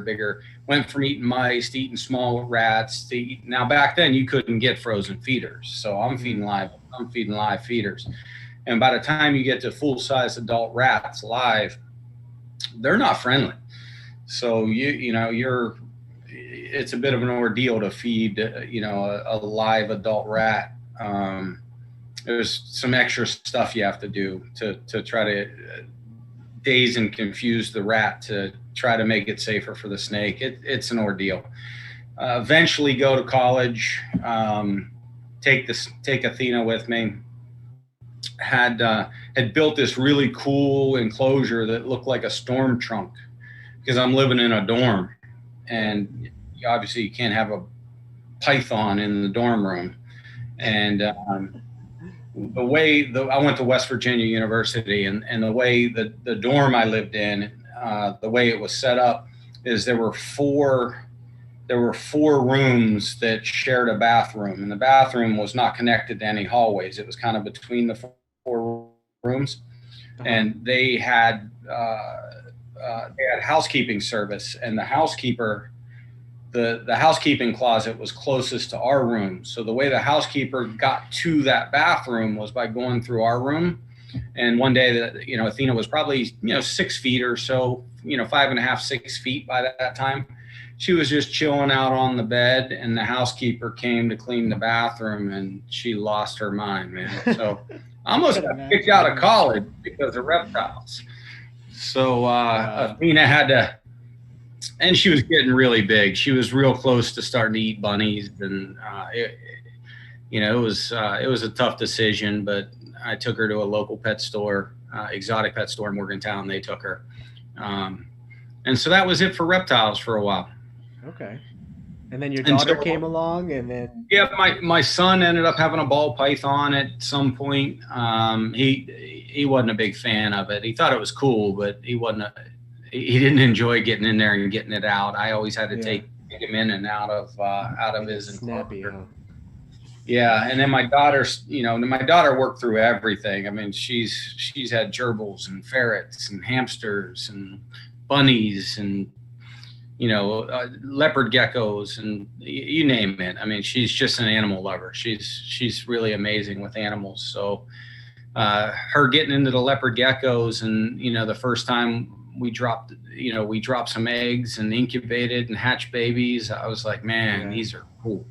bigger, bigger. Went from eating mice to eating small rats to now back then you couldn't get frozen feeders. So I'm feeding live feeders. And by the time you get to full size adult rats live, they're not friendly. So it's a bit of an ordeal to feed, a live adult rat. There's some extra stuff you have to do to try to daze and confuse the rat to try to make it safer for the snake. It's an ordeal. Eventually go to college, take Athena with me. Had built this really cool enclosure that looked like a storm trunk because I'm living in a dorm, and obviously you can't have a python in the dorm room. And the way I went to West Virginia University, and the way the dorm I lived in, the way it was set up is there were four rooms that shared a bathroom, and the bathroom was not connected to any hallways. It was kind of between the four rooms, and they had housekeeping service, and the housekeeper. The housekeeping closet was closest to our room. So the way the housekeeper got to that bathroom was by going through our room. And one day Athena was probably, 6 feet or so, 5.5, 6 feet by that time. She was just chilling out on the bed, and the housekeeper came to clean the bathroom, and she lost her mind, man. So I almost got kicked out of college because of reptiles. So Athena had to, and she was getting really big. She was real close to starting to eat bunnies, and it was a tough decision. But I took her to a local pet store, exotic pet store in Morgantown. They took her, and so that was it for reptiles for a while. Okay, and then your daughter came along, and then my son ended up having a ball python at some point. He wasn't a big fan of it. He thought it was cool, but he didn't enjoy getting in there and getting it out. I always had to take him in and out of his enclosure. Huh? Yeah, and then my daughter worked through everything. I mean, she's had gerbils and ferrets and hamsters and bunnies and leopard geckos and you name it. I mean, she's just an animal lover. She's really amazing with animals. So her getting into the leopard geckos, and the first time we dropped some eggs and incubated and hatched babies, I was like, man, these are cool.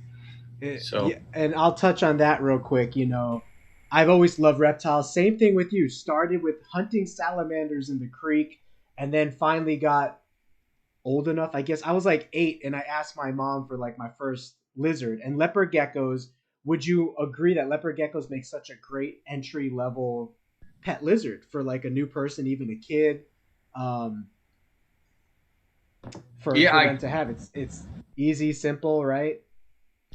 And I'll touch on that real quick. I've always loved reptiles. Same thing with you. Started with hunting salamanders in the creek, and then finally got old enough. I guess I was like 8, and I asked my mom for like my first lizard. And leopard geckos, would you agree that leopard geckos make such a great entry level pet lizard for like a new person, even a kid? For them to have. It's easy, simple, right?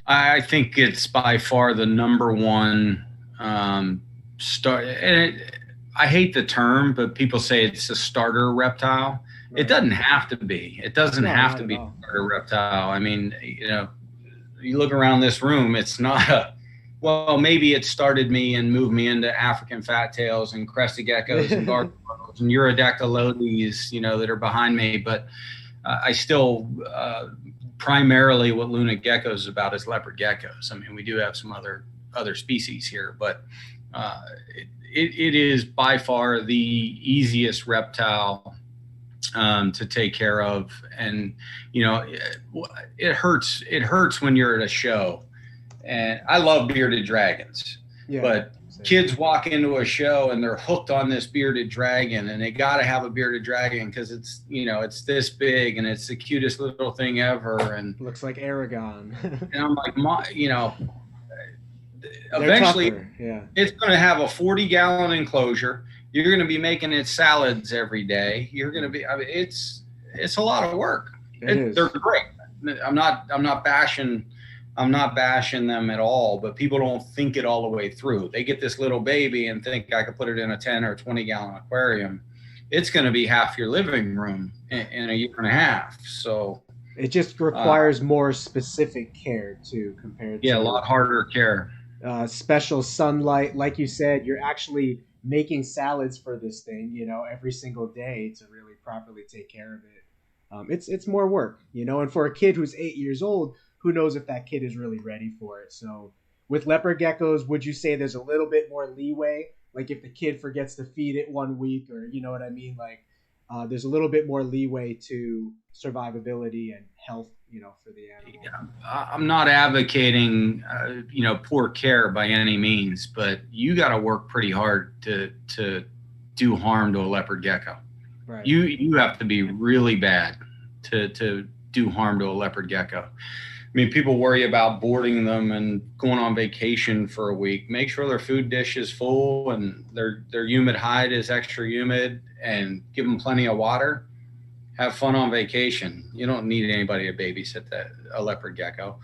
I think it's by far the number one start. And I hate the term, but people say it's a starter reptile. Right. It doesn't have to be. It doesn't have to be a starter reptile. I mean, you look around this room, it's not well, maybe it started me and moved me into African fat tails and crested geckos and gargoyles and Urodactylodes, that are behind me. But I still primarily what Luna Geckos is about is leopard geckos. I mean, we do have some other species here, but it is by far the easiest reptile to take care of. And it hurts when you're at a show. And I love bearded dragons, but kids walk into a show and they're hooked on this bearded dragon, and they got to have a bearded dragon because it's it's this big and it's the cutest little thing ever, and looks like Aragon. And I'm like, eventually it's going to have a 40-gallon enclosure. You're going to be making it salads every day. You're going to be, it's a lot of work. They're great. I'm not bashing them at all, but people don't think it all the way through. They get this little baby and think I could put it in a 10 or 20-gallon aquarium. It's going to be half your living room in a year and a half. So it just requires more specific care too, compared to a lot harder care. Special sunlight, like you said, you're actually making salads for this thing, every single day to really properly take care of it. It's more work, you know. And for a kid who's 8 years old, who knows if that kid is really ready for it? So with leopard geckos, would you say there's a little bit more leeway? Like if the kid forgets to feed it 1 week, or you know what I mean? Like there's a little bit more leeway to survivability and health, you know, for the animal. I'm not advocating, poor care by any means, but you got to work pretty hard to do harm to a leopard gecko. Right. You have to be really bad to do harm to a leopard gecko. I mean, people worry about boarding them and going on vacation for a week. Make sure their food dish is full and their humid hide is extra humid, and give them plenty of water. Have fun on vacation. You don't need anybody to babysit a leopard gecko.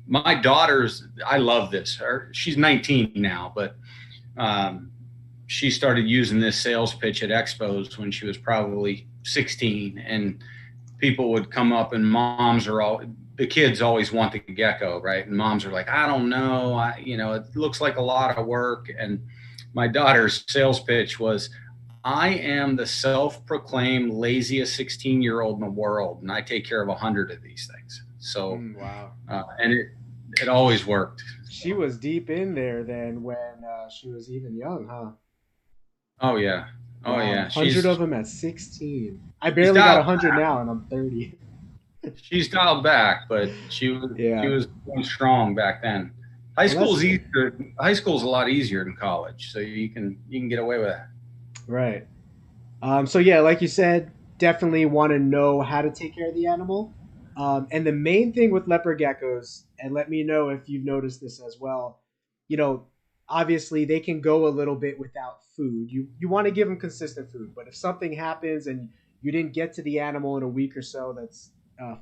My daughter's, I love this. She's 19 now, but she started using this sales pitch at expos when she was probably 16, and people would come up, and the kids always want the gecko, right? And moms are like, I don't know, it looks like a lot of work. And my daughter's sales pitch was, I am the self-proclaimed laziest 16-year-old in the world, and I take care of 100 of these things. So, wow. And it always worked. She was deep in there then when she was even young, huh? Oh yeah, oh yeah. 100 of them at 16. I barely got 100 now, and I'm 30. She's dialed back, but she was going strong back then. High school's easier. High school's a lot easier than college, so you can get away with that. Right. So yeah, like you said, definitely want to know how to take care of the animal. And the main thing with leopard geckos, and let me know if you've noticed this as well, obviously they can go a little bit without food. You want to give them consistent food, but if something happens and you didn't get to the animal in a week or so, that's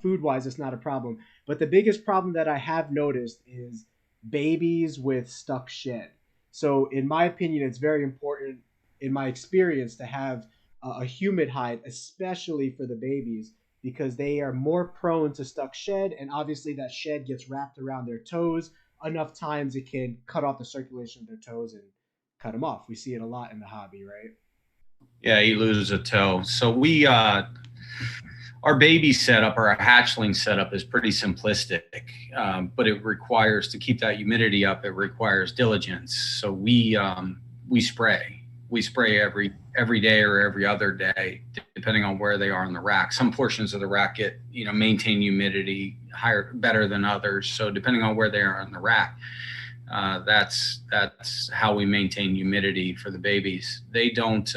food-wise, it's not a problem. But the biggest problem that I have noticed is babies with stuck shed. So in my opinion, it's very important, in my experience, to have a humid hide, especially for the babies, because they are more prone to stuck shed, and obviously that shed gets wrapped around their toes enough times it can cut off the circulation of their toes and cut them off. We see it a lot in the hobby, right? Yeah, you lose a toe. So we our baby setup, or our hatchling setup, is pretty simplistic, but it requires, to keep that humidity up, it requires diligence. So we spray. We spray every day or every other day, depending on where they are in the rack. Some portions of the rack get, maintain humidity better than others. So depending on where they are in the rack, that's how we maintain humidity for the babies. They don't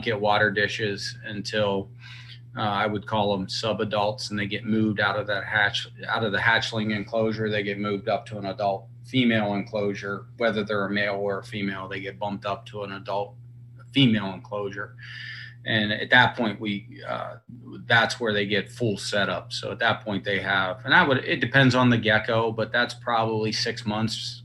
get water dishes until I would call them sub-adults, and they get moved out of the hatchling enclosure. They get moved up to an adult female enclosure. Whether they're a male or a female, they get bumped up to an adult female enclosure. And at that point, that's where they get full setup. So at that point they have, it depends on the gecko, but that's probably 6 months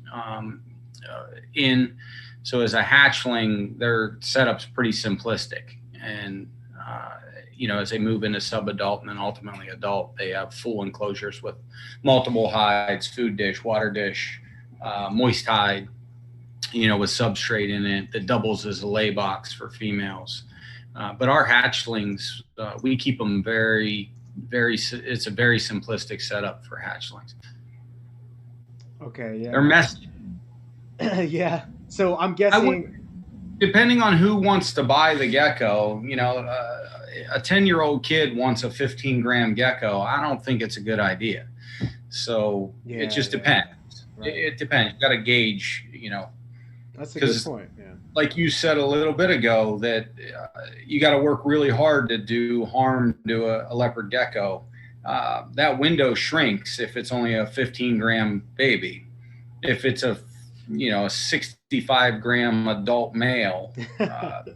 in. So as a hatchling, their setup's pretty simplistic. And, as they move into sub-adult and then ultimately adult, they have full enclosures with multiple hides, food dish, water dish, moist hide, with substrate in it that doubles as a lay box for females. But our hatchlings, we keep them it's a very simplistic setup for hatchlings. Okay, yeah. They're messy. Yeah. So I'm guessing, depending on who wants to buy the gecko, a 10-year-old kid wants a 15-gram gecko. I don't think it's a good idea. So it just depends. Right. It depends. You got to gauge, That's a good point. Yeah. Like you said a little bit ago, that you got to work really hard to do harm to a leopard gecko. That window shrinks if it's only a 15-gram baby. If it's a 65-gram adult male, that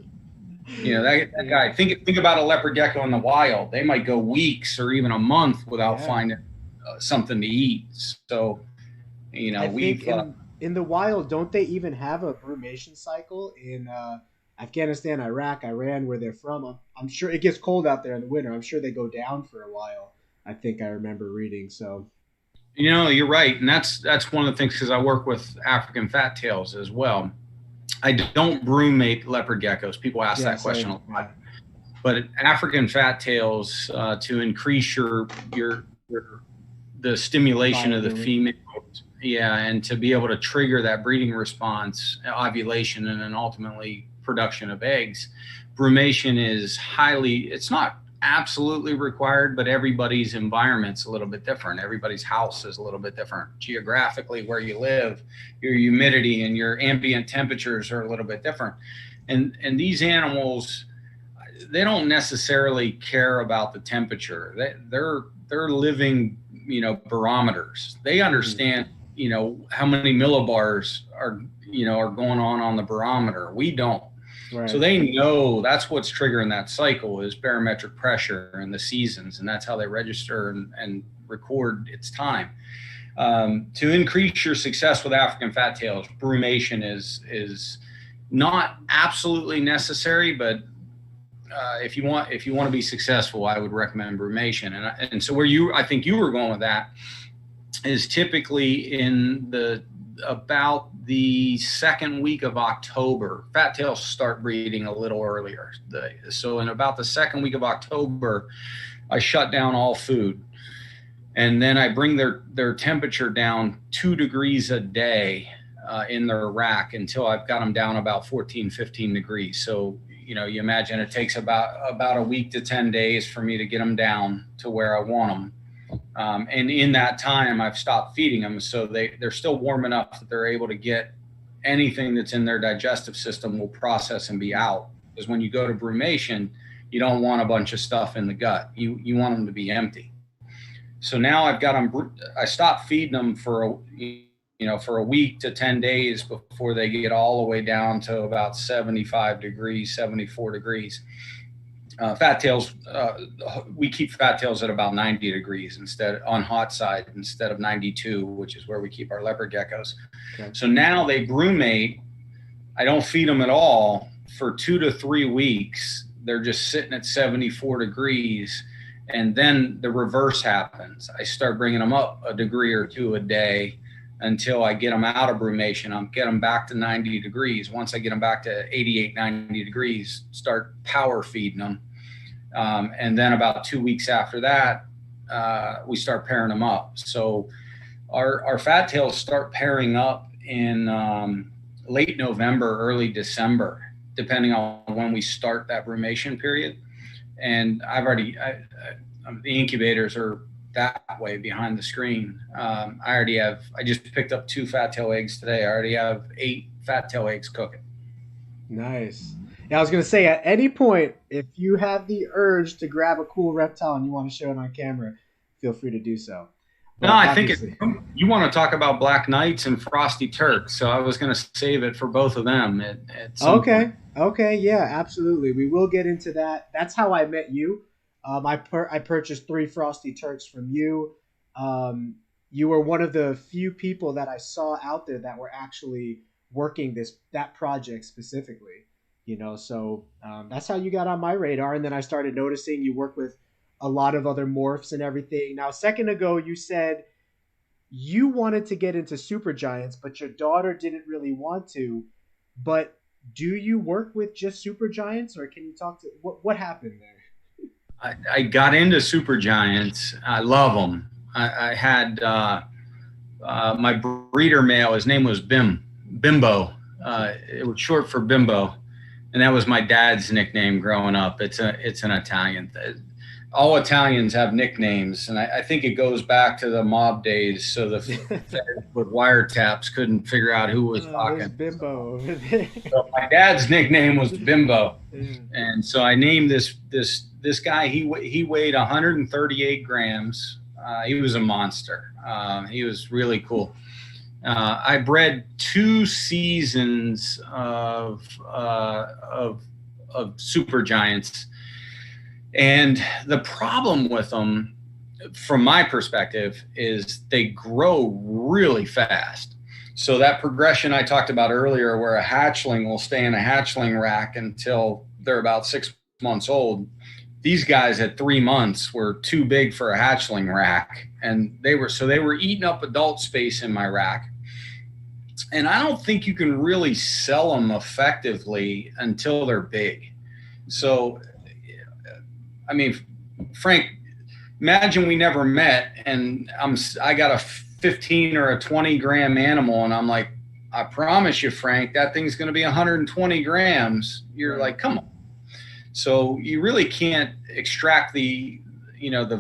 guy. Think about a leopard gecko in the wild. They might go weeks or even a month without finding something to eat. So, in the wild, don't they even have a brumation cycle in Afghanistan, Iraq, Iran, where they're from? I'm sure it gets cold out there in the winter. I'm sure they go down for a while. I think I remember reading. So, you're right, and that's one of the things, because I work with African fat tails as well. I don't brumate leopard geckos. People ask that question a lot. But African fat tails, to increase the stimulation of the females, and to be able to trigger that breeding response, ovulation, and then ultimately production of eggs, brumation is it's not absolutely required, but everybody's environment's a little bit different. Everybody's house is a little bit different. Geographically, where you live, your humidity and your ambient temperatures are a little bit different. And these animals, they don't necessarily care about the temperature. They're living, barometers. They understand, how many millibars are going on the barometer. We don't. Right. So they know that's what's triggering that cycle is barometric pressure and the seasons, and that's how they register and record its time. To increase your success with African fat tails, brumation is not absolutely necessary, but if you want to be successful, I would recommend brumation. And so I think you were going with that is typically in about the second week of October. Fat tails start breeding a little earlier. So in about the second week of October, I shut down all food. And then I bring their temperature down 2 degrees a day in their rack until I've got them down about 14, 15 degrees. So, you imagine it takes about a week to 10 days for me to get them down to where I want them. And in that time, I've stopped feeding them. So they're still warm enough that they're able to get anything that's in their digestive system will process and be out. Because when you go to brumation, you don't want a bunch of stuff in the gut. You want them to be empty. So now I've got them, I stopped feeding them for a week to 10 days before they get all the way down to about 75 degrees, 74 degrees. Fat tails, we keep fat tails at about 90 degrees on hot side instead of 92, which is where we keep our leopard geckos. Okay. So now they brumate. I don't feed them at all for 2 to 3 weeks. They're just sitting at 74 degrees. And then the reverse happens. I start bringing them up a degree or two a day until I get them out of brumation. I'll get them back to 90 degrees. Once I get them back to 88, 90 degrees, start power feeding them. And then about 2 weeks after that, we start pairing them up. So our fat tails start pairing up in late November, early December, depending on when we start that brumation period. And the incubators are that way behind the screen. I just picked up 2 fat tail eggs today. I already have 8 fat tail eggs cooking. Nice. Yeah, I was going to say, at any point, if you have the urge to grab a cool reptile and you want to show it on camera, feel free to do so. But no, I think you want to talk about Black Knights and Frosty Turk, so I was going to save it for both of them. Okay, yeah, absolutely. We will get into that. That's how I met you. I purchased 3 Frosty Turks from you. You were one of the few people that I saw out there that were actually working that project specifically. So that's how you got on my radar. And then I started noticing you work with a lot of other morphs and everything. Now, a second ago, you said you wanted to get into supergiants, but your daughter didn't really want to. But do you work with just supergiants, or can you talk to what happened there? I got into supergiants. I love them. I had my breeder male. His name was Bimbo. It was short for Bimbo. And that was my dad's nickname growing up. It's an Italian. All Italians have nicknames, and I think it goes back to the mob days. So the with wiretaps couldn't figure out who was talking. Bimbo. So my dad's nickname was Bimbo, and so I named this guy. He weighed 138 grams. He was a monster. He was really cool. I bred 2 seasons of supergiants, and the problem with them, from my perspective, is they grow really fast. So that progression I talked about earlier, where a hatchling will stay in a hatchling rack until they're about 6 months old. These guys at 3 months were too big for a hatchling rack, and they were eating up adult space in my rack. And I don't think you can really sell them effectively until they're big. So I mean, Frank, imagine we never met and I got a 15 or a 20 gram animal and I'm like, I promise you, Frank, that thing's going to be 120 grams. You're like, come on. So you really can't extract the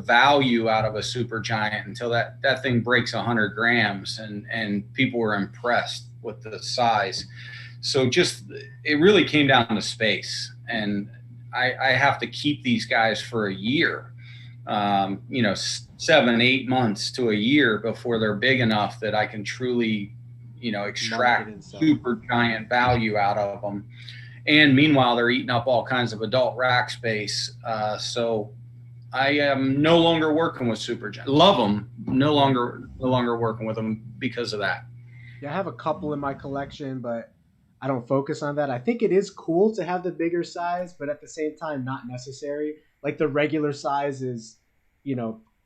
value out of a super giant until that thing breaks 100 grams and people were impressed with the size. So it really came down to space. And I have to keep these guys for a year, 7-8 months to a year before they're big enough that I can truly, extract super giant value out of them. And meanwhile, they're eating up all kinds of adult rack space. So I am no longer working with super giant. Love them. No longer working with them because of that. Yeah, I have a couple in my collection, but I don't focus on that. I think it is cool to have the bigger size, but at the same time, not necessary. Like the regular size is,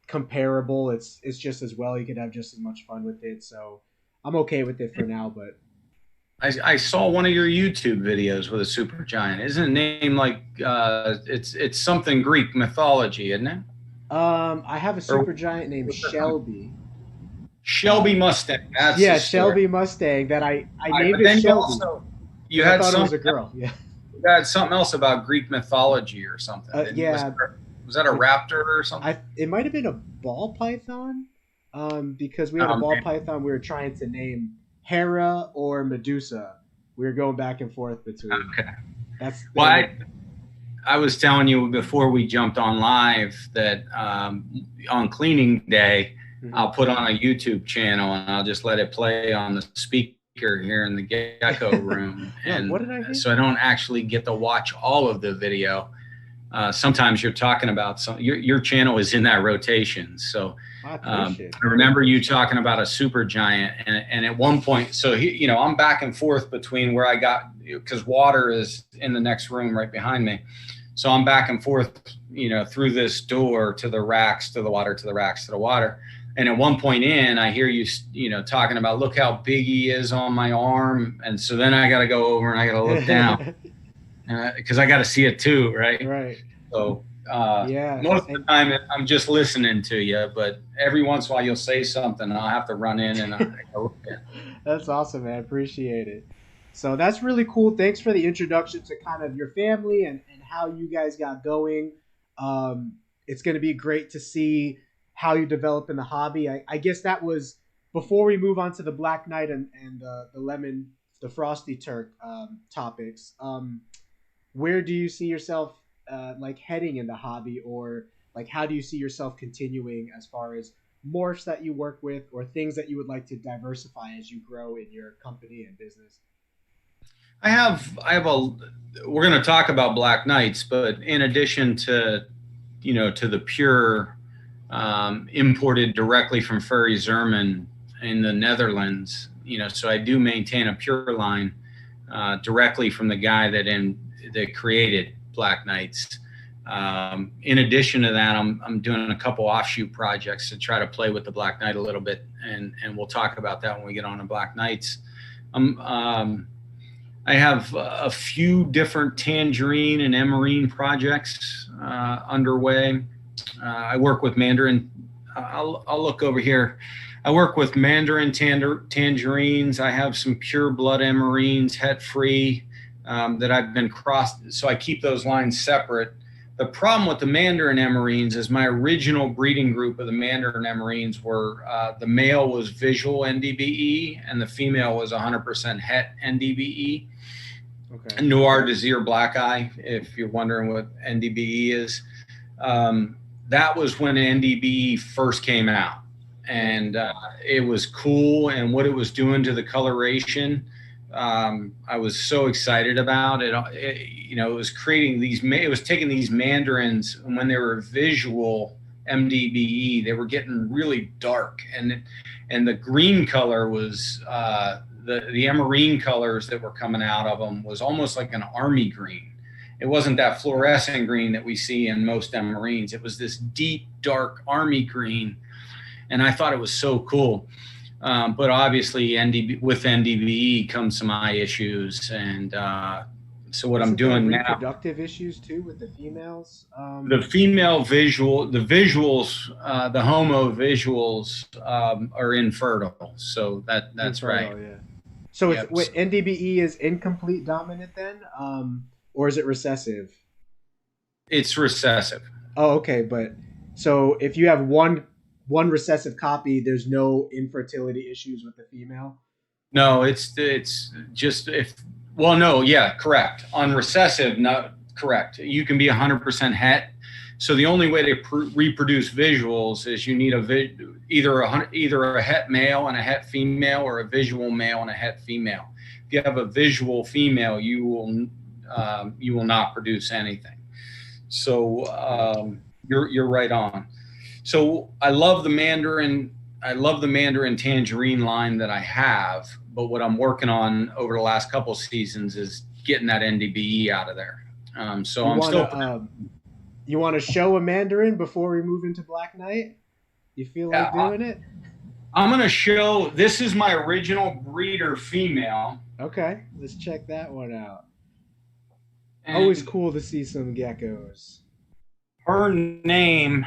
comparable. It's just as well. You could have just as much fun with it. So I'm okay with it for now, but I saw one of your YouTube videos with a super giant. Isn't it named like it's something Greek mythology, isn't it? I have a super giant named Shelby. Shelby Mustang. That's Shelby Mustang that I named it Shelby. You had thought it was a girl. Yeah. You had something else about Greek mythology or something. Yeah. Was that a raptor or something? It might have been a ball python. Because we had a ball python we were trying to name Hera or Medusa. We were going back and forth between. Okay. Well, I was telling you before we jumped on live that on cleaning day, I'll put on a YouTube channel and I'll just let it play on the speaker here in the gecko room. And what did I do? So I don't actually get to watch all of the video. Sometimes you're talking about your channel is in that rotation. So I remember you talking about a super giant and at one point, so I'm back and forth between where I got, because water is in the next room right behind me. So I'm back and forth, through this door to the racks, to the water, to the racks, to the water. And at one point I hear you, talking about, look how big he is on my arm. And so then I got to go over and I got to look down because I got to see it too. Right. Right. So most of the time I'm just listening to you, but every once in a while you'll say something and I'll have to run in and go. That's awesome, man. Appreciate it. So that's really cool. Thanks for the introduction to kind of your family and how you guys got going. It's going to be great to see how you develop in the hobby. I guess that was before we move on to the Black Knight and the Frosty Turk topics. Where do you see yourself heading in the hobby, or how do you see yourself continuing as far as morphs that you work with or things that you would like to diversify as you grow in your company and business? We're going to talk about Black Knights, but in addition to the pure imported directly from Furry Zerman in the Netherlands, so I do maintain a pure line directly from the guy that created Black Knights. In addition to that, I'm doing a couple offshoot projects to try to play with the Black Knight a little bit, and we'll talk about that when we get on to Black Knights. I have a few different tangerine and emerine projects underway. I work with Mandarin. I'll look over here. I work with Mandarin tangerines. I have some pure blood emerines, het-free, that I've been crossed. So I keep those lines separate. The problem with the Mandarin emerines is my original breeding group of the Mandarin emerines were the male was visual NDBE and the female was 100% het NDBE. Okay. Noir Désir Black Eye, if you're wondering what NDBE is. That was when NDBE first came out, and it was cool, and what it was doing to the coloration, I was so excited about it. It was creating it was taking these mandarins, and when they were visual MDBE, they were getting really dark, and the green color was the emerine colors that were coming out of them was almost like an army green. It wasn't that fluorescent green that we see in most emerines. It was this deep, dark army green. And I thought it was so cool. But obviously with NDBE comes some eye issues and So what I'm Isn't there doing now, reproductive issues too with the females? the female visual, the visuals, the homo visuals are infertile. So that's right. Infertile, yeah. So it's Yep. wait, NDBE is incomplete dominant then, or is it recessive? It's recessive. Oh, okay, but so if you have one recessive copy, there's no infertility issues with the female. No, it's just if well, no, yeah, correct. On recessive, not correct. You can be 100% het. So the only way to reproduce visuals is you need either a het male and a het female, or a visual male and a het female. If you have a visual female, you will not produce anything. So you're right on. So I love the Mandarin. I love the Mandarin Tangerine line that I have, but what I'm working on over the last couple of seasons is getting that NDBE out of there. So You I'm want still. to you want to show a Mandarin before we move into Black Knight? You feel like doing it? I'm going to show. This is my original breeder female. Okay, let's check that one out. And always cool to see some geckos. Her name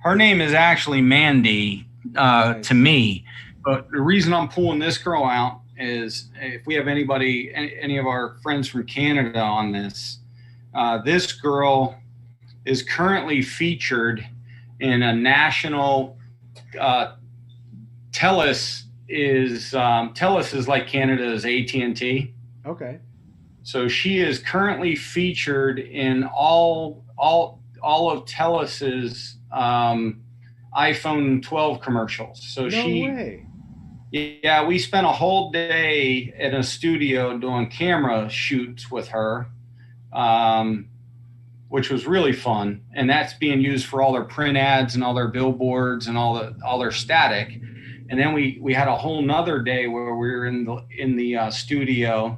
is actually Mandy. Nice. To me, but the reason I'm pulling this girl out is if we have any of our friends from Canada on this, this girl is currently featured in a national. TELUS is like Canada's AT&T. Okay. So she is currently featured in all of TELUS's iPhone 12 commercials. So no way. Yeah, we spent a whole day in a studio doing camera shoots with her, which was really fun. And that's being used for all their print ads and all their billboards and all their static. And then we had a whole nother day where we were in the studio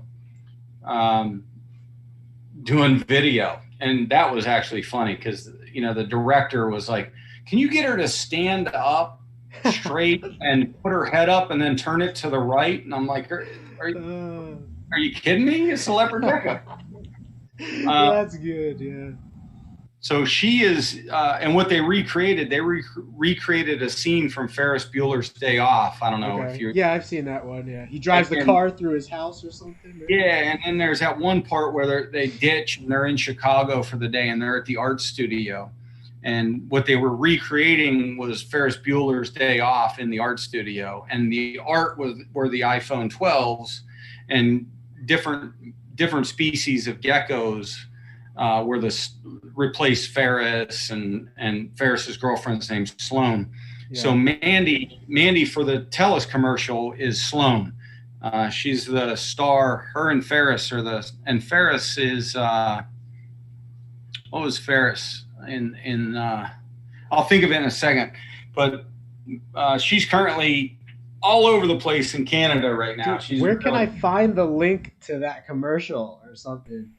doing video, and that was actually funny because the director was like, can you get her to stand up straight and put her head up and then turn it to the right? And I'm like, are you kidding me? It's a leopard gecko. That's good, yeah. So she is, and what they recreated a scene from Ferris Bueller's Day Off. I don't know if you're. Yeah, I've seen that one. Yeah, he drives the car through his house or something. Right? Yeah, and then there's that one part where they ditch and they're in Chicago for the day and they're at the art studio. And what they were recreating was Ferris Bueller's Day Off in the art studio, and the art were the iPhone 12s and different species of geckos were replaced Ferris, and Ferris's girlfriend's name's Sloan. Yeah. So Mandy for the TELUS commercial is Sloan. She's the star. Her and Ferris and Ferris is what was Ferris? I'll think of it in a second, but she's currently all over the place in Canada right now. Dude, where can I find the link to that commercial or something?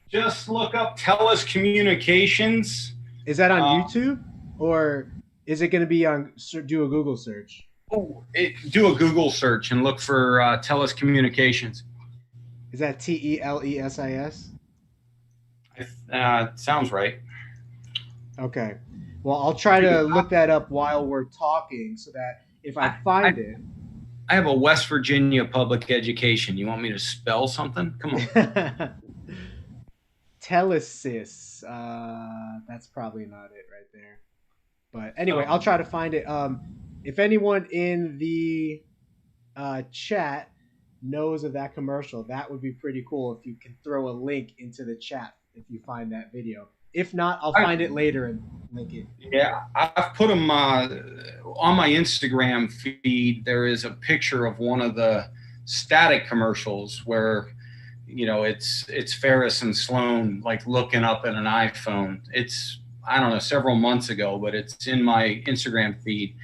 Just look up TELUS Communications. Is that on YouTube, or is it going to be on? Do a Google search. Do a Google search and look for TELUS Communications. Is that TELESIS? Sounds right. Okay. Well, I'll try to look that up while we're talking so that if I find it. I have a West Virginia public education. You want me to spell something? Come on. Telesis. That's probably not it right there. But anyway, I'll try to find it. If anyone in the chat knows of that commercial, that would be pretty cool if you can throw a link into the chat if you find that video. If not, I'll find it later and link it. Yeah, I've put them on my Instagram feed. There is a picture of one of the static commercials where, it's Ferris and Sloan like looking up at an iPhone. It's, I don't know, several months ago, but it's in my Instagram feed.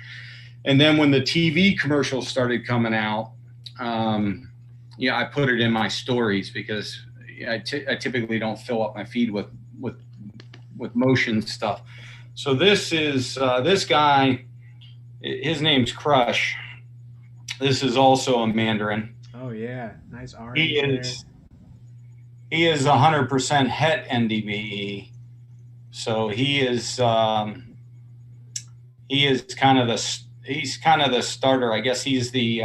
And then when the TV commercials started coming out, I put it in my stories because I typically don't fill up my feed with motion stuff. So this is this guy, his name's Crush. This is also a Mandarin. Oh yeah, nice orange. he is 100% het NDBE. So he is kind of the starter. I guess he's the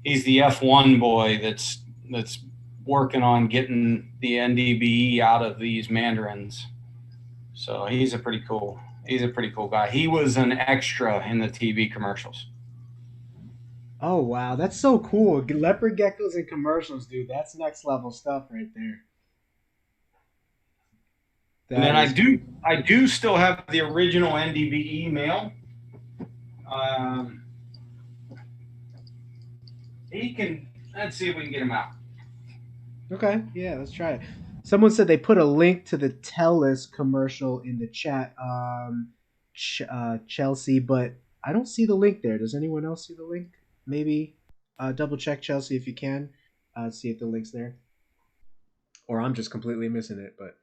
F1 boy that's working on getting the NDBE out of these mandarins. So he's a pretty cool guy. He was an extra in the TV commercials. Oh wow, that's so cool. Leopard geckos in commercials, dude. That's next level stuff right there. And That then is I do still have the original NDBE male. He can. Let's see if we can get him out. okay. Yeah, let's try it. Someone said they put a link to the Tellus commercial in the chat, Chelsea, but I don't see the link there. Does anyone else see the link? Maybe double check Chelsea if you can. See if the link's there, or I'm just completely missing it. But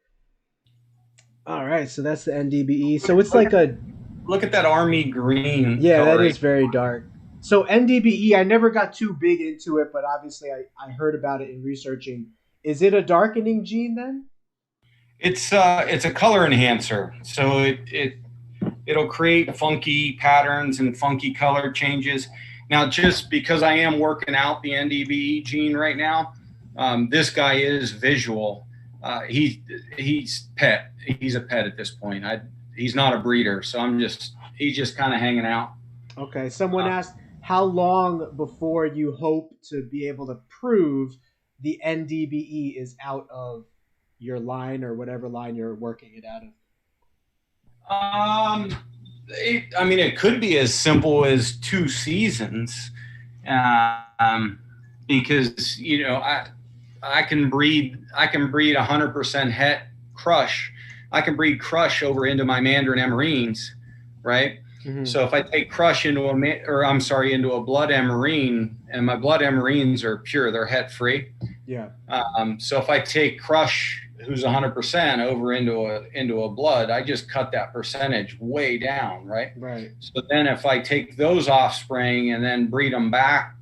all right, so that's the NDBE. So it's like a look at that army green. yeah, that is very dark. So NDBE, I never got too big into it, but obviously I heard about it in researching. Is it a darkening gene then? It's a color enhancer, so it'll create funky patterns and funky color changes. Now, just because I am working out the NDBE gene right now, this guy is visual. He's pet. He's a pet at this point. He's not a breeder, so he's just kind of hanging out. Okay. Someone asked, how long before you hope to be able to prove the NDBE is out of your line or whatever line you're working it out of? It could be as simple as 2 seasons, because I can breed 100% het crush. I can breed crush over into my Mandarin Emerines, right? Mm-hmm. So if I take crush into a blood Emerine, and my blood Emerines are pure, they're het free. Yeah. So if I take crush, who's 100% over into a blood, I just cut that percentage way down, right? Right. So then if I take those offspring and then breed them back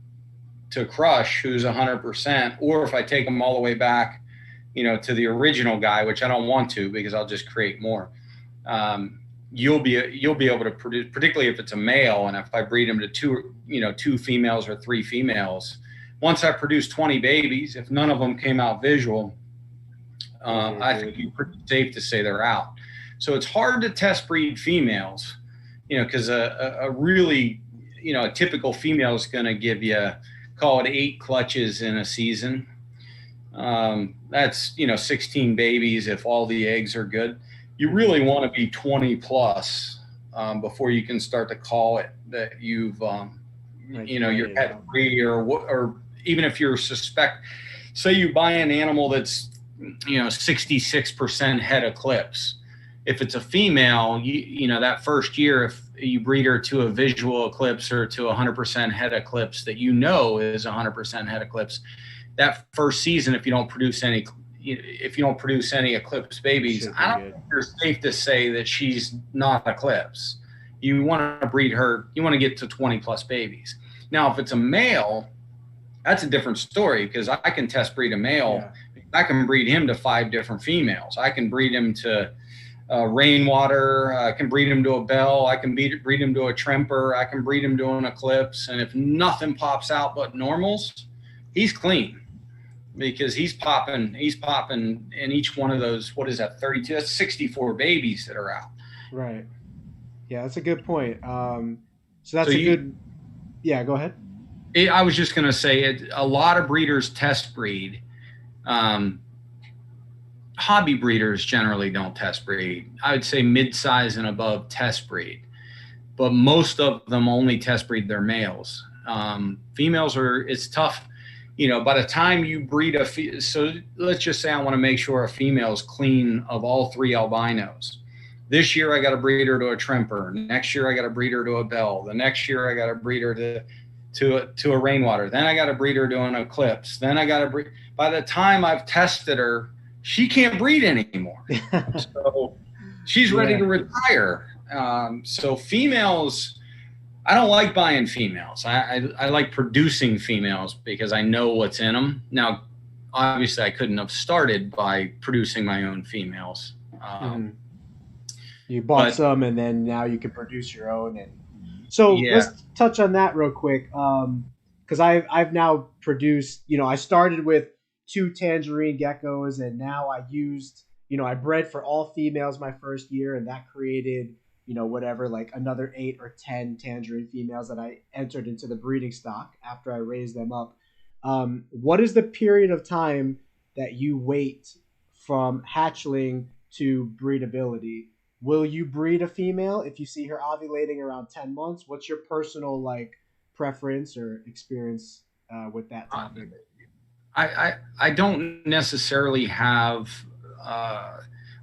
to crush, who's 100%, or if I take them all the way back, to the original guy, which I don't want to because I'll just create more. You'll be able to produce, particularly if it's a male, and if I breed them to 2 females or 3 females. Once I produce 20 babies, if none of them came out visual, I think it's pretty safe to say they're out. So it's hard to test breed females, because a really, a typical female is going to give you, call it 8 clutches in a season. That's 16 babies if all the eggs are good. You really want to be 20 plus before you can start to call it that you've you're pet free, or even if you're say you buy an animal that's 66% het eclipse. If it's a female, that first year, if you breed her to a visual eclipse or to 100% het eclipse that is 100% het eclipse, that first season, if you don't produce any eclipse babies, I don't think it's safe to say that she's not eclipse. You want to breed her, you want to get to 20 plus babies. Now, if it's a male, that's a different story, because I can test breed a male. Yeah. I can breed him to 5 different females. I can breed him to rainwater. I can breed him to a bell. I can breed him to a tremper. I can breed him to an eclipse. And if nothing pops out but normals, he's clean, because he's popping in each one of those. What is that? 32. That's 64 babies that are out. Right. Yeah, that's a good point. So that's good. Yeah, go ahead. I was just going to say a lot of breeders test breed. Hobby breeders generally don't test breed. I would say mid-size and above test breed, but most of them only test breed their males. Females it's tough. By the time you breed so let's just say I want to make sure a female is clean of all 3 albinos. This year I got to breed her to a tremper. Next year I got to breed her to a bell. The next year I got to breed her to a rainwater. Then I got to breed her to an eclipse. Then I got to breed. By the time I've tested her, she can't breed anymore. So she's ready to retire. So females, I don't like buying females. I like producing females because I know what's in them. Now, obviously I couldn't have started by producing my own females. Mm-hmm. You bought But some, and then now you can produce your own. And so yeah, let's touch on that real quick, because I've now produced. I started with two tangerine geckos, and now I used. I bred for all females my first year, and that created whatever, like another 8 or 10 tangerine females that I entered into the breeding stock after I raised them up. What is the period of time that you wait from hatchling to breedability? Will you breed a female if you see her ovulating around 10 months? What's your personal preference or experience with that topic? I don't necessarily have.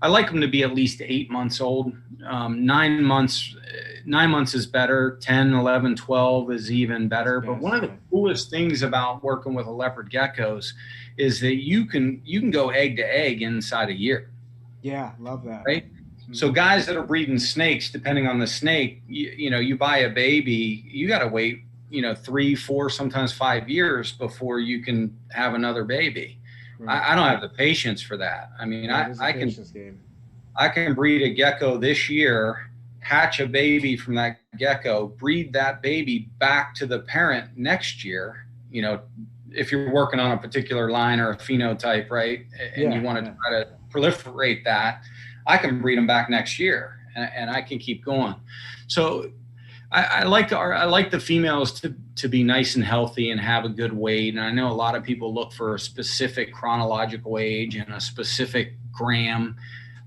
I like them to be at least 8 months old. 9 months, 9 months is better. 10, 11, 12 is even better. But one of the coolest things about working with a leopard geckos is that you can go egg to egg inside a year. Yeah, love that. Right. So guys that are breeding snakes, depending on the snake, you buy a baby, you got to wait, 3, 4, sometimes 5 years before you can have another baby. Right. I don't have the patience for that. I mean, I can breed a gecko this year, hatch a baby from that gecko, breed that baby back to the parent next year, if you're working on a particular line or a phenotype, right? And you want to try to proliferate that, I can breed them back next year, and I can keep going. So I like the females to be nice and healthy and have a good weight. And I know a lot of people look for a specific chronological age and a specific gram.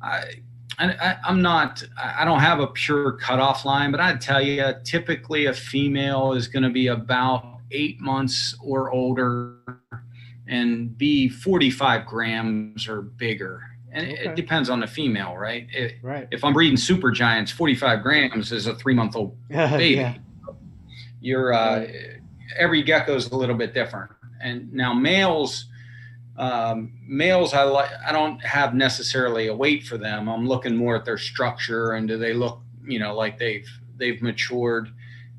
I don't have a pure cutoff line, but I'd tell you, typically a female is going to be about 8 months or older and be 45 grams or bigger. And it depends on the female, right? If I'm breeding super giants, 45 grams is a 3-month-old baby. Yeah. Every gecko is a little bit different. And now males, I don't have necessarily a weight for them. I'm looking more at their structure and do they look, like they've matured.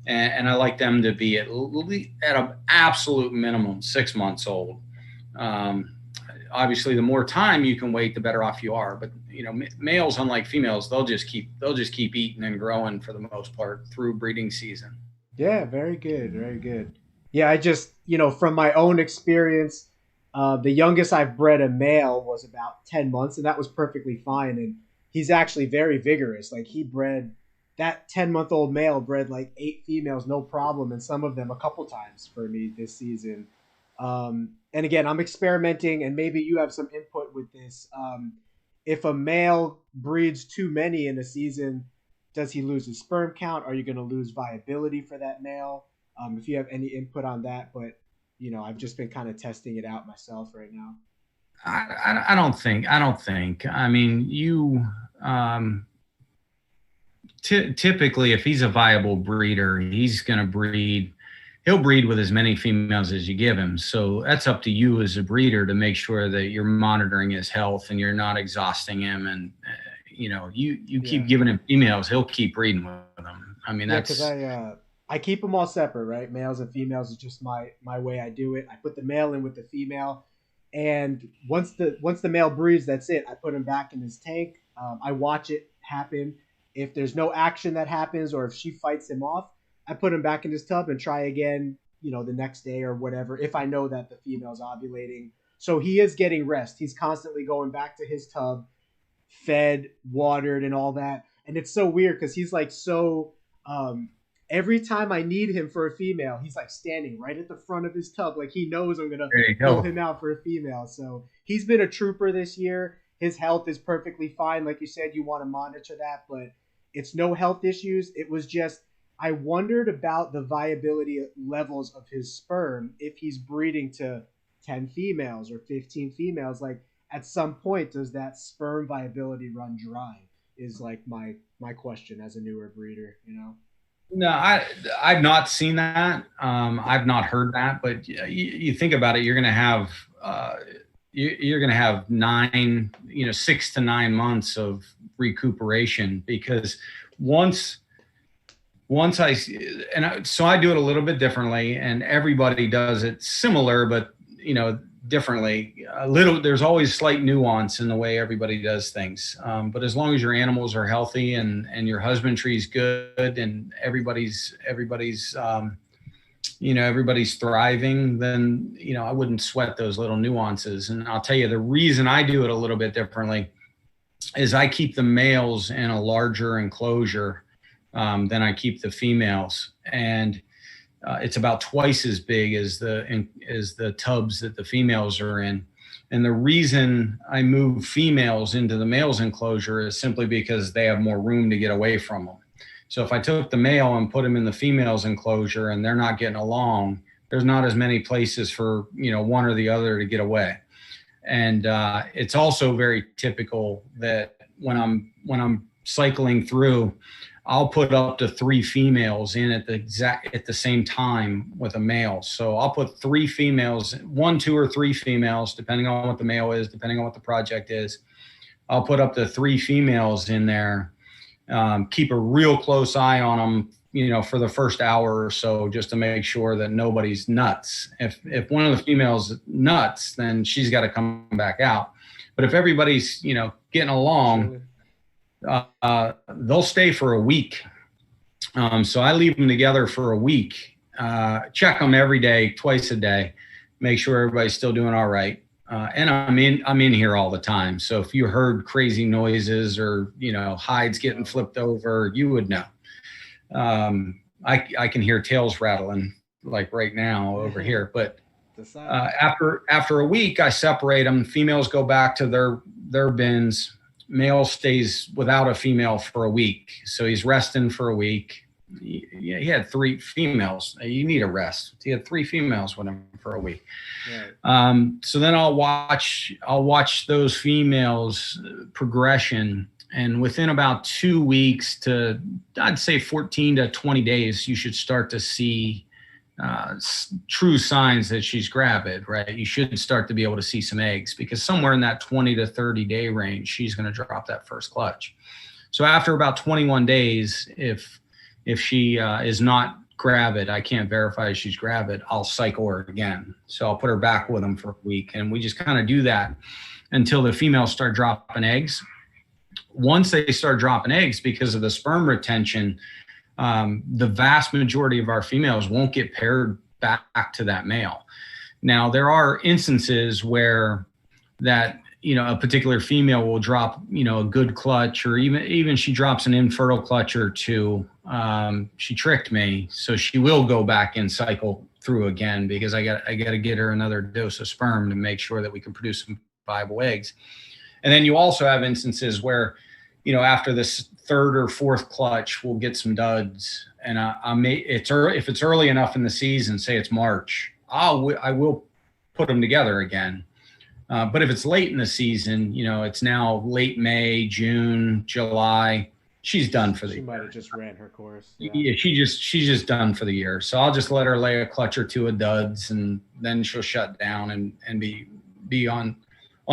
And I like them to be at an absolute minimum 6 months old. Obviously, the more time you can wait, the better off you are. But males, unlike females, they'll just keep eating and growing for the most part through breeding season. Yeah, very good, very good. Yeah, I just from my own experience, the youngest I've bred a male was about 10 months, and that was perfectly fine. And he's actually very vigorous. Like that 10-month-old male bred like 8 females, no problem, and some of them a couple times for me this season. And again, I'm experimenting, and maybe you have some input with this. If a male breeds too many in a season, does he lose his sperm count? Are you going to lose viability for that male? If you have any input on that, but I've just been kind of testing it out myself right now. I don't think. I mean, typically, if he's a viable breeder, he's going to breed. He'll breed with as many females as you give him. So that's up to you as a breeder to make sure that you're monitoring his health and you're not exhausting him. And, you keep giving him females, he'll keep breeding with them. I mean, that's because I keep them all separate, right? Males and females is just my way I do it. I put the male in with the female. And once the male breeds, that's it. I put him back in his tank. I watch it happen. If there's no action that happens or if she fights him off, I put him back in his tub and try again, the next day or whatever, if I know that the female's ovulating. So he is getting rest. He's constantly going back to his tub, fed, watered, and all that. And it's so weird because he's like every time I need him for a female, he's like standing right at the front of his tub. Like he knows I'm going to pull him out for a female. So he's been a trooper this year. His health is perfectly fine. Like you said, you want to monitor that, but it's no health issues. It was just, I wondered about the viability levels of his sperm if he's breeding to 10 females or 15 females. Like at some point, does that sperm viability run dry? Is like my question as a newer breeder, No, I've not seen that. I've not heard that. But you think about it, you're going to have 6 to 9 months of recuperation because so I do it a little bit differently, and everybody does it similar, but differently. A little, there's always slight nuance in the way everybody does things. But as long as your animals are healthy and your husbandry is good and everybody's thriving, then, I wouldn't sweat those little nuances. And I'll tell you, the reason I do it a little bit differently is I keep the males in a larger enclosure than I keep the females. And it's about twice as big as the tubs that the females are in. And the reason I move females into the males enclosure is simply because they have more room to get away from them. So if I took the male and put him in the females enclosure and they're not getting along, there's not as many places for, one or the other to get away. And it's also very typical that when I'm cycling through, I'll put up to 3 females in at the same time with a male. So I'll put 3 females, 1, 2, or 3 females, depending on what the male is, depending on what the project is. I'll put up to 3 females in there. Keep a real close eye on them, for the first hour or so, just to make sure that nobody's nuts. If one of the females nuts, then she's got to come back out. But if everybody's, getting along, they'll stay for a week. So I leave them together for a week, check them every day, twice a day, make sure everybody's still doing all right. And I'm in here all the time. So if you heard crazy noises or, hides getting flipped over, you would know. I can hear tails rattling like right now over here, but after a week, I separate them. Females go back to their bins. Male stays without a female for a week. So he's resting for a week. He had 3 females. You need a rest. He had 3 females with him for a week. Right. So then I'll watch those females progression. And within about 2 weeks to, I'd say 14 to 20 days, you should start to see true signs that she's gravid, right? You should start to be able to see some eggs, because somewhere in that 20 to 30 day range, she's going to drop that first clutch. So after about 21 days, if she is not gravid, I can't verify she's gravid, I'll cycle her again. So I'll put her back with them for a week. And we just kind of do that until the females start dropping eggs. Once they start dropping eggs, because of the sperm retention, the vast majority of our females won't get paired back to that male. Now, there are instances where that, a particular female will drop, a good clutch, or even she drops an infertile clutch or 2. She tricked me. So she will go back and cycle through again, because I got to get her another dose of sperm to make sure that we can produce some viable eggs. And then you also have instances where, after this 3rd or 4th clutch, we'll get some duds. And if it's early enough in the season, say it's March, I will put them together again. But if it's late in the season, it's now late May, June, July, she's done for the year. She might have just ran her course. Yeah, she's just done for the year. So I'll just let her lay a clutch or 2 of duds, and then she'll shut down and be on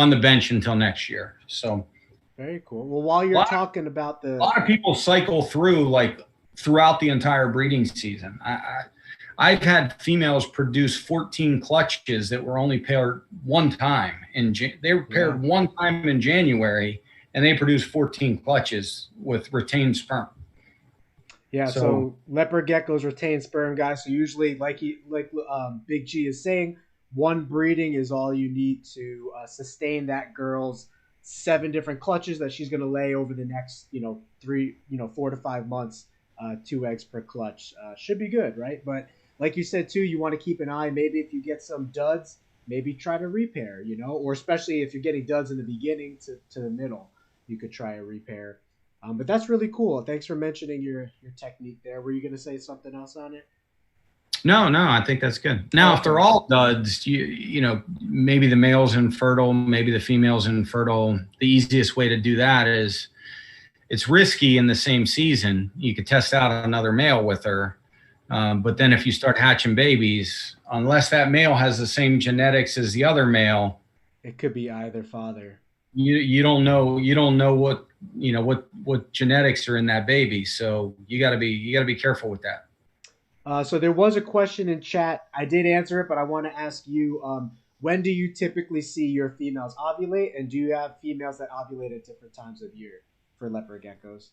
the bench until next year. So very cool. Well, while you're talking about a lot of people cycle through throughout the entire breeding season. I've had females produce 14 clutches that were only paired one time. They were paired one time in January, and they produced 14 clutches with retained sperm. Yeah, so leopard geckos retain sperm, guys. So usually, like Big G is saying, 1 breeding is all you need to sustain that girl's 7 different clutches that she's going to lay over the next 4 to 5 months. 2 eggs per clutch should be good, right? But like you said too, you want to keep an eye. Maybe if you get some duds, maybe try to repair, or especially if you're getting duds in the beginning to the middle, you could try a repair. But that's really cool. Thanks for mentioning your technique there. Were you going to say something else on it? No, I think that's good. Now, if they're all duds, maybe the male's infertile, maybe the female's infertile. The easiest way to do that is, it's risky in the same season. You could test out another male with her. But then if you start hatching babies, unless that male has the same genetics as the other male, it could be either father. You don't know what genetics are in that baby. So you gotta be careful with that. So there was a question in chat. I did answer it, but I want to ask you, when do you typically see your females ovulate, and do you have females that ovulate at different times of year for leopard geckos?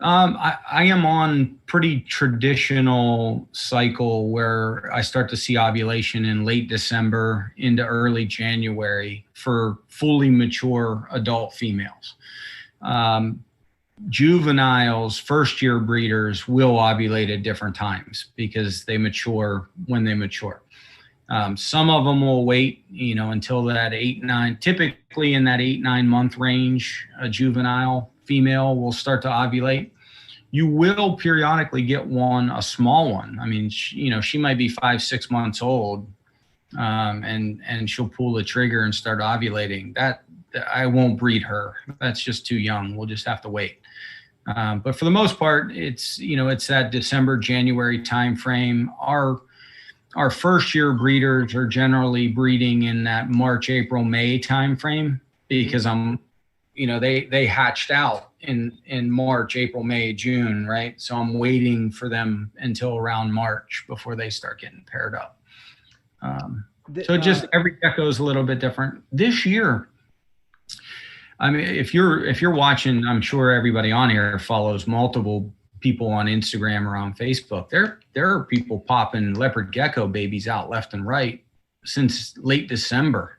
I am on pretty traditional cycle where I start to see ovulation in late December into early January for fully mature adult females. Juveniles, first year breeders will ovulate at different times because they mature when they mature. Some of them will wait, until that 8-9, typically in that 8-9 month range, a juvenile female will start to ovulate. You will periodically get a small one. I mean, she might be 5-6 months old, and she'll pull the trigger and start ovulating. That I won't breed her. That's just too young. We'll just have to wait. But for the most part, it's that December, January timeframe. Our first year breeders are generally breeding in that March, April, May timeframe because they hatched out in March, April, May, June, right? So I'm waiting for them until around March before they start getting paired up. So just every gecko is a little bit different. This year, I mean, if you're watching, I'm sure everybody on here follows multiple people on Instagram or on Facebook. There are people popping leopard gecko babies out left and right since late December.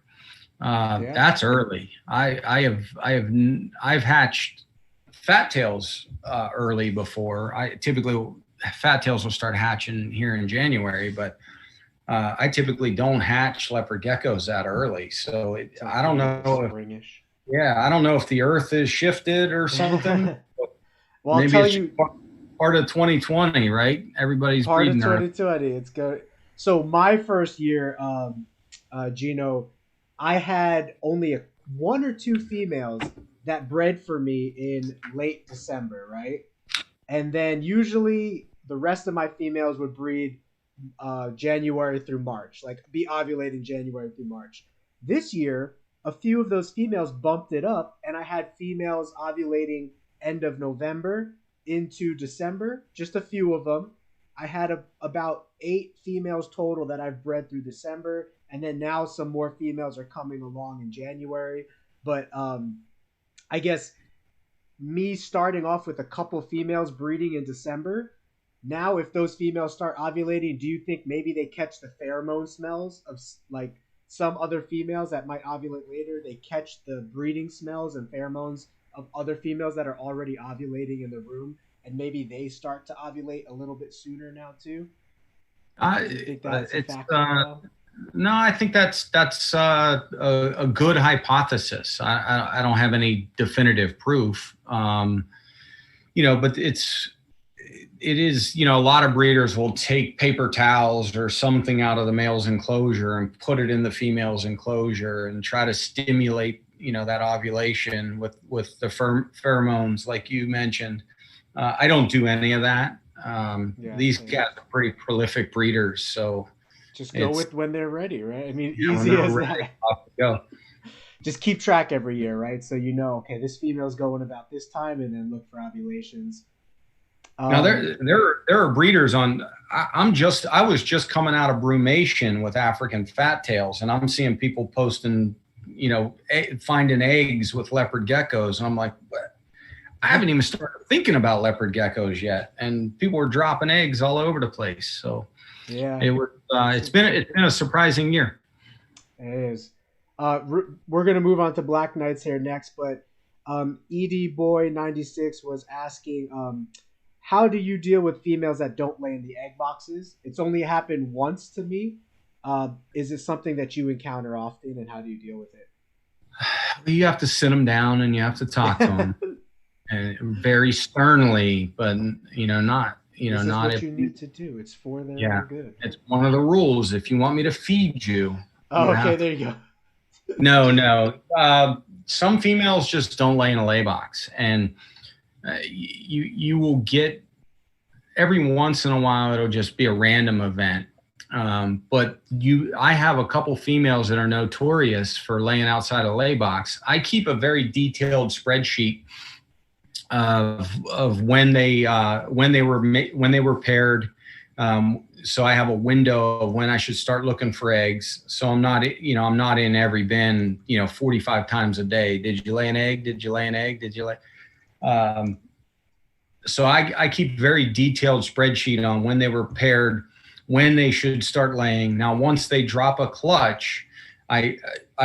That's early. I've hatched fat tails early before. Typically fat tails will start hatching here in January, but I typically don't hatch leopard geckos that early. So I don't know. I don't know if the earth is shifted or something. Well, maybe it's part of 2020, right? Everybody's part breeding of 2020. It's good. So my first year, Gino, I had only 1 or 2 females that bred for me in late December, right? And then usually the rest of my females would breed January through March, like be ovulating January through March. This year, a few of those females bumped it up, and I had females ovulating end of November into December, just a few of them. I had about 8 females total that I've bred through December, and then now some more females are coming along in January. But I guess me starting off with a couple females breeding in December, now if those females start ovulating, do you think maybe they catch the pheromone smells of like some other females that might ovulate later? They catch the breeding smells and pheromones of other females that are already ovulating in the room, and maybe they start to ovulate a little bit sooner now too? Do you think that's a factor? No, I think that's a good hypothesis. I don't have any definitive proof, but it is, a lot of breeders will take paper towels or something out of the male's enclosure and put it in the female's enclosure and try to stimulate, that ovulation with the pheromones like you mentioned. I don't do any of that. These guys are pretty prolific breeders, so just go with when they're ready, right? I mean, easy as that. Go. Just keep track every year, right? So okay, this female's going about this time, and then look for ovulations. Now there are breeders on. I was just coming out of Brumation with African fat tails, and I'm seeing people posting, finding eggs with leopard geckos, and I'm like, what? I haven't even started thinking about leopard geckos yet, and people were dropping eggs all over the place. So it was. It's been a surprising year. It is. We're gonna move on to Black Knights here next, but Ed Boy 96 was asking, how do you deal with females that don't lay in the egg boxes? It's only happened once to me. Is it something that you encounter often, and how do you deal with it? You have to sit them down and you have to talk to them, and very sternly, but not. This is not what you need to do. It's for their good. It's one of the rules. If you want me to feed you. There you go. No. Some females just don't lay in a lay box, and you will get every once in a while. It'll just be a random event. But I have a couple females that are notorious for laying outside a lay box. I keep a very detailed spreadsheet of when they were paired, So I have a window of when I should start looking for eggs. So I'm not, I'm not in every bin, 45 times a day. Did you lay an egg? Did you lay an egg? Did you lay? Um, so I keep very detailed spreadsheet on when they were paired, when they should start laying. Now, once they drop a clutch, I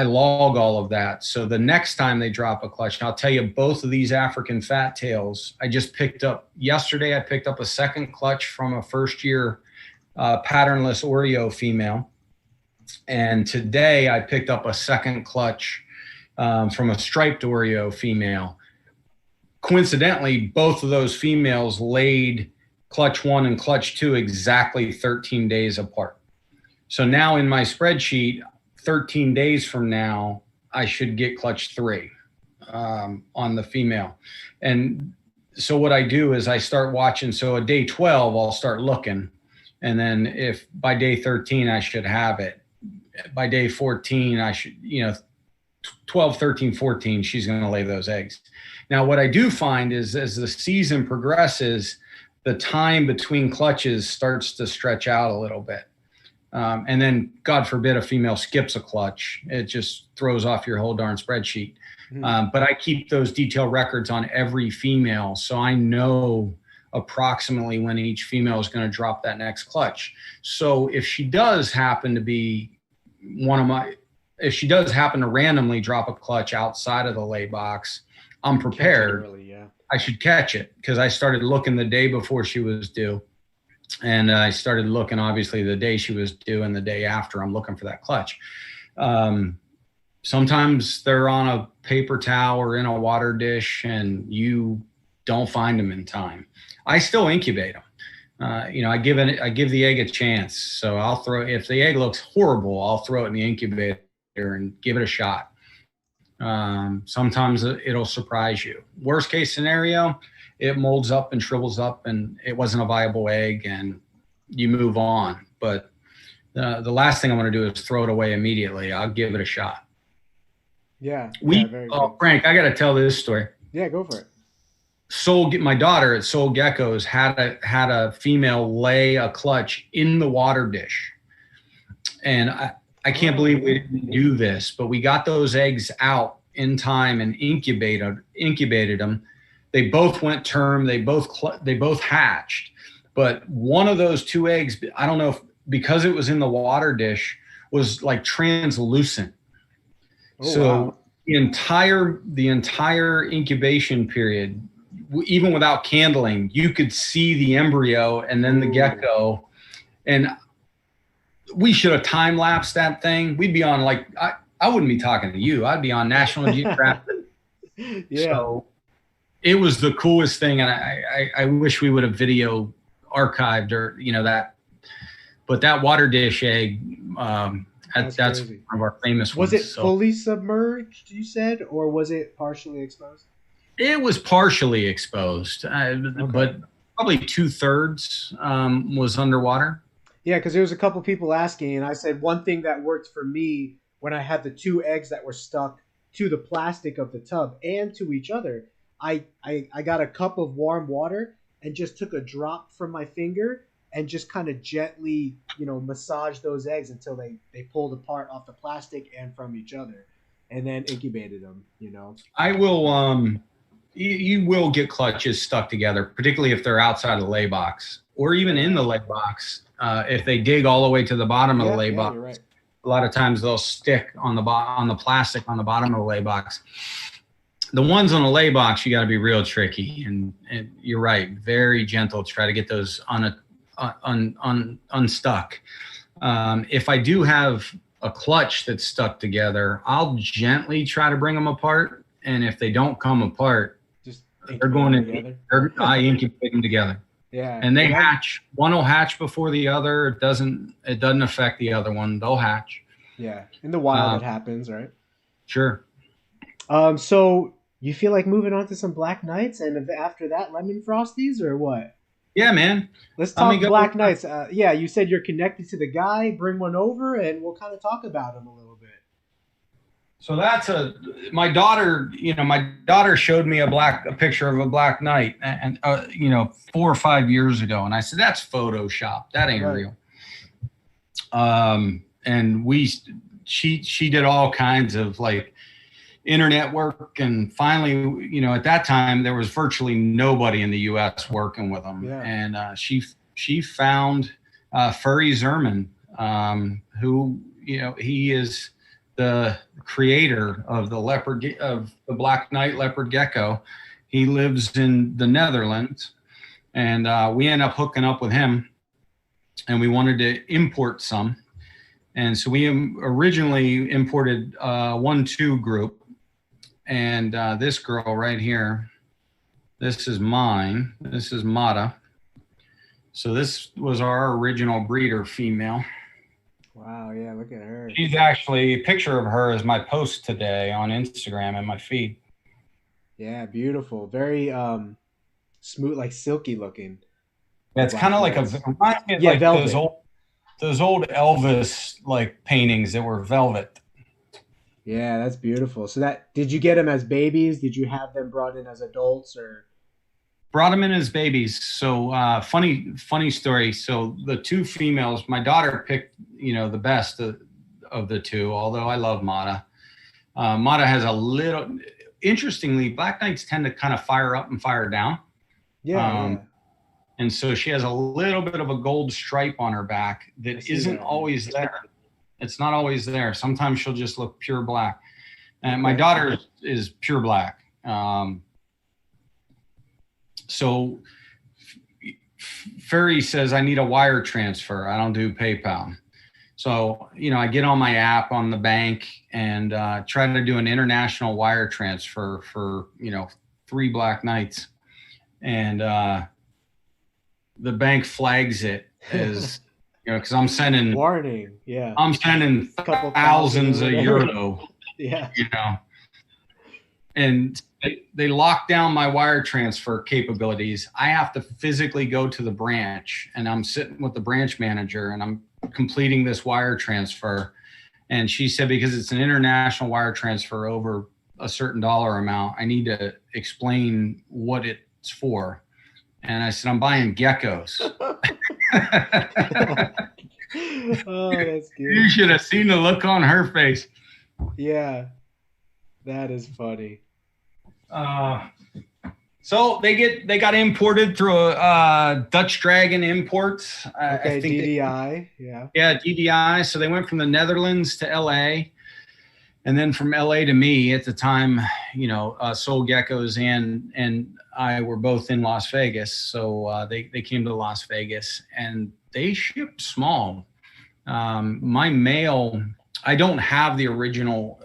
log all of that. So the next time they drop a clutch, and I'll tell you, both of these African fat tails, I just picked up yesterday. I picked up a second clutch from a first year patternless Oreo female, and today I picked up a second clutch from a striped Oreo female. Coincidentally, both of those females laid clutch 1 and clutch 2 exactly 13 days apart. So now in my spreadsheet, 13 days from now, I should get clutch 3 on the female. And so what I do is I start watching. So at day 12, I'll start looking. And then if by day 13, I should have it. By day 14, I should, 12, 13, 14, she's going to lay those eggs. Now, what I do find is as the season progresses, the time between clutches starts to stretch out a little bit. And then, God forbid, a female skips a clutch. It just throws off your whole darn spreadsheet. But I keep those detailed records on every female, so I know approximately when each female is going to drop that next clutch. So if she does happen to be if she does happen to randomly drop a clutch outside of the lay box, I'm prepared. Early, yeah. I should catch it because I started looking the day before she was due. And I started looking, obviously, the day she was due and the day after. I'm looking for that clutch. Sometimes they're on a paper towel or in a water dish, and you don't find them in time. I still incubate them. I give the egg a chance. So I'll throw, if the egg looks horrible, I'll throw it in the incubator and give it a shot. Sometimes it'll surprise you. Worst case scenario, it molds up and shrivels up and it wasn't a viable egg and you move on. But the last thing I want to do is throw it away immediately. I'll give it a shot. Yeah. Frank, I got to tell this story. Yeah, go for it. My daughter at Soul Geckos had a female lay a clutch in the water dish. And I can't believe we didn't do this, but we got those eggs out in time and incubated them. They both went term. They both hatched, but one of those 2 eggs, I don't know if because it was in the water dish, was like translucent. Wow. The entire incubation period, even without candling, you could see the embryo and then the gecko. And we should have time lapsed that thing. We'd be on I wouldn't be talking to you. I'd be on National Geographic. Yeah. So it was the coolest thing. And I wish we would have video archived or, that, but that water dish egg, that's one of our famous ones. Was it fully submerged, you said, or was it partially exposed? It was partially exposed, but probably 2/3 was underwater. Yeah, because there was a couple people asking, and I said one thing that worked for me when I had the 2 eggs that were stuck to the plastic of the tub and to each other, I got a cup of warm water and just took a drop from my finger and just kind of gently, massage those eggs until they pulled apart off the plastic and from each other, and then incubated them. I will. You will get clutches stuck together, particularly if they're outside of the lay box or even in the lay box. If they dig all the way to the bottom of the lay box, you're right. A lot of times they'll stick on the plastic on the bottom of the lay box. The ones on the lay box, you got to be real tricky, and you're right, very gentle to try to get those unstuck. If I do have a clutch that's stuck together, I'll gently try to bring them apart, and if they don't come apart, they're going in. I incubate them together. Yeah, and they hatch. One will hatch before the other. It doesn't affect the other one. They'll hatch. Yeah, in the wild it happens, right? Sure. So you feel like moving on to some Black Knights, and after that, Lemon Frosties, or what? Yeah, man. Let's talk Black Knights. Yeah, you said you're connected to the guy. Bring one over, and we'll kind of talk about him a little bit. So that's my daughter, my daughter showed me a picture of a black knight and 4 or 5 years ago. And I said, that's Photoshop. That ain't real. And she did all kinds of like internet work. And finally, at that time there was virtually nobody in the US working with them. Yeah. And she found Furry Zerman, who, he is the creator of the black knight leopard gecko. He lives in the Netherlands, and we ended up hooking up with him, and we wanted to import some. And so we originally imported 1-2 group, and this girl right here, this is mine. This is Mata. So this was our original breeder female. Wow, yeah, look at her. She's actually, a picture of her is my post today on Instagram and my feed. Yeah, beautiful. Very smooth, like silky looking. Yeah, it's kind of like reminds me of like those old Elvis like paintings that were velvet. Yeah, that's beautiful. So did you get them as babies? Did you have them brought in as adults, or? Brought them in as babies. So funny story. So the 2 females, my daughter picked, the best of the 2, although I love Mata. Mata has interestingly, black knights tend to kind of fire up and fire down. Yeah. And so she has a little bit of a gold stripe on her back that isn't always there. It's not always there. Sometimes she'll just look pure black. And my daughter is pure black. So Furry says, I need a wire transfer. I don't do PayPal. So, I get on my app on the bank and try to do an international wire transfer for, 3 black knights. And the bank flags it as, because I'm sending warning. Yeah. I'm sending thousands of euro. Yeah. And they lock down my wire transfer capabilities. I have to physically go to the branch, and I'm sitting with the branch manager and I'm completing this wire transfer. And she said, because it's an international wire transfer over a certain dollar amount, I need to explain what it's for. And I said, I'm buying geckos. Oh, that's good. You should have seen the look on her face. Yeah. That is funny. So they got imported through Dutch Dragon Imports. Okay, DDI. Yeah. Yeah, DDI. So they went from the Netherlands to LA, and then from LA to me at the time. Soul Geckos and I were both in Las Vegas, so they came to Las Vegas and they shipped small. My male, I don't have the original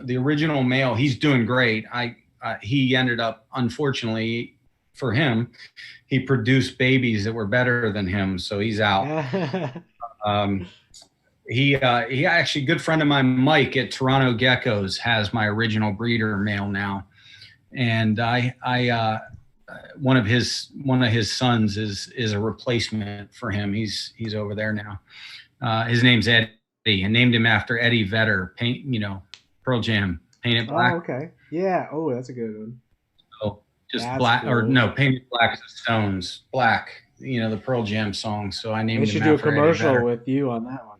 male. He's doing great. He ended up, unfortunately for him, he produced babies that were better than him, so he's out. He actually, good friend of mine, Mike at Toronto Geckos, has my original breeder male now, and one of his sons is a replacement for him. He's over there now. His name's Eddie. I named him after Eddie Vedder, Pearl Jam, Painted Black. Oh, okay. Yeah. Oh, that's a good one. So just that's black, cool. Or no, Painted Black as the Stones. Black, the Pearl Jam song. So I named him after Eddie Vedder. They should do a commercial with you on that one.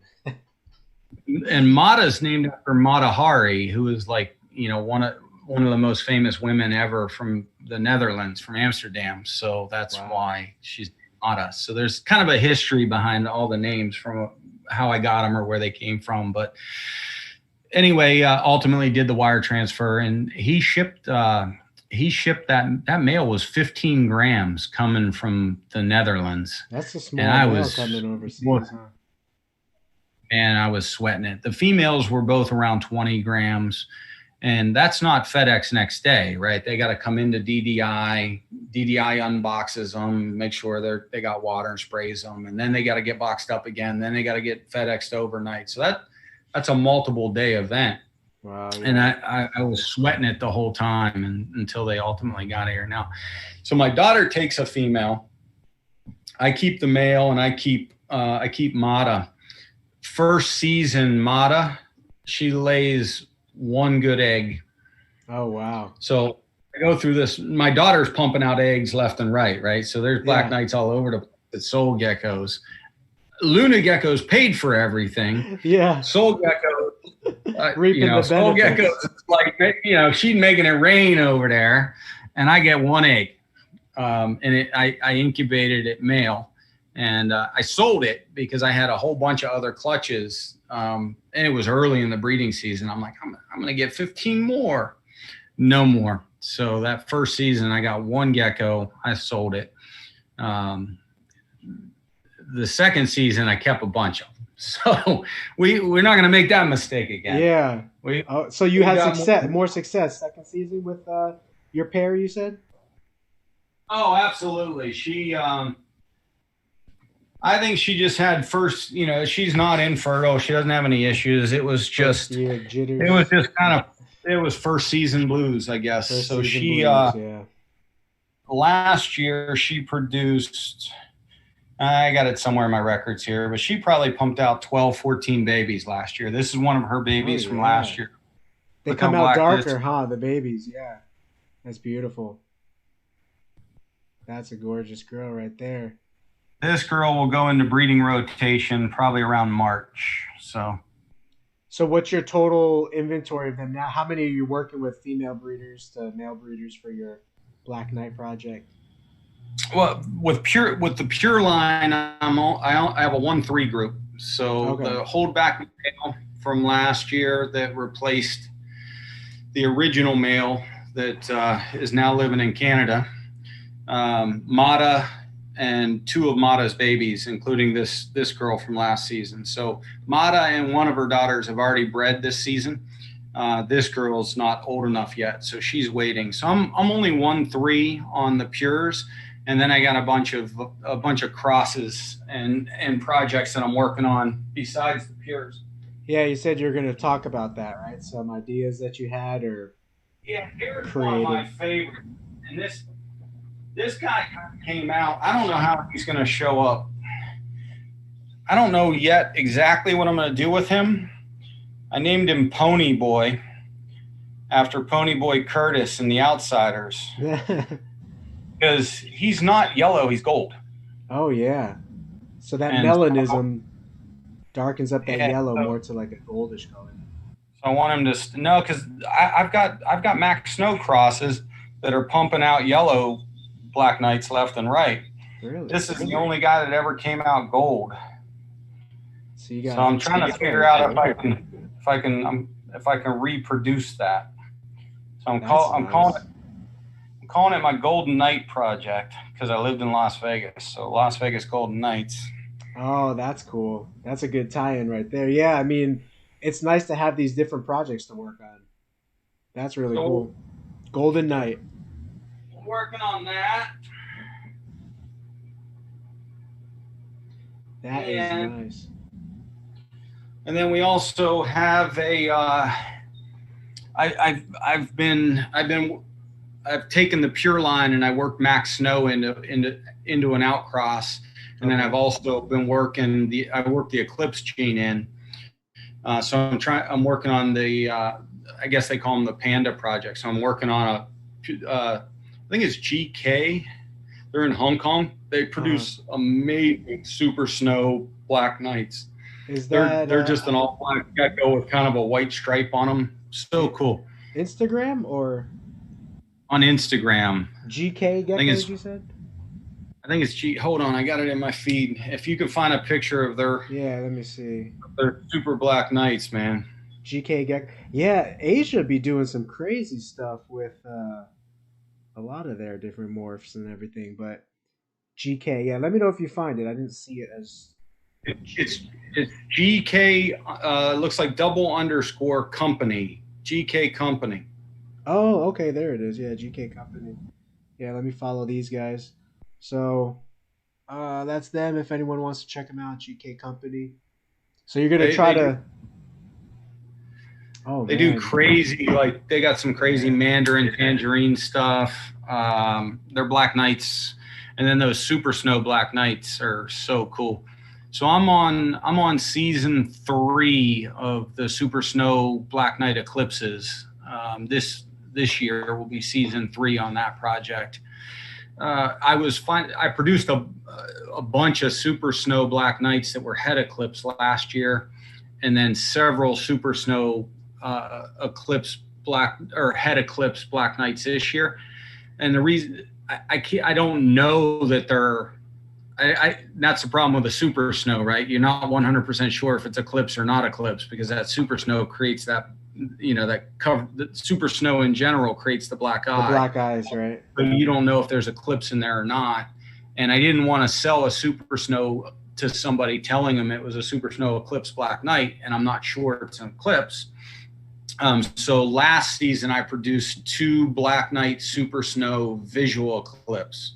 And Mata's named after Mata Hari, who is like, one of the most famous women ever from the Netherlands, from Amsterdam. So that's why she's Mata. So there's kind of a history behind all the names from how I got them or where they came from. But anyway, ultimately did the wire transfer, and he shipped that male was 15 grams coming from the Netherlands. That's a small male coming overseas. And I was sweating it. The females were both around 20 grams. And that's not FedEx next day, right? They got to come into DDI. DDI unboxes them, make sure they got water and sprays them, and then they got to get boxed up again. Then they got to get FedExed overnight. So that's a multiple day event. Wow. Yeah. And I was sweating it the whole time until they ultimately got here. Now, so my daughter takes a female. I keep the male, and I keep Mata. First season Mata, she lays one good egg. Oh, wow. So I go through this. My daughter's pumping out eggs left and right? So there's black knights all over the place, soul geckos. Luna Geckos paid for everything. Yeah. Soul Geckos, reaping the Soul benefits. Geckos, it's like, she's making it rain over there, and I get one egg. And I incubated it male, and I sold it because I had a whole bunch of other clutches, and it was early in the breeding season. I'm like, I'm going to get 15 more. No more. So that first season, I got one gecko. I sold it. The second season, I kept a bunch of them. So we're not going to make that mistake again. Yeah. So you had more success second season with your pair, you said? Oh, absolutely. She, I think she just had first, she's not infertile. She doesn't have any issues. It was just, it was just kind of, it was first season blues, I guess. So she, last year she produced, I got it somewhere in my records here, but she probably pumped out 12, 14 babies last year. This is one of her babies from last year. They come out darker, huh? The babies. Yeah. That's beautiful. That's a gorgeous girl right there. This girl will go into breeding rotation probably around March. So what's your total inventory of them now? How many are you working with female breeders to male breeders for your Black Knight project? Well, with the pure line, I have a 1-3 group. So the holdback male from last year that replaced the original male that is now living in Canada. Mata and 2 of Mata's babies, including this girl from last season. So Mata and one of her daughters have already bred this season. This girl's not old enough yet, so she's waiting. So I'm only 1-3 on the pures, and then I got a bunch of crosses and projects that I'm working on besides the pures. Yeah, you said you're going to talk about that, right? Some ideas that you had, or here's one of my favorites, and this guy came out. I don't know how he's going to show up. I don't know yet exactly what I'm going to do with him. I named him Pony Boy after Pony Boy Curtis in The Outsiders. Because he's not yellow, he's gold. Oh, yeah. So that melanism darkens up that yellow more to like a goldish color. So I want him to no, because I've got Mac Snow crosses that are pumping out yellow Black Knights left and right. Really? This is the only guy that ever came out gold. So I'm trying to figure out if I can reproduce that. So I'm calling it my Golden Knight project because I lived in Las Vegas. So Las Vegas Golden Knights. Oh, that's cool. That's a good tie-in right there. Yeah, I mean, it's nice to have these different projects to work on. That's really cool. Golden Knight. Working on that. That is nice. And then we also have a. I've taken the pure line and I worked Max Snow into an outcross, and then I've also been working I worked the Eclipse gene in. So I'm working on the I guess they call them the Panda project. So I'm working on I think it's GK. They're in Hong Kong. They produce amazing super snow Black Knights. They're just an all black gecko with kind of a white stripe on them. So cool. Instagram or on Instagram? GK geckos, you said? I think it's hold on, I got it in my feed. If you could find a picture of their let me see. Their super Black Knights, man. GK gecko. Yeah, Asia be doing some crazy stuff with a lot of their different morphs and everything, but GK, let me know if you find it. I didn't see it as it's GK looks like _ company. GK company. Oh, okay, there it is. Yeah, GK company. Yeah, let me follow these guys. So that's them if anyone wants to check them out, GK company. So you're gonna try to they do crazy, like they got some crazy Mandarin tangerine stuff. They're Black Knights, and then those super snow Black Knights are so cool. So I'm on season 3 of the Super Snow Black Knight eclipses. This year will be season 3 on that project. I produced a bunch of Super Snow Black Knights that were head eclipse last year, and then several Super Snow eclipse black or head eclipse Black Knights this year. And the reason I don't know that they're that's the problem with the Super Snow, right? You're not 100% sure if it's eclipse or not eclipse, because that Super Snow creates that, that cover. The Super Snow in general creates the black eye. The black eyes, right? But you don't know if there's eclipse in there or not. And I didn't want to sell a Super Snow to somebody telling them it was a Super Snow eclipse Black Knight, and I'm not sure it's an eclipse. So last season I produced 2 Black Knight Super Snow visual eclipse.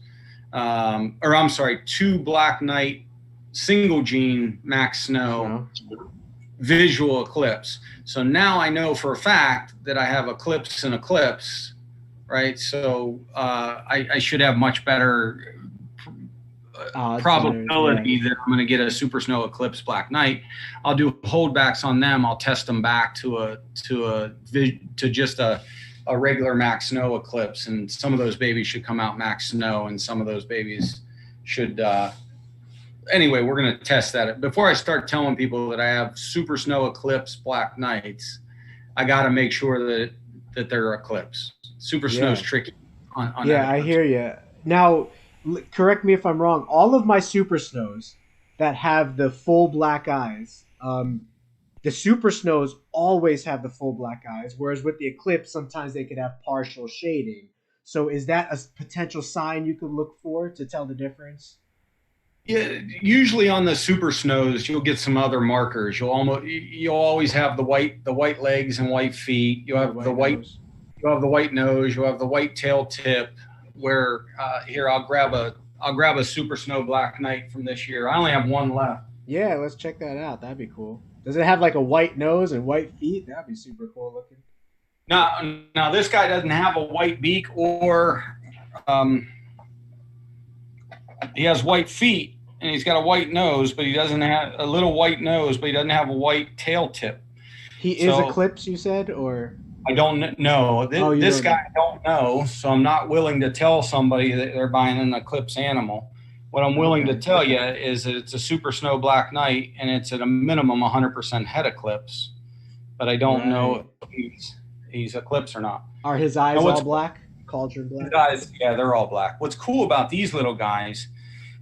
2 Black Knight single gene Max Snow visual eclipse. So now I know for a fact that I have eclipse and eclipse, right? So I should have much better probability that I'm going to get a Super Snow eclipse Black Knight. I'll do holdbacks on them. I'll test them back to just a regular Max Snow eclipse, and some of those babies should come out Max Snow, and some of those babies should. Anyway, we're going to test that. Before I start telling people that I have Super Snow eclipse Black Knights, I got to make sure that they're eclipse. Super Snow's tricky. I hear you. Now, correct me if I'm wrong. All of my Super Snows that have the full black eyes, the Super Snows always have the full black eyes, whereas with the eclipse, sometimes they could have partial shading. So is that a potential sign you could look for to tell the difference? Yeah, usually on the Super Snows, you'll get some other markers. You'll always have the white legs and white feet. You have the white nose. You'll have the white nose. You'll have the white tail tip. Where here, I'll grab a Super Snow Black Knight from this year. I only have one left. Yeah, let's check that out. That'd be cool. Does it have like a white nose and white feet? That'd be super cool looking. Now this guy doesn't have a white beak, or he has white feet and he's got a white nose, but he doesn't have a little white nose, but he doesn't have a white tail tip. He is eclipse, you said, or? I don't know. This guy I don't know, so I'm not willing to tell somebody that they're buying an eclipse animal. What I'm willing to tell you is that it's a Super Snow Black Knight, and it's at a minimum 100% head eclipse. But I don't know if he's eclipse or not. Are his eyes all black? Cauldron black? His eyes, yeah, they're all black. What's cool about these little guys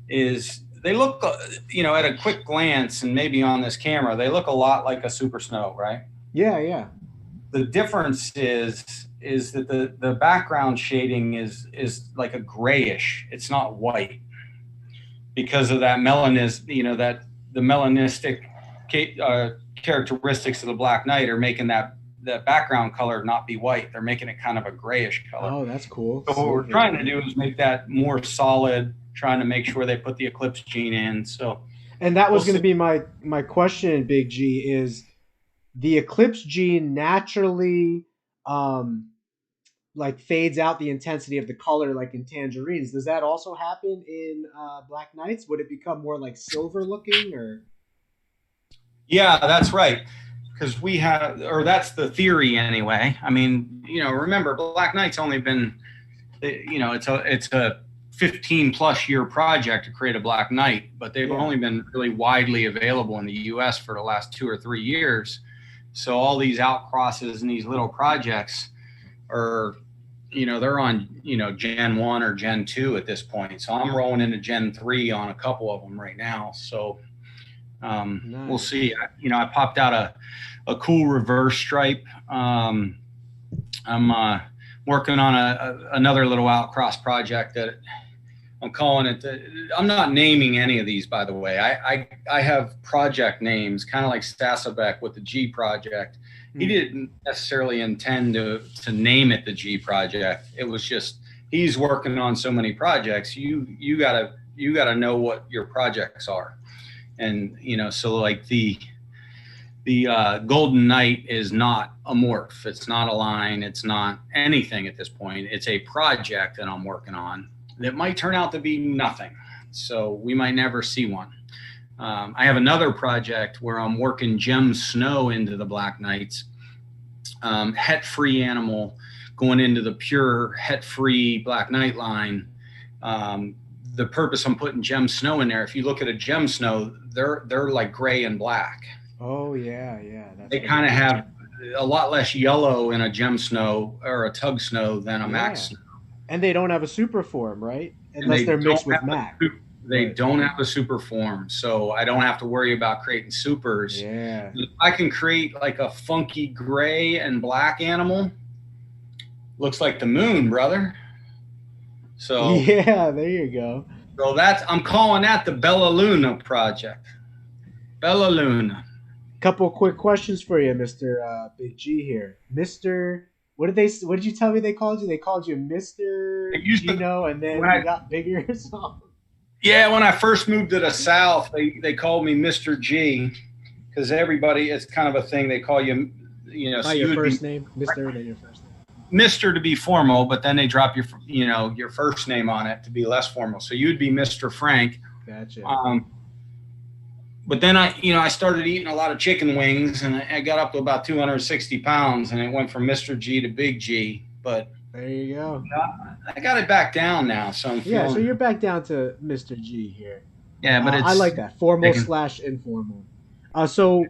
is they look, at a quick glance and maybe on this camera, they look a lot like a Super Snow, right? Yeah, yeah. The difference is that the background shading is like a grayish. It's not white, because of that the melanistic characteristics of the Black Knight are making that background color not be white. They're making it kind of a grayish color. Oh, that's cool. So what we're trying to do is make that more solid, trying to make sure they put the eclipse gene in. So, and that was going to be my question, Big G, is the eclipse gene naturally like fades out the intensity of the color, like in tangerines. Does that also happen in Black Knights? Would it become more like silver looking, or? Yeah, that's right. Because that's the theory anyway. I mean, remember, Black Knight's only been, it's a 15 plus year project to create a Black Knight, but they've only been really widely available in the US for the last 2 or 3 years. So all these outcrosses and these little projects are, they're on, Gen 1 or Gen 2 at this point. So I'm rolling into Gen 3 on a couple of them right now. So nice. We'll see. I popped out a cool reverse stripe. I'm working on another little outcross project that I'm calling it. I'm not naming any of these, by the way. I have project names, kind of like Stasabek with the G project. He didn't necessarily intend to name it the G project. It was just, he's working on so many projects. You gotta know what your projects are. And, so like the Golden Knight is not a morph. It's not a line. It's not anything at this point. It's a project that I'm working on that might turn out to be nothing. So we might never see one. I have another project where I'm working gem snow into the black knights, het-free animal going into the pure het-free black knight line. The purpose I'm putting gem snow in there, if you look at a gem snow, they're like gray and black. Oh yeah. They kind of have a lot less yellow in a gem snow or a tug snow than a max snow. And they don't have a super form, right? Unless they're mixed with Mac. They don't have a super form, so I don't have to worry about creating supers. Yeah. If I can create like a funky gray and black animal, looks like the moon, brother. So yeah, there you go. So I'm calling that the Bella Luna project. Bella Luna. Couple quick questions for you, Mr. Big G here. Mr. What did you tell me they called you? They called you Mr. Gino, and then you got bigger or something? Yeah, when I first moved to the South, they called me Mr. G, because everybody, it's kind of a thing. They call you, by so your first name, Mr. and then your first name. Mr. to be formal, but then they drop your first name on it to be less formal. So you'd be Mr. Frank. Gotcha. But then I started eating a lot of chicken wings, and I got up to about 260 pounds, and it went from Mr. G to Big G. But there you go. I got it back down now. So so you're back down to Mr. G here. Yeah, but I like that formal / informal. So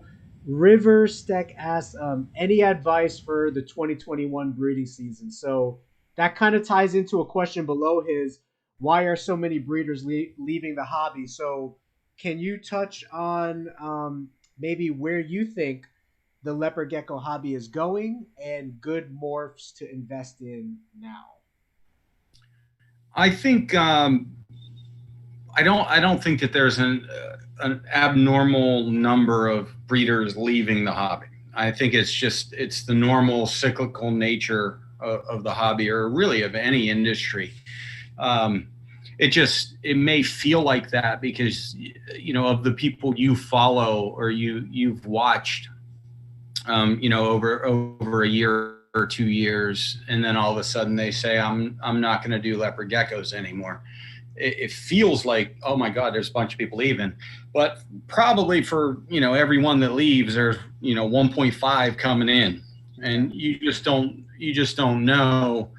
River Steck asks, any advice for the 2021 breeding season? So that kind of ties into a question below his. Why are so many breeders leaving the hobby? So can you touch on maybe where you think the leopard gecko hobby is going and good morphs to invest in now? I think I don't think that there's an abnormal number of breeders leaving the hobby. I think it's the normal cyclical nature of the hobby, or really of any industry. It may feel like that because of the people you follow or you've watched over a year or 2 years, and then all of a sudden they say I'm not going to do leopard geckos anymore. It feels like, oh my God, there's a bunch of people leaving, but probably for everyone that leaves, there's 1.5 coming in, and you just don't know.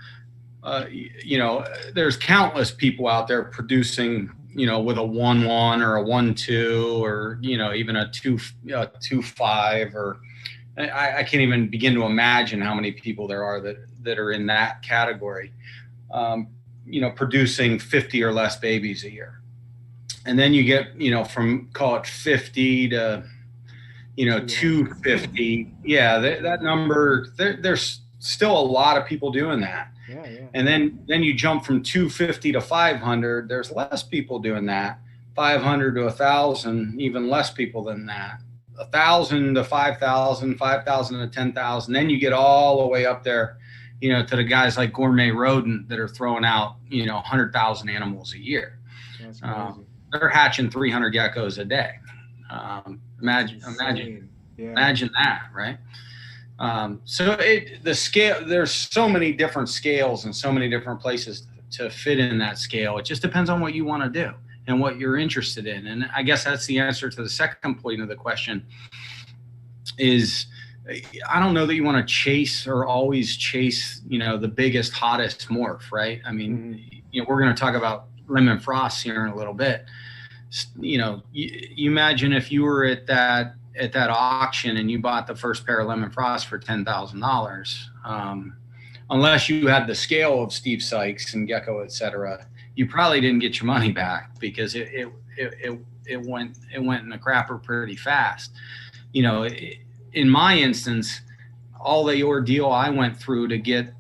There's countless people out there producing, with a 1-1 or a 1-2 or even a 2-5 or. I can't even begin to imagine how many people there are that are in that category, producing 50 or less babies a year. And then you get, from call it 50 to, 250. Yeah, that number, there's still a lot of people doing that. Yeah. And then you jump from 250 to 500. There's less people doing that. 500 to 1,000, even less people than that. 1,000 to 5,000, 5,000 to 10,000. Then you get all the way up there, to the guys like Gourmet Rodent that are throwing out, 100,000 animals a year. That's crazy. They're hatching 300 geckos a day. Imagine that, right? So the scale, there's so many different scales and so many different places to fit in that scale. It just depends on what you want to do and what you're interested in. And I guess that's the answer to the second point of the question is, I don't know that you want to chase or always chase, the biggest, hottest morph, right? I mean, we're going to talk about lemon frost here in a little bit. You imagine if you were at that auction and you bought the first pair of lemon frost for $10,000, unless you had the scale of Steve Sykes and Gecko, et cetera, you probably didn't get your money back because it went in the crapper pretty fast. In my instance, all the ordeal I went through to get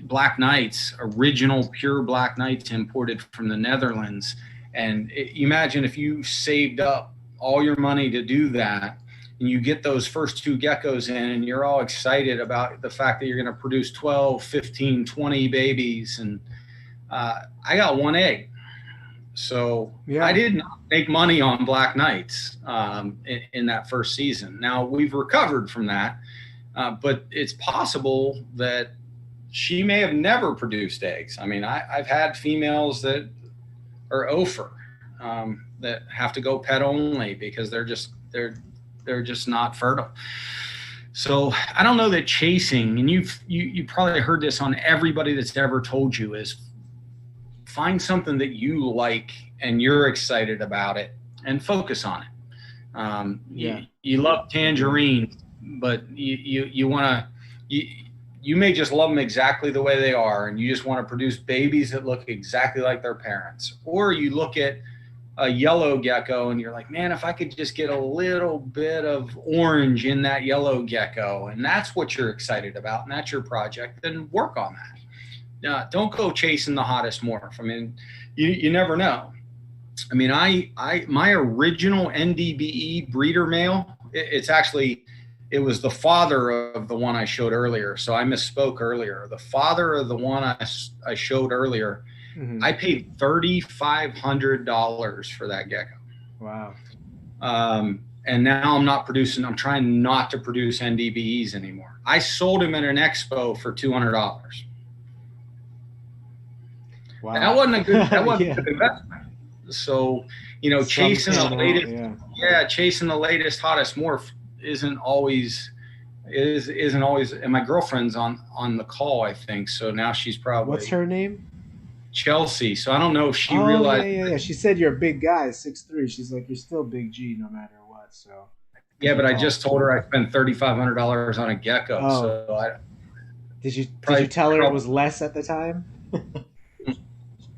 Black Knights, original pure Black Knights imported from the Netherlands. And imagine if you saved up all your money to do that, and you get those first 2 geckos in, and you're all excited about the fact that you're going to produce 12, 15, 20 babies. And I got 1 egg. So yeah. I did not make money on Black Knights in that first season. Now, we've recovered from that, but it's possible that she may have never produced eggs. I mean, I've had females that are Ophir. that have to go pet only because they're just not fertile. So I don't know that chasing, and you probably heard this on everybody that's ever told you, is find something that you like and you're excited about it and focus on it. You love tangerines, but you want to, you may just love them exactly the way they are, and you just want to produce babies that look exactly like their parents. Or you look at a yellow gecko and you're like, man, if I could just get a little bit of orange in that yellow gecko, and that's what you're excited about, and that's your project, then work on that. Don't go chasing the hottest morph. I mean, you never know. I mean, my original NDBE breeder male, it was the father of the one I showed earlier. So I misspoke earlier. The father of the one I showed earlier, mm-hmm. I paid $3,500 for that gecko. Wow. And now I'm trying not to produce NDBEs anymore. I sold him at an expo for $200. Wow. That wasn't a good investment. So, chasing the latest, hottest morph isn't always, and my girlfriend's on the call, I think. So now she's probably. What's her name? Chelsea. So I don't know if she realized. Yeah. She said you're a big guy, 6'3". She's like, you're still big G no matter what. So. Yeah, but I just told her I spent $3,500 on a gecko. Oh. So did you tell her it was less at the time?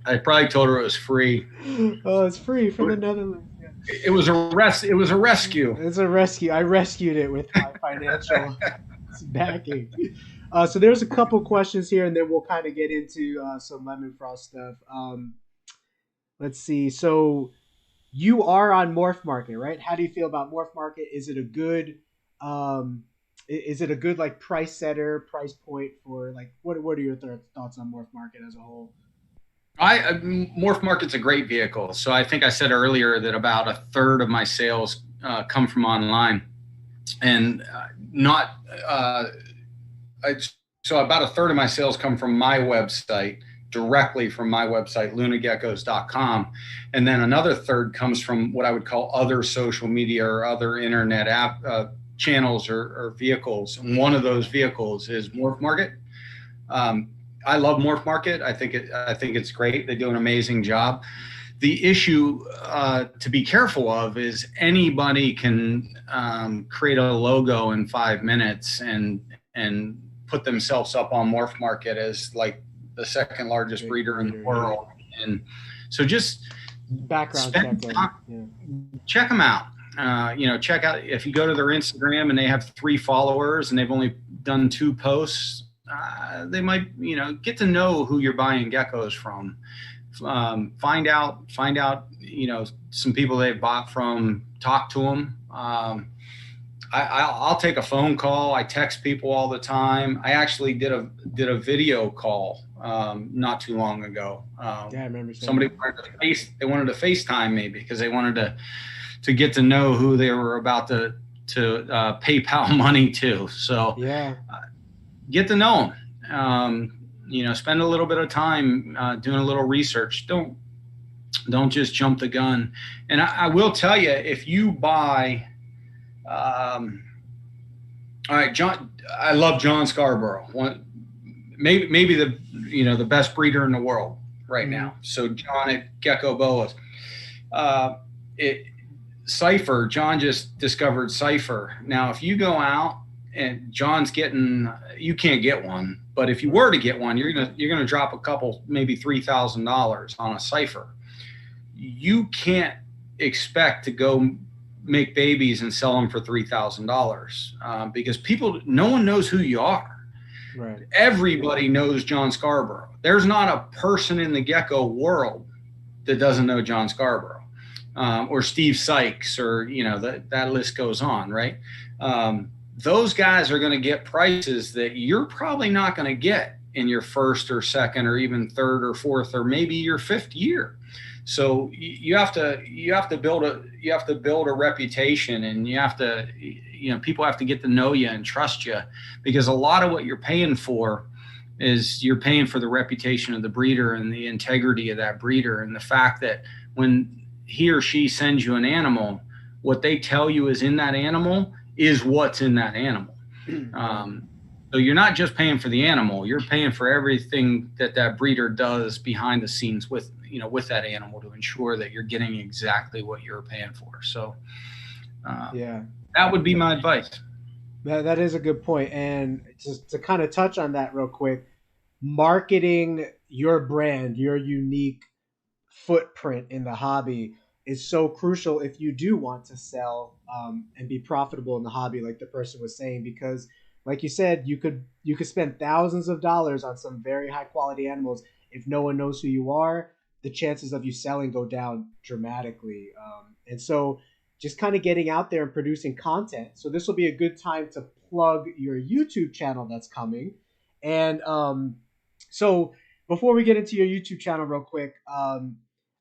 I probably told her it was free. Oh, it's free from the Netherlands. Yeah. It was a rescue. It's a rescue. I rescued it with my financial backing. So there's a couple questions here, and then we'll kind of get into some lemon frost stuff. Let's see. So you are on Morph Market, right? How do you feel about Morph Market? Is it a good like price setter, price point for like what are your thoughts on Morph Market as a whole? Morph Market's a great vehicle. So I think I said earlier that about a third of my sales come from online, and so about a third of my sales come from my website, directly from my website, lunageckos.com. And then another third comes from what I would call other social media or other internet app channels or vehicles. And one of those vehicles is Morph Market. I love Morph Market. I think it's great. They do an amazing job. The issue to be careful of is anybody can create a logo in 5 minutes and put themselves up on Morph Market as like the second largest breeder in the world. And so just check them out. Check out, if you go to their Instagram and they have 3 followers and they've only done 2 posts, they might, get to know who you're buying geckos from. Find out, some people they've bought from, talk to them. I'll take a phone call. I text people all the time. I actually did a video call not too long ago. I remember somebody wanted to FaceTime me because they wanted to get to know who they were about to PayPal money to. So get to know them. Spend a little bit of time doing a little research. Don't just jump the gun. And I will tell you, if you buy, all right, John, I love John Scarborough. Maybe the best breeder in the world right now. So John at Gecko Boas, Cypher. John just discovered Cypher. Now, if you go out and John's you can't get one, but if you were to get one, you're gonna drop a couple, maybe $3,000 on a Cypher. You can't expect to go make babies and sell them for $3,000 because no one knows who you are. Right. Everybody knows John Scarborough. There's not a person in the gecko world that doesn't know John Scarborough or Steve Sykes, or that list goes on, right? Those guys are going to get prices that you're probably not going to get in your first or second or even third or fourth or maybe your 5th year. So you have to build a reputation, and people have to get to know you and trust you, because a lot of what you're paying for is you're paying for the reputation of the breeder and the integrity of that breeder, and the fact that when he or she sends you an animal, what they tell you is in that animal is what's in that animal. So you're not just paying for the animal, you're paying for everything that breeder does behind the scenes with that animal to ensure that you're getting exactly what you're paying for. So that would be my advice. That is a good point. And just to kind of touch on that real quick, marketing your brand, your unique footprint in the hobby is so crucial if you do want to sell and be profitable in the hobby, like the person was saying, because like you said, you could spend thousands of dollars on some very high quality animals. If no one knows who you are, the chances of you selling go down dramatically. And so just kind of getting out there and producing content. So this will be a good time to plug your YouTube channel that's coming. And so before we get into your YouTube channel real quick,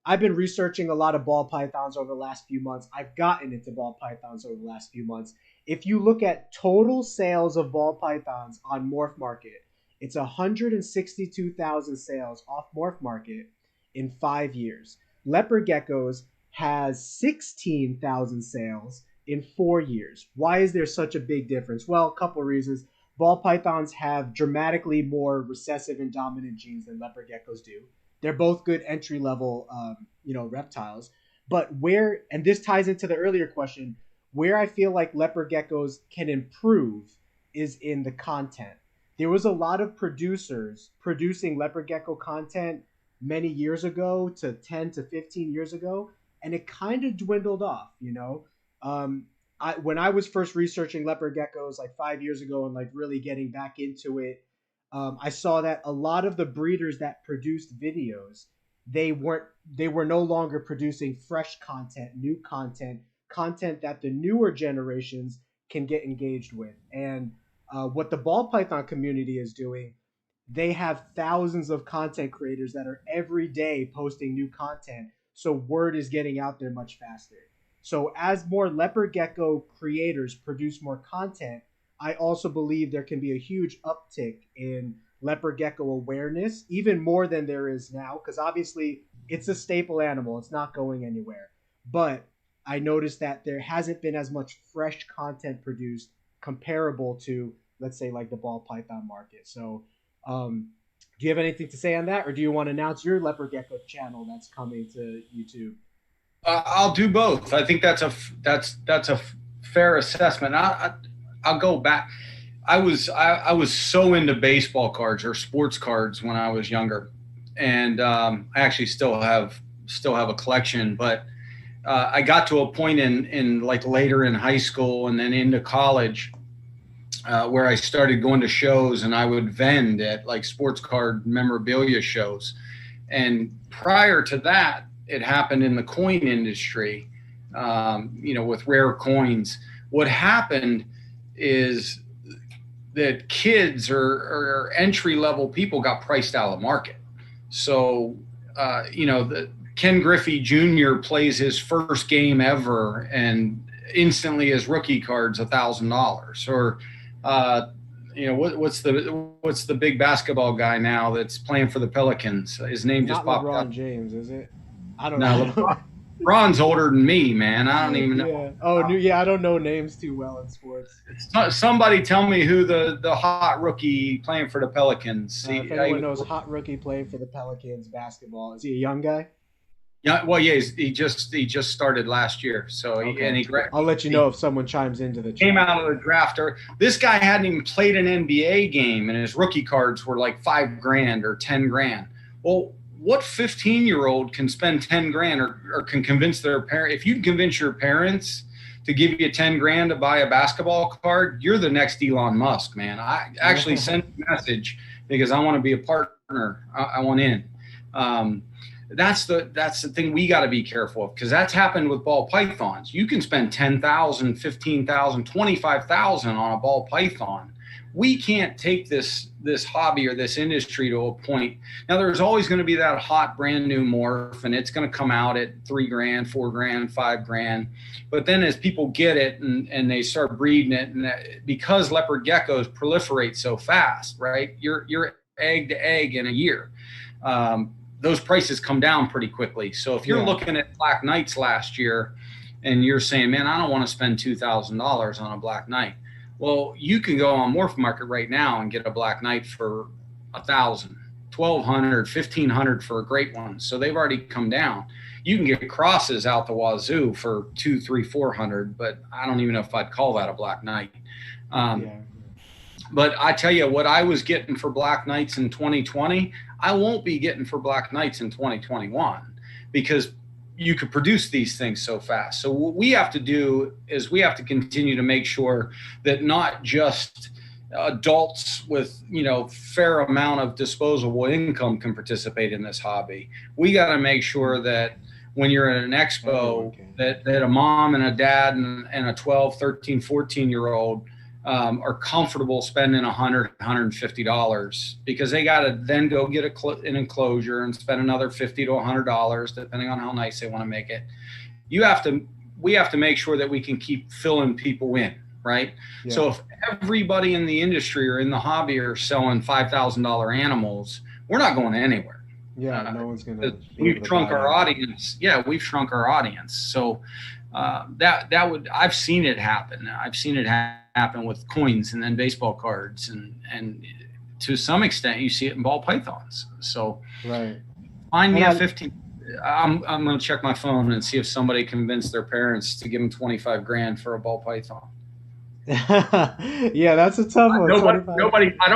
I've been researching a lot of ball pythons over the last few months. I've gotten into ball pythons over the last few months. If you look at total sales of ball pythons on Morph Market, it's 162,000 sales off Morph Market in 5 years. Leopard Geckos has 16,000 sales in 4 years. Why is there such a big difference? Well, a couple reasons. Ball pythons have dramatically more recessive and dominant genes than leopard geckos do. They're both good entry level, reptiles. But and this ties into the earlier question, where I feel like leopard geckos can improve is in the content. There was a lot of producers producing leopard gecko content many years ago to 10 to 15 years ago, and it kind of dwindled off, when I was first researching leopard geckos like 5 years ago and like really getting back into it, I saw that a lot of the breeders that produced videos, they were no longer producing fresh content, new content that the newer generations can get engaged with. And what the ball python community is doing, they have thousands of content creators that are every day posting new content. So word is getting out there much faster. So as more leopard gecko creators produce more content, I also believe there can be a huge uptick in leopard gecko awareness, even more than there is now, because obviously it's a staple animal. It's not going anywhere. But I noticed that there hasn't been as much fresh content produced comparable to, let's say, like the ball python market. So do you have anything to say on that, or do you want to announce your leopard gecko channel that's coming to YouTube? I'll do both. I think that's a fair assessment. I'll go back. I was so into baseball cards or sports cards when I was younger, and I actually still have a collection. But I got to a point in like later in high school and then into college where I started going to shows, and I would vend at like sports card memorabilia shows. And prior to that, it happened in the coin industry, with rare coins. What happened is that kids or entry level people got priced out of the market. So, Ken Griffey Jr. plays his first game ever, and instantly his rookie card's $1,000. Or, what's the big basketball guy now that's playing for the Pelicans? His name just popped LeBron up. James, is it? I don't know. LeBron's older than me, man. I don't even know. Yeah. Oh, I don't know names too well in sports. Somebody tell me who the hot rookie playing for the Pelicans. If anyone knows hot rookie playing for the Pelicans basketball, is he a young guy? Yeah, well, yeah, he just started last year. So okay. I'll let you know if someone chimes into the chat. Came out of the draft. This guy hadn't even played an NBA game, and his rookie cards were like $5,000 or $10,000. Well, what 15-year-old can spend $10,000 or can convince their parent? If you can convince your parents to give you $10,000 to buy a basketball card, you're the next Elon Musk, man. I actually sent a message because I want to be a partner. I want in. That's the thing we got to be careful of, because that's happened with ball pythons. You can spend $10,000, $15,000, $25,000 on a ball python. We can't take this hobby or this industry to a point. Now, there's always going to be that hot brand new morph, and it's going to come out at $3,000, $4,000, $5,000. But then as people get it and they start breeding it, and because leopard geckos proliferate so fast, right? You're egg to egg in a year. those prices come down pretty quickly. So if you're looking at Black Knights last year and you're saying, man, I don't want to spend $2,000 on a Black Knight. Well, you can go on Morph Market right now and get a Black Knight for $1,000, $1,200, $1,500 for a great one. So they've already come down. You can get crosses out the wazoo for $200, $300, $400, but I don't even know if I'd call that a Black Knight. But I tell you what, I was getting for Black Knights in 2020, I won't be getting for Black Knights in 2021 because you could produce these things so fast. So what we have to do is we have to continue to make sure that not just adults with, you know, fair amount of disposable income can participate in this hobby. We got to make sure that when you're at an expo, that a mom and a dad and a 12, 13, 14-year-old are comfortable spending $100, $150 because they got to then go get an enclosure and spend another $50 to $100 depending on how nice they want to make it. We have to make sure that we can keep filling people in, right? Yeah. So if everybody in the industry or in the hobby are selling $5,000 animals, we're not going anywhere. Yeah, no one's gonna. We've shrunk our audience. Yeah, we've shrunk our audience. So that would, I've seen it happen. I've seen it happen with coins and then baseball cards, and to some extent you see it in ball pythons. So find me a 15. I'm gonna check my phone and see if somebody convinced their parents to give them 25 grand for a ball python. Yeah, that's a tough one. Nobody. I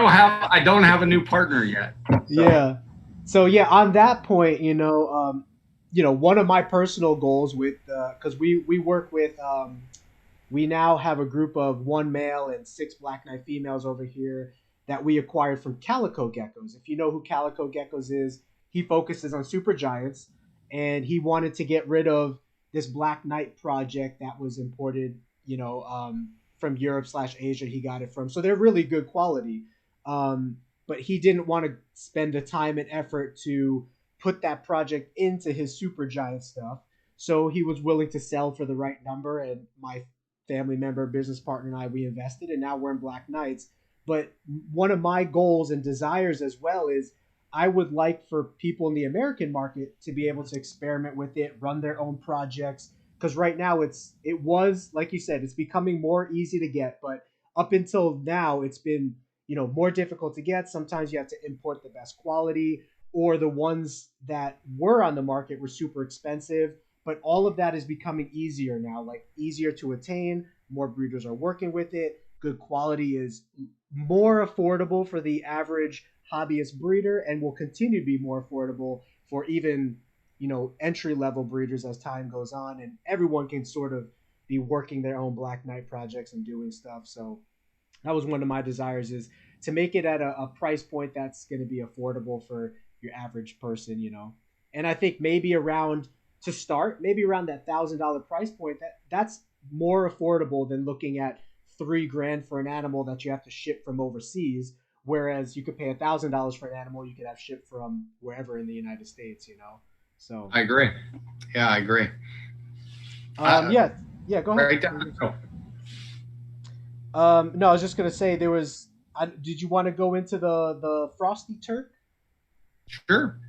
don't have a new partner yet. So. Yeah. So yeah, on that point, you know, one of my personal goals with, because we work with, we now have a group of 1 male and 6 Black Knight females over here that we acquired from Calico Geckos. If you know who Calico Geckos is, he focuses on super giants, and he wanted to get rid of this Black Knight project that was imported, you know, from Europe/Asia. He got it from, so they're really good quality. But he didn't want to spend the time and effort to put that project into his supergiant stuff. So he was willing to sell for the right number. And my family member, business partner, and I, we invested, and now we're in Black Knights. But one of my goals and desires as well is I would like for people in the American market to be able to experiment with it, run their own projects. Because right now it was, like you said, it's becoming more easy to get. But up until now, it's been, you know, more difficult to get. Sometimes you have to import the best quality, or the ones that were on the market were super expensive. But all of that is becoming easier now, like easier to attain. More breeders are working with it. Good quality is more affordable for the average hobbyist breeder, and will continue to be more affordable for even, you know, entry-level breeders as time goes on, and everyone can sort of be working their own Black Knight projects and doing stuff. So that was one of my desires, is to make it at a price point that's going to be affordable for your average person, you know. And I think maybe around that $1,000 price point, that's more affordable than looking at $3,000 for an animal that you have to ship from overseas. Whereas you could pay $1,000 for an animal you could have shipped from wherever in the United States, you know. So I agree. Yeah, I agree. Yeah, go ahead. No, I was just gonna say there was. Did you want to go into the Frosty Turk? Sure.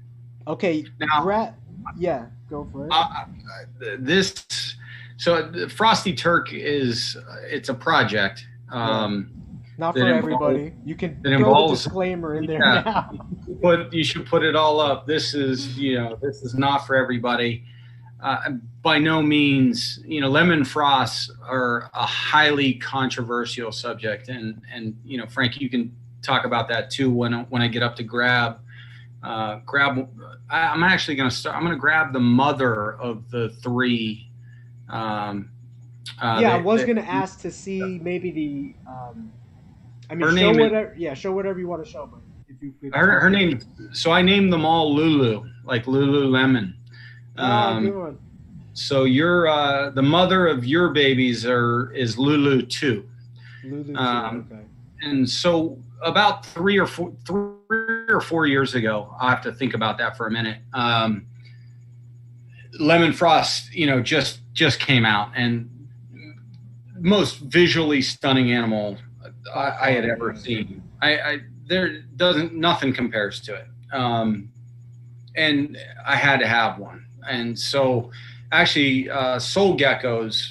Okay. Now, go for it. So Frosty Turk it's a project. Not for everybody. You can throw the disclaimer in there now. But you should put it all up. This is not for everybody. By no means, you know, lemon frosts are a highly controversial subject, and you know, Frank, you can talk about that too when I get up to grab. I'm actually going to start. I'm going to grab the mother of the 3. I was going to ask to see maybe the. Show whatever you want to show, but if you could. Her name. So I named them all Lulu, like Lululemon. Good one. So you're the mother of your babies is Lulu 2. Lulu 2. Okay. And so about 3 or 4 years ago, I have to think about that for a minute. Lemon Frost, you know, just came out, and most visually stunning animal I had ever seen. Nothing compares to it. and I had to have one. And so actually, soul geckos,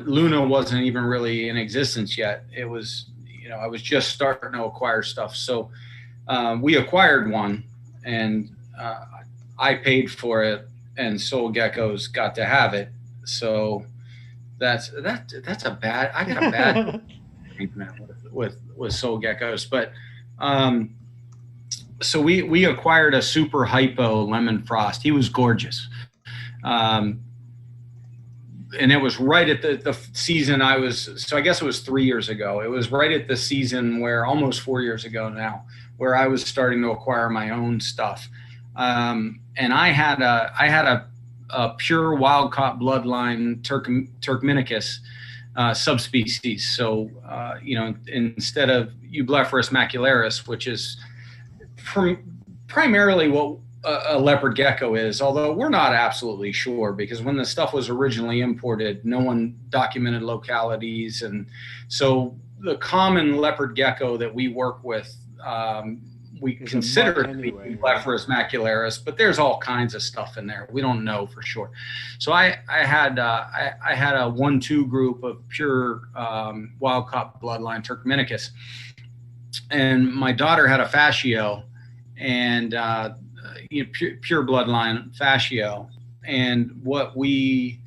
Luna wasn't even really in existence yet. It was, I was just starting to acquire stuff. So we acquired one, and I paid for it, and soul geckos got to have it. So that's a bad, I got a bad with soul geckos. But so we acquired a super hypo lemon frost. He was gorgeous. And it was right at the season so I guess it was 3 years ago. It was right at the season where, almost 4 years ago now, where I was starting to acquire my own stuff. And I had a pure wild caught bloodline turkmenicus subspecies. So, instead of Eublepharis macularis, which is primarily what a leopard gecko is, although we're not absolutely sure, because when the stuff was originally imported, no one documented localities. And so the common leopard gecko that we work with, we consider it to be Eublepharis macularis, but there's all kinds of stuff in there. We don't know for sure. So I had a 1-2 group of pure wild caught bloodline turkmenicus, and my daughter had a fascio, and pure bloodline fascio. And what we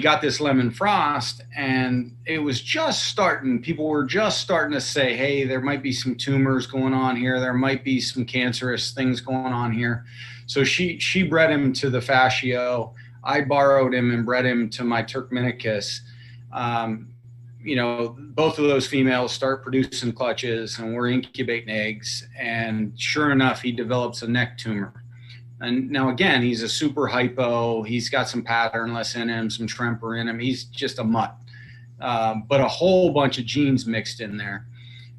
got this lemon frost, and it was just starting. People were just starting to say, hey, there might be some tumors going on here. There might be some cancerous things going on here. So she bred him to the fascio. I borrowed him and bred him to my turkmenicus. Both of those females start producing clutches, and we're incubating eggs. And sure enough, he develops a neck tumor. And now, again, he's a super hypo. He's got some patternless in him, some tremper in him. He's just a mutt, but a whole bunch of genes mixed in there.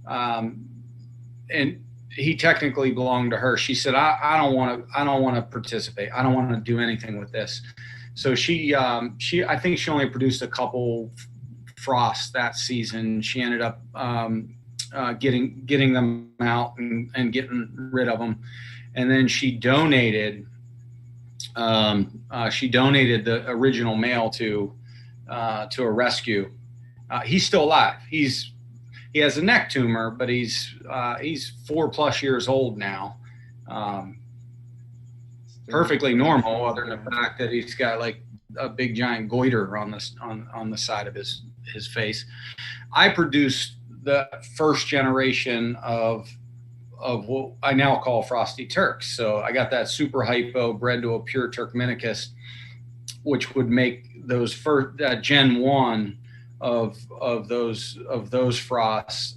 And he technically belonged to her. She said, I don't want to participate. I don't want to do anything with this. So I think she only produced a couple frosts that season. She ended up getting them out and getting rid of them. And then she donated the original male to a rescue. He's still alive. He has a neck tumor, but he's 4+ years old now. Perfectly normal, other than the fact that he's got like a big giant goiter on the side of his face. I produced the first generation of what I now call Frosty Turks. So I got that super hypo bred to a pure turkmenicus, which would make those first Gen 1 of those frosts.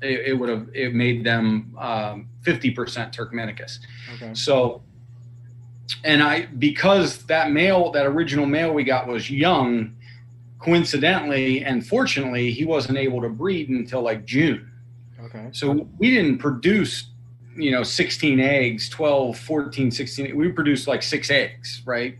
It made them 50% turkmenicus. Okay. So, and because that original male we got was young, coincidentally and fortunately, he wasn't able to breed until like June. Okay. So we didn't produce, 16 eggs, 12, 14, 16. We produced like 6 eggs, right?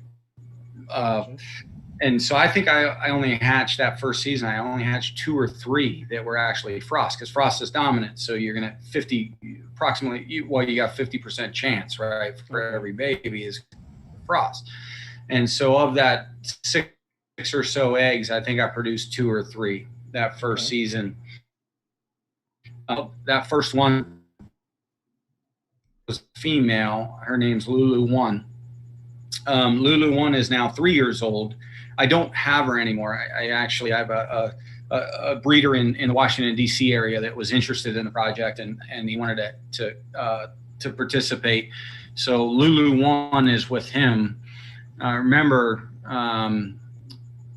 And so I think I only hatched that first season. I only hatched 2 or 3 that were actually frost, because frost is dominant. So you're going to approximately, you got 50% chance, right? For every baby is frost. And so of that 6 or so eggs, I think I produced 2 or 3 that first season. That first one was female. Her name's Lulu 1. Lulu 1 is now 3 years old. I don't have her anymore. I actually have a breeder in the Washington, D.C. area that was interested in the project, and he wanted to participate. So Lulu 1 is with him. Remember,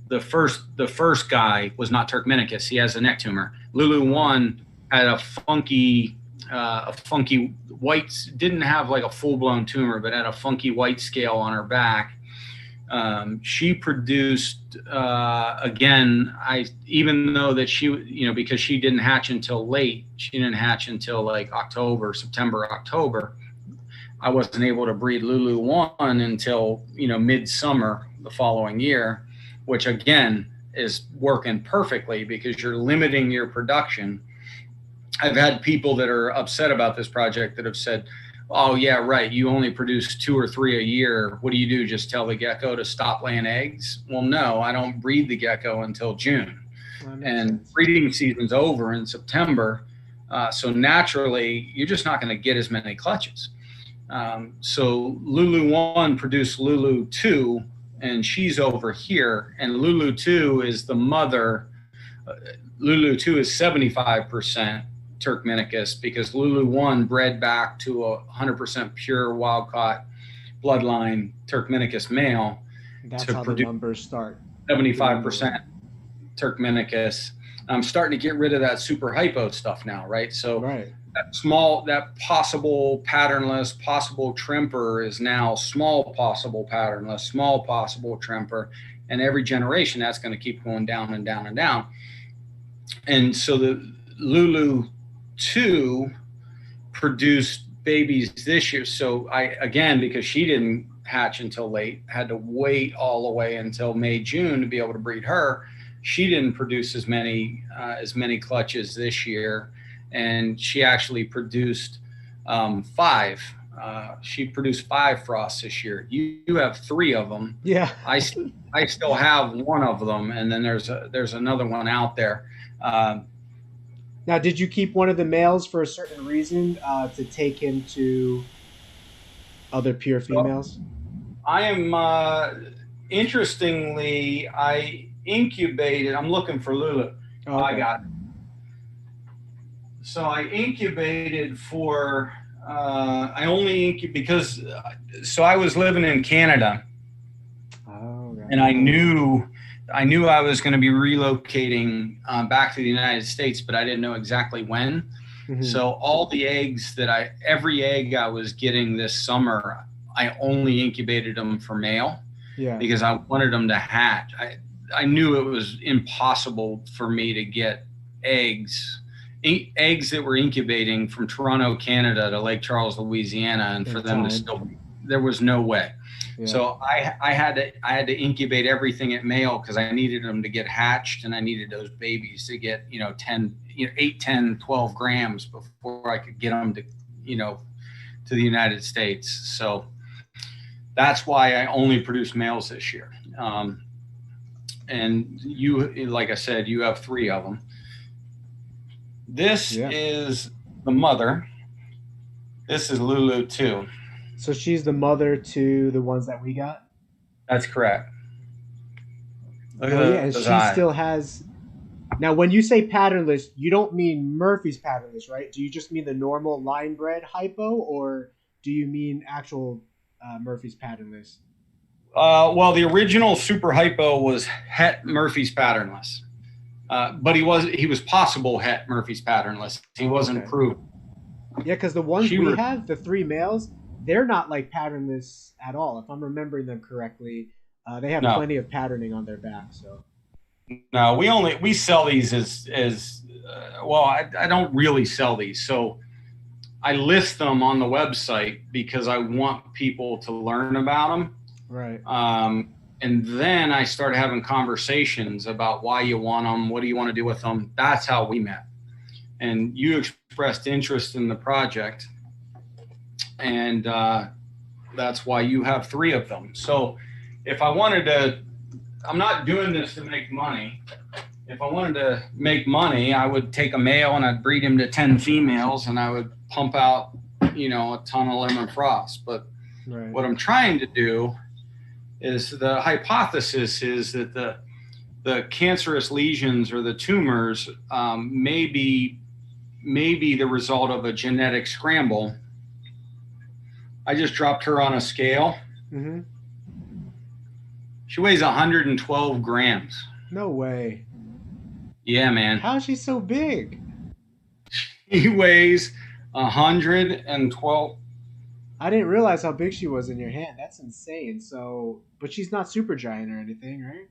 the first guy was not turkmenicus. He has a neck tumor. Lulu 1 had a funky white, didn't have like a full-blown tumor, but had a funky white scale on her back. She produced, again, even though that she, because she didn't hatch until late, she didn't hatch until like September, October. I wasn't able to breed Lulu 1 until, midsummer the following year, which again is working perfectly because you're limiting your production. I've had people that are upset about this project that have said, oh yeah, right, you only produce 2 or 3 a year. What do you do? Just tell the gecko to stop laying eggs? Well, no, I don't breed the gecko until June, That makes and sense. breeding season's over in September. So naturally, you're just not going to get as many clutches. So Lulu 1 produced Lulu 2, and she's over here. And Lulu 2 is the mother. Lulu 2 is 75% turkmenicus because Lulu 1 bred back to a 100% pure wild caught bloodline turkmenicus male That's to how the produce numbers start 75% dwindling. turkmenicus. I'm starting to get rid of that super hypo stuff now, right? So Right. that possible patternless possible trimper is now small possible patternless small possible trimper, and every generation that's going to keep going down and down and down. And so the Lulu 2 produced babies this year. So I, again, because she didn't hatch until late, had to wait all the way until May, June to be able to breed her. She didn't produce as many clutches this year, and she actually produced 5. She produced 5 frosts this year. You have 3 of them. Yeah. I still have 1 of them, and then there's another one out there. Uh, Now, did you keep one of the males for a certain reason to take him to other pure so females? I am interestingly, I incubated. I'm looking for Lulu. Oh, I okay. got it. So I incubated for. I only incubated because. So I was living in Canada, Oh, and okay. I knew I was going to be relocating back to the United States, but I didn't know exactly when. Hmm. So every egg I was getting this summer, I only incubated them for male Yeah. because I wanted them to hatch. I knew it was impossible for me to get eggs eggs that were incubating from Toronto, Canada to Lake Charles, Louisiana, and for In them to time. still there was no way. Yeah. So I had to incubate everything at male because I needed them to get hatched, and I needed those babies to get 10 8 10 12 grams before I could get them to to the United States. So that's why I only produce males this year. And you, like I said, you have 3 of them. This Yeah. is the mother. This is Lulu 2. So she's the mother to the ones that we got? That's correct. Look Oh, yeah. at And those she eyes. still has. Now, when you say patternless, you don't mean Murphy's patternless, right? Do you just mean the normal line bred hypo, or do you mean actual Murphy's patternless? Well, the original Super Hypo was Het Murphy's patternless, but he was possible Het Murphy's patternless. He Oh, wasn't okay. proved. Yeah, because the ones She we was have, the 3 males, they're not like patternless at all. If I'm remembering them correctly, they have no, plenty of patterning on their back. So no. We sell these as well. I don't really sell these, so I list them on the website because I want people to learn about them. right. And then I started having conversations about why you want them, what do you want to do with them. That's how we met. And you expressed interest in the project, and that's why you have 3 of them. So if I wanted to, I'm not doing this to make money. If I wanted to make money, I would take a male and I'd breed him to 10 females, and I would pump out, a ton of lemon frost. But Right. what I'm trying to do is the hypothesis is that the cancerous lesions or the tumors may be the result of a genetic scramble. I just dropped her on a scale. Mm-hmm. She weighs 112 grams. No way. Yeah, man. How is she so big? He weighs 112. I didn't realize how big she was in your hand. That's insane. So, but she's not super giant or anything, right?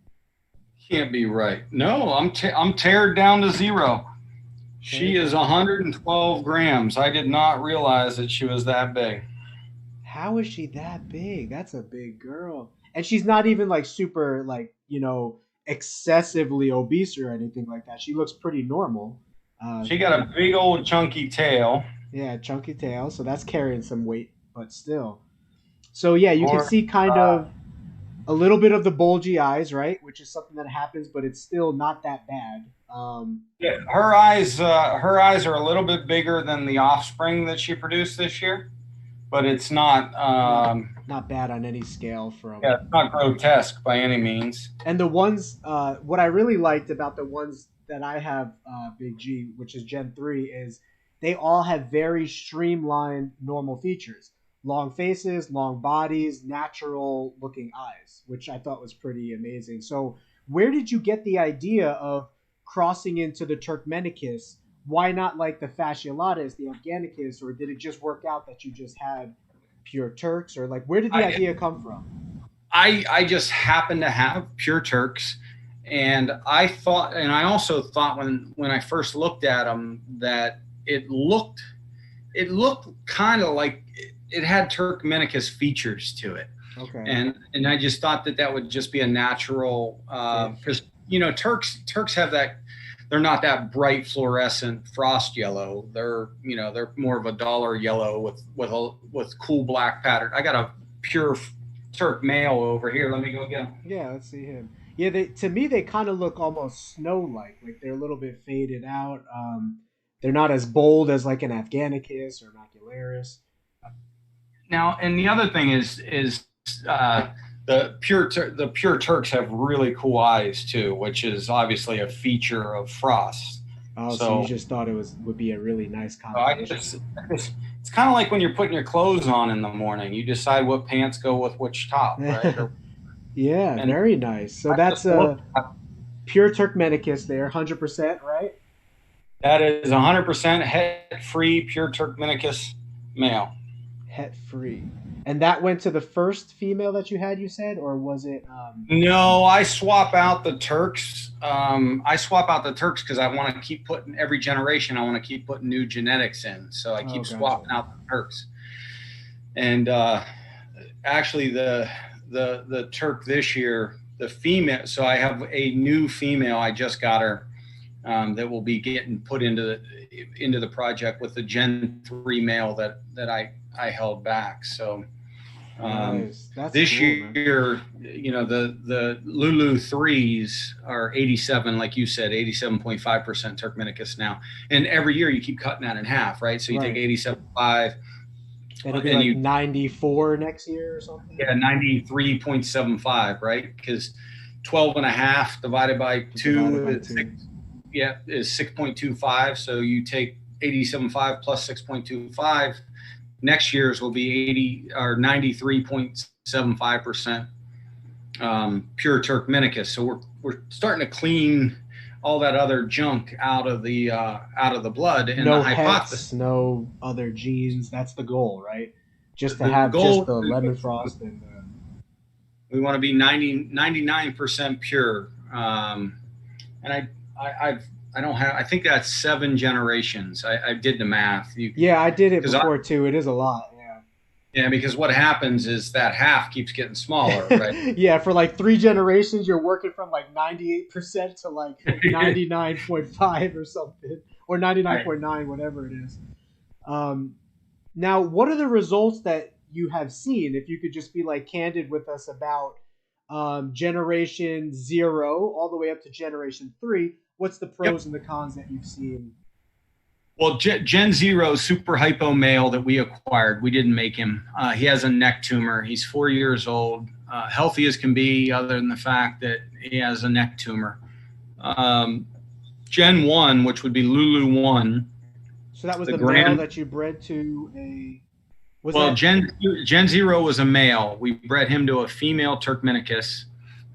Can't be right. No, I'm teared down to 0. She Tear is down. 112 grams. I did not realize that she was that big. How is she that big? That's a big girl. And she's not even like super like, excessively obese or anything like that. She looks pretty normal. She got a big old chunky tail. Yeah, chunky tail. So that's carrying some weight, but still. So yeah, you can Or see kind of a little bit of the bulgy eyes, right? Which is something that happens, but it's still not that bad. yeah, her eyes are a little bit bigger than the offspring that she produced this year, but it's not Not not bad on any scale from. yeah, it's not grotesque by any means. And the ones, what I really liked about the ones that I have, Big G, which is Gen 3, is they all have very streamlined normal features. Long faces, long bodies, natural looking eyes, which I thought was pretty amazing. So, where did you get the idea of crossing into the turkmenicus? Why not like the fasciolatus, the afghanicus, or did it just work out that you just had pure Turks? Or like, where did the I idea come from? I just happen to have pure Turks, and I also thought when I first looked at them that it looked kind of like it had Turkmenicus features to it, Okay. and I just thought that would just be a natural because Turks have that. They're not that bright fluorescent frost yellow. They're more of a dollar yellow with cool black pattern. I got a pure Turk male over here. Let me go get him. Yeah, let's see him. Yeah, they to me they kind of look almost snow-like. Like they're a little bit faded out. They're not as bold as like an Afghanicus or Macularis. Now, and the other thing is the pure Turks have really cool eyes too, which is obviously a feature of frost. Oh, so you So just thought it would be a really nice I combination. just it's kind of like when you're putting your clothes on in the morning. You decide what pants go with which top, right? Yeah, And very nice. So I that's just a looked. pure Turkmenicus there, 100%, right? That is 100% het-free pure Turkmenicus male. Het free. And that went to the first female that you had, you said, or was it No, I swap out the Turks. I swap out the Turks because I want to keep putting every generation. I want to keep putting new genetics in, so I oh keep gotcha. swapping out the Turks. And actually, the Turk this year, the female. So I have a new female. I just got her that will be getting put into the project with the Gen 3 male that I held back. So Nice. That's this cool, man. year, the Lulu threes are 87, like you said, 87.5% Turkmenicus now. And every year you keep cutting that in half, right? So you take Right. 87.5 It'll be and like you 94 next year or something. get a 93.75, right? Because 12 and a half divided by Divided two by is two. is 6.25. So you take 87.5 plus 6.25. Next year's will be 80 or 93.75% pure Turkmenicus. So we're starting to clean all that other junk out of the blood. And the No hypothesis, hets, no other genes. That's the goal, right? Just to the have just goal, the lemon frost and we want to be 99% pure. And I don't have. I think that's 7 generations. I did the math. yeah, I did it Because I before too. It is a lot. Yeah, because what happens is that half keeps getting smaller, right? Yeah. Yeah, for like 3 generations, you're working from like 98% to like 99.5 or something, or Right. 99.9, whatever it is. Um, Now, what are the results that you have seen? If you could just be like candid with us about generation 0 all the way up to generation 3, what's the Yep. pros and the cons that you've seen? Well, Gen Zero super hypo male that we acquired, we didn't make him. He has a neck tumor. He's 4 years old, healthy as can be, other than the fact that he has a neck tumor. Um, Gen One, which would be Lulu One, So that was the the male grand. that you bred to a. Was Well, that Gen Zero was a male. We bred him to a female Turkmenicus.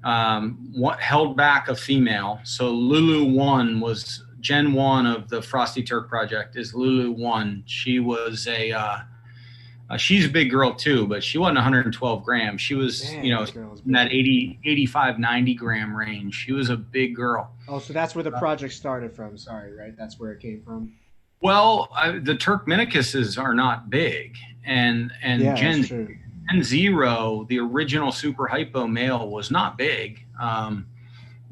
Held back a female. So Lulu One was Gen One of the Frosty Turk project. Is Lulu One? She's a big girl too, but she wasn't 112 grams. She was, damn? That girl is in that big. 80, 85, 90 gram range. She was a big girl. Oh, so that's where the project started from. Sorry, right? That's where it came from. Well, the Turkmenicuses are not big, and Yeah, that's true. Gen Zero, the original super hypo male, was not big.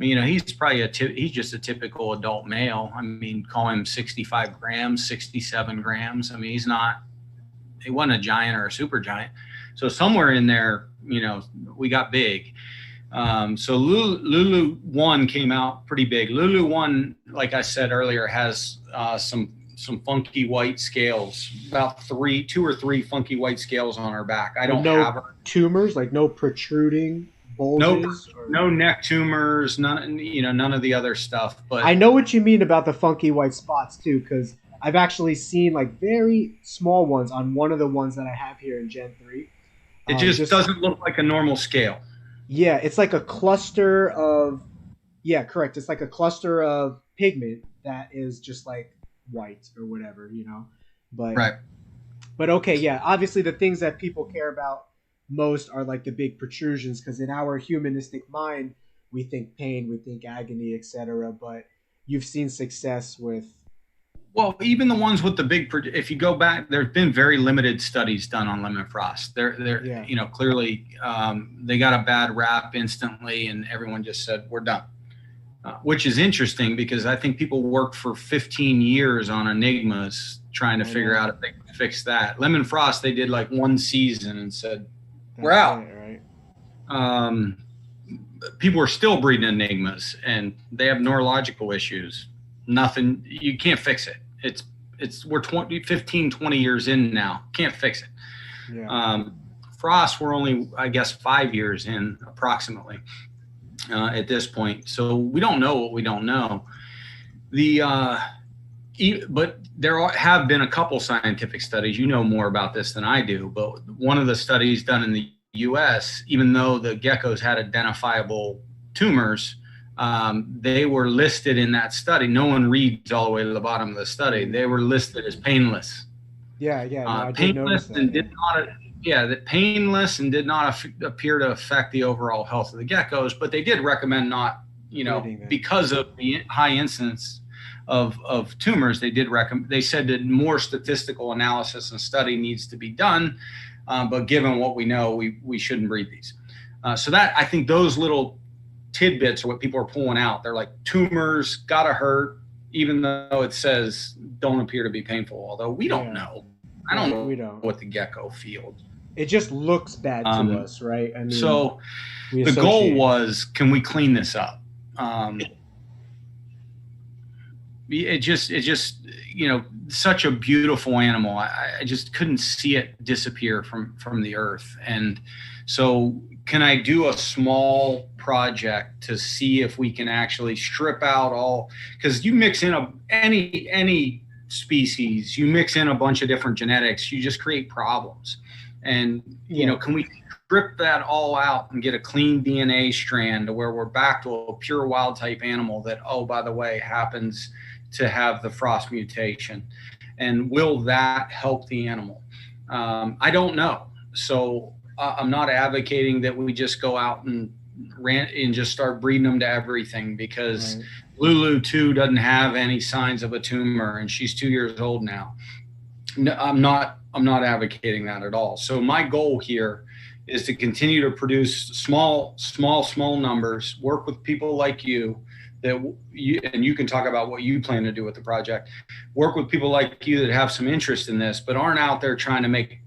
mean, he's probably he's just a typical adult male. I mean, call him 65 grams, 67 grams. I mean, he wasn't a giant or a super giant. So somewhere in there, we got big. So Lulu 1 came out pretty big. Lulu 1, like I said earlier, has some funky white scales, about 2 or 3 funky white scales on her back. I don't have her. Tumors, like no protruding bulges? No neck tumors, none of the other stuff. But I know what you mean about the funky white spots too, because I've actually seen like very small ones on one of the ones that I have here in Gen 3. It just doesn't look like a normal scale. Yeah, it's like a cluster of, correct. It's like a cluster of pigment that is just like white or whatever, But right. But okay, yeah. Obviously, the things that people care about most are like the big protrusions, because in our humanistic mind, we think pain, we think agony, etc. But you've seen success with. Well, even the ones with the big, if you go back, there's been very limited studies done on lemon frost. They're clearly they got a bad rap instantly, and everyone just said we're done. Which is interesting because I think people worked for 15 years on enigmas trying to figure out if they could fix that. Lemon frost, they did like 1 season and said we're out. Right. People are still breeding enigmas, and they have neurological issues. Nothing, you can't fix it. We're 15, 20 years in now. Can't fix it. Yeah. Frost, we're only, I guess, 5 years in approximately at this point. So we don't know what we don't know. But there have been a couple scientific studies. You know more about this than I do, but one of the studies done in the US, even though the geckos had identifiable tumors, they were listed in that study. No one reads all the way to the bottom of the study. They were listed as painless. I painless and did not. That painless and did not appear to affect the overall health of the geckos. But they did recommend not, because of the high incidence of tumors. They did recommend. They said that more statistical analysis and study needs to be done. But given what we know, we shouldn't breed these. So that, I think those little tidbits are what people are pulling out. They're like, tumors gotta hurt, even though it says don't appear to be painful. Although we don't know. I don't know what the gecko feels. It just looks bad to us, right? I mean, so the goal was, can we clean this up? It just such a beautiful animal. I just couldn't see it disappear from the earth. And so can I do a small project to see if we can actually strip out all, because you mix in any species, you mix in a bunch of different genetics, you just create problems. And, can we strip that all out and get a clean DNA strand to where we're back to a pure wild type animal that, oh, by the way, happens to have the frost mutation? And will that help the animal? I don't know. So I'm not advocating that we just go out and just start breeding them to everything, because right. Lulu 2 doesn't have any signs of a tumor, and she's 2 years old now. No, I'm not advocating that at all. So my goal here is to continue to produce small numbers, work with people like you, and you can talk about what you plan to do with the project. Work with people like you that have some interest in this, but aren't out there trying to make,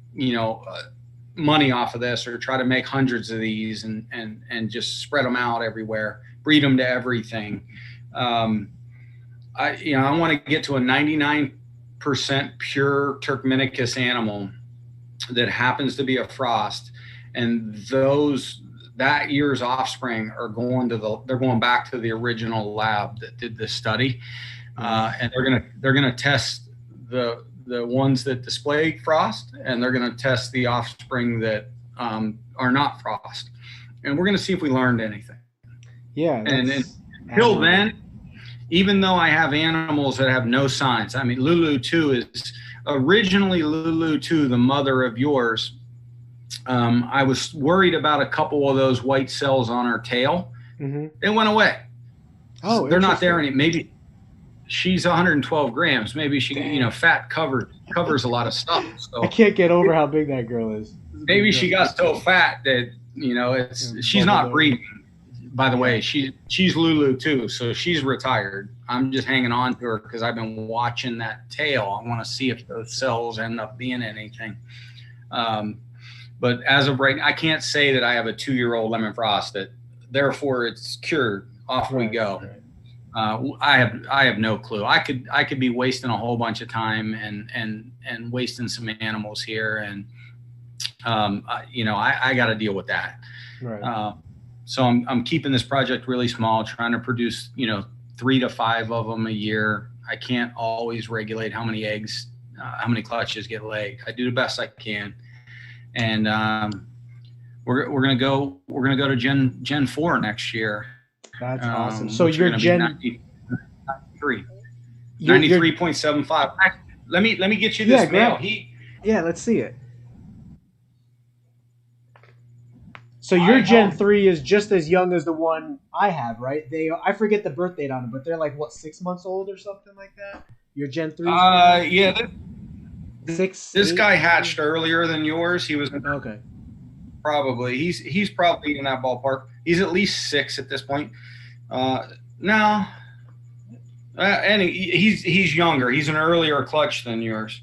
money off of this, or try to make hundreds of these and just spread them out everywhere, breed them to everything. I want to get to a 99% pure turkmenicus animal that happens to be a frost, and that year's offspring are they're going back to the original lab that did this study, and they're gonna test the ones that display frost, and they're gonna test the offspring that are not frost, and we're gonna see if we learned anything. Yeah, and until then, even though I have animals that have no signs, I mean, Lulu 2 is originally Lulu 2, the mother of yours. I was worried about a couple of those white cells on her tail. Mm-hmm. They went away. Oh, they're not there anymore. Maybe she's 112 grams. Maybe she, fat covers a lot of stuff. So I can't get over how big that girl is. Maybe she got so fat that she's not breathing. by the way, she's Lulu too, so she's retired. I'm just hanging on to her because I've been watching that tail. I want to see if those cells end up being anything. But as of right, I can't say that I have a 2-year-old lemon frost that, therefore, it's cured. Off we go. Right. I have no clue. I could be wasting a whole bunch of time and wasting some animals here, and I got to deal with that. Right. So I'm keeping this project really small, trying to produce 3 to 5 of them a year. I can't always regulate how many eggs, how many clutches get laid. I do the best I can, and we're gonna go to Gen 4 next year. That's awesome. So you're Gen 93. 93.75. Let me get you this male. Let's see it. So your Gen 3 is just as young as the one I have, right? I forget the birth date on them, but they're like, what, 6 months old or something like that? Your Gen 3? Yeah. This guy hatched earlier than yours. He was okay. Probably. He's probably in that ballpark. He's at least 6 at this point. No. And he's younger. He's an earlier clutch than yours.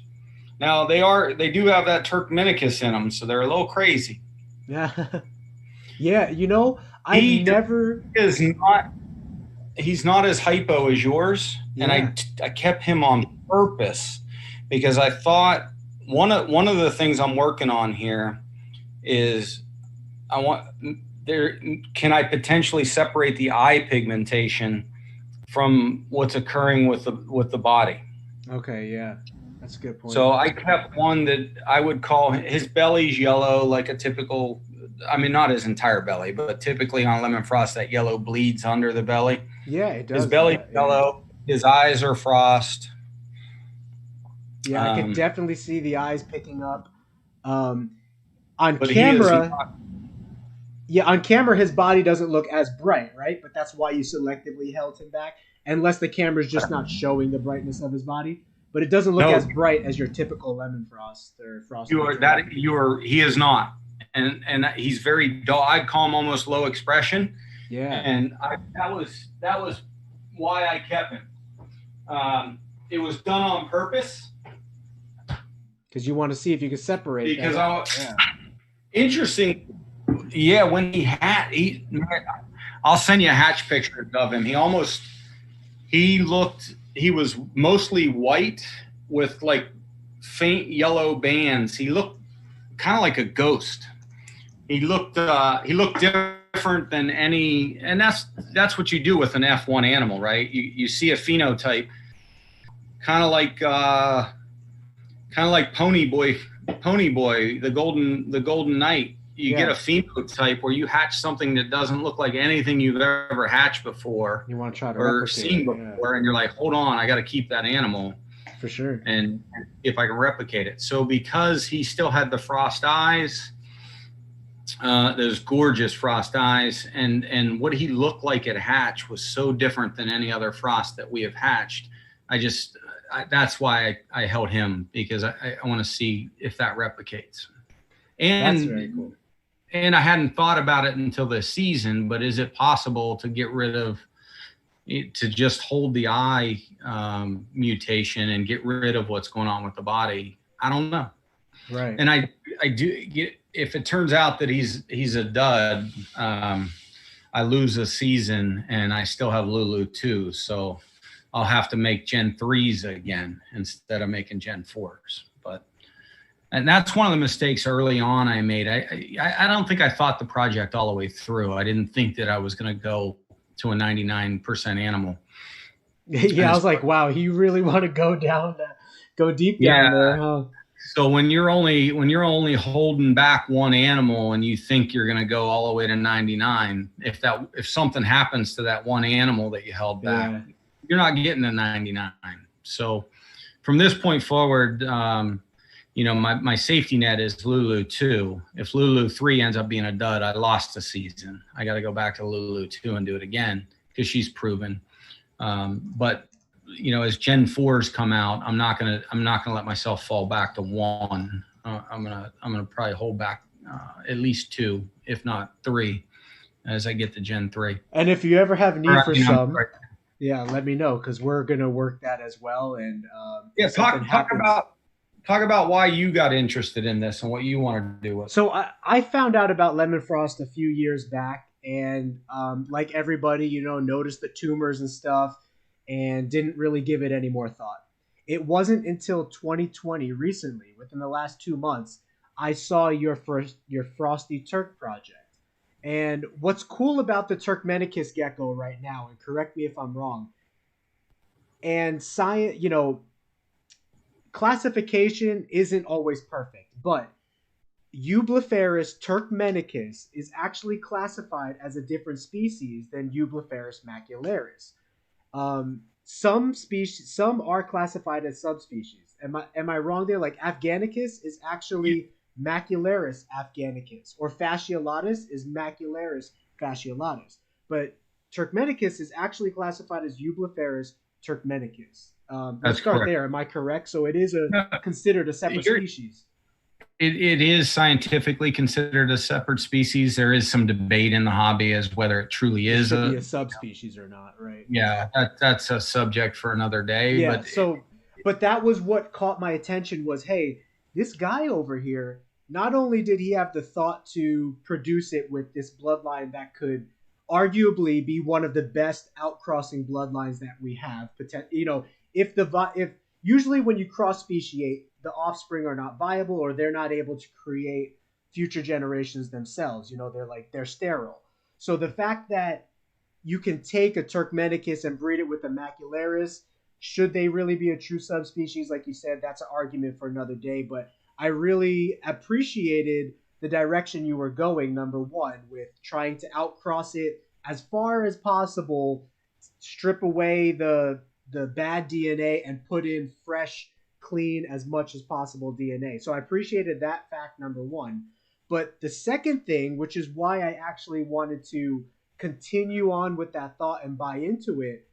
Now they do have that turkmenicus in them, so they're a little crazy. Yeah. Yeah, he's not as hypo as yours, and I kept him on purpose because I thought one of the things I'm working on here is can I potentially separate the eye pigmentation from what's occurring with the body. Okay, yeah. That's a good point. So I kept one that I would call, his belly's yellow, like a typical, I mean, not his entire belly, but typically on lemon frost, that yellow bleeds under the belly. Yeah, it does. His belly's yellow. His eyes are frost. Yeah, I can definitely see the eyes picking up. On camera, on camera, his body doesn't look as bright, right? But that's why you selectively held him back, unless the camera's just not showing the brightness of his body. But it doesn't look as bright as your typical lemon frost or frost. He is not, and he's very dull. I'd call him almost low expression. Yeah, and that was why I kept him. It was done on purpose because you want to see if you can separate. Because interesting. Yeah, when I'll send you a hatch picture of him. He was mostly white with like faint yellow bands. He looked kind of like a ghost. He looked different than any, and that's what you do with an F1 animal, right? You see a phenotype, kind of like Pony Boy, the Golden Knight. You get a phenotype where you hatch something that doesn't look like anything you've ever hatched before. You want to try to or seen before, and you're like, hold on, I got to keep that animal for sure. And if I can replicate it, so because he still had the frost eyes, those gorgeous frost eyes, and what he looked like at hatch was so different than any other frost that we have hatched. That's why I held him, because I want to see if that replicates. And that's very cool. And I hadn't thought about it until this season, but is it possible to get rid of, to just hold the eye mutation and get rid of what's going on with the body? I don't know. Right. And I do get, if it turns out that he's a dud, I lose a season and I still have Lulu too. So I'll have to make Gen 3s again instead of making Gen 4s. And that's one of the mistakes early on I made. I don't think I thought the project all the way through. I didn't think that I was going to go to a 99% animal. Yeah, I was like, wow, you really want to go deep down there, huh? So when you're only holding back one animal and you think you're going to go all the way to 99, if something happens to that one animal that you held back, you're not getting to 99. So from this point forward, my safety net is Lulu 2. If Lulu 3 ends up being a dud, I lost a season. I got to go back to Lulu 2 and do it again because she's proven. But as Gen 4s come out, I'm not gonna let myself fall back to 1. I'm gonna probably hold back at least 2, if not 3, as I get to Gen 3. And if you ever have Or, need I for mean, I'm some, sorry. yeah, let me know because we're gonna work that as well. And Yeah, if something happens, talk about why you got interested in this and what you want to do with it. so I found out about lemon frost a few years back, and like everybody, noticed the tumors and stuff, and didn't really give it any more thought. It wasn't until 2020, recently, within the last 2 months, I saw your Frosty Turk project. And what's cool about the turkmenicus gecko right now, and correct me if I'm wrong, and science, classification isn't always perfect, but Eublepharis turkmenicus is actually classified as a different species than Eublepharis macularis. Some are classified as subspecies. Am I wrong there? Like Afghanicus is actually Macularis afghanicus, or Fasciolatus is Macularis fasciolatus. But Turkmenicus is actually classified as Eublepharis turkmenicus. Let's That's start correct. there. Am I correct? So it is No, considered a separate you're, species. it is scientifically considered a separate species. There is some debate in the hobby as whether it truly It is should be a, a subspecies or not, right? yeah, that's a subject for another day. Yeah. But But that was what caught my attention was, hey, this guy over here, not only did he have the thought to produce it with this bloodline that could arguably be one of the best outcrossing bloodlines that we have. If usually when you cross speciate, the offspring are not viable or they're not able to create future generations themselves. They're sterile. So the fact that you can take a Turkmenicus and breed it with a macularis. Should they really be a true subspecies? Like you said, that's an argument for another day. But I really appreciated the direction you were going, number one, with trying to outcross it as far as possible, strip away the bad DNA and put in fresh, clean, as much as possible DNA. So I appreciated that fact, number one. But the second thing, which is why I actually wanted to continue on with that thought and buy into it,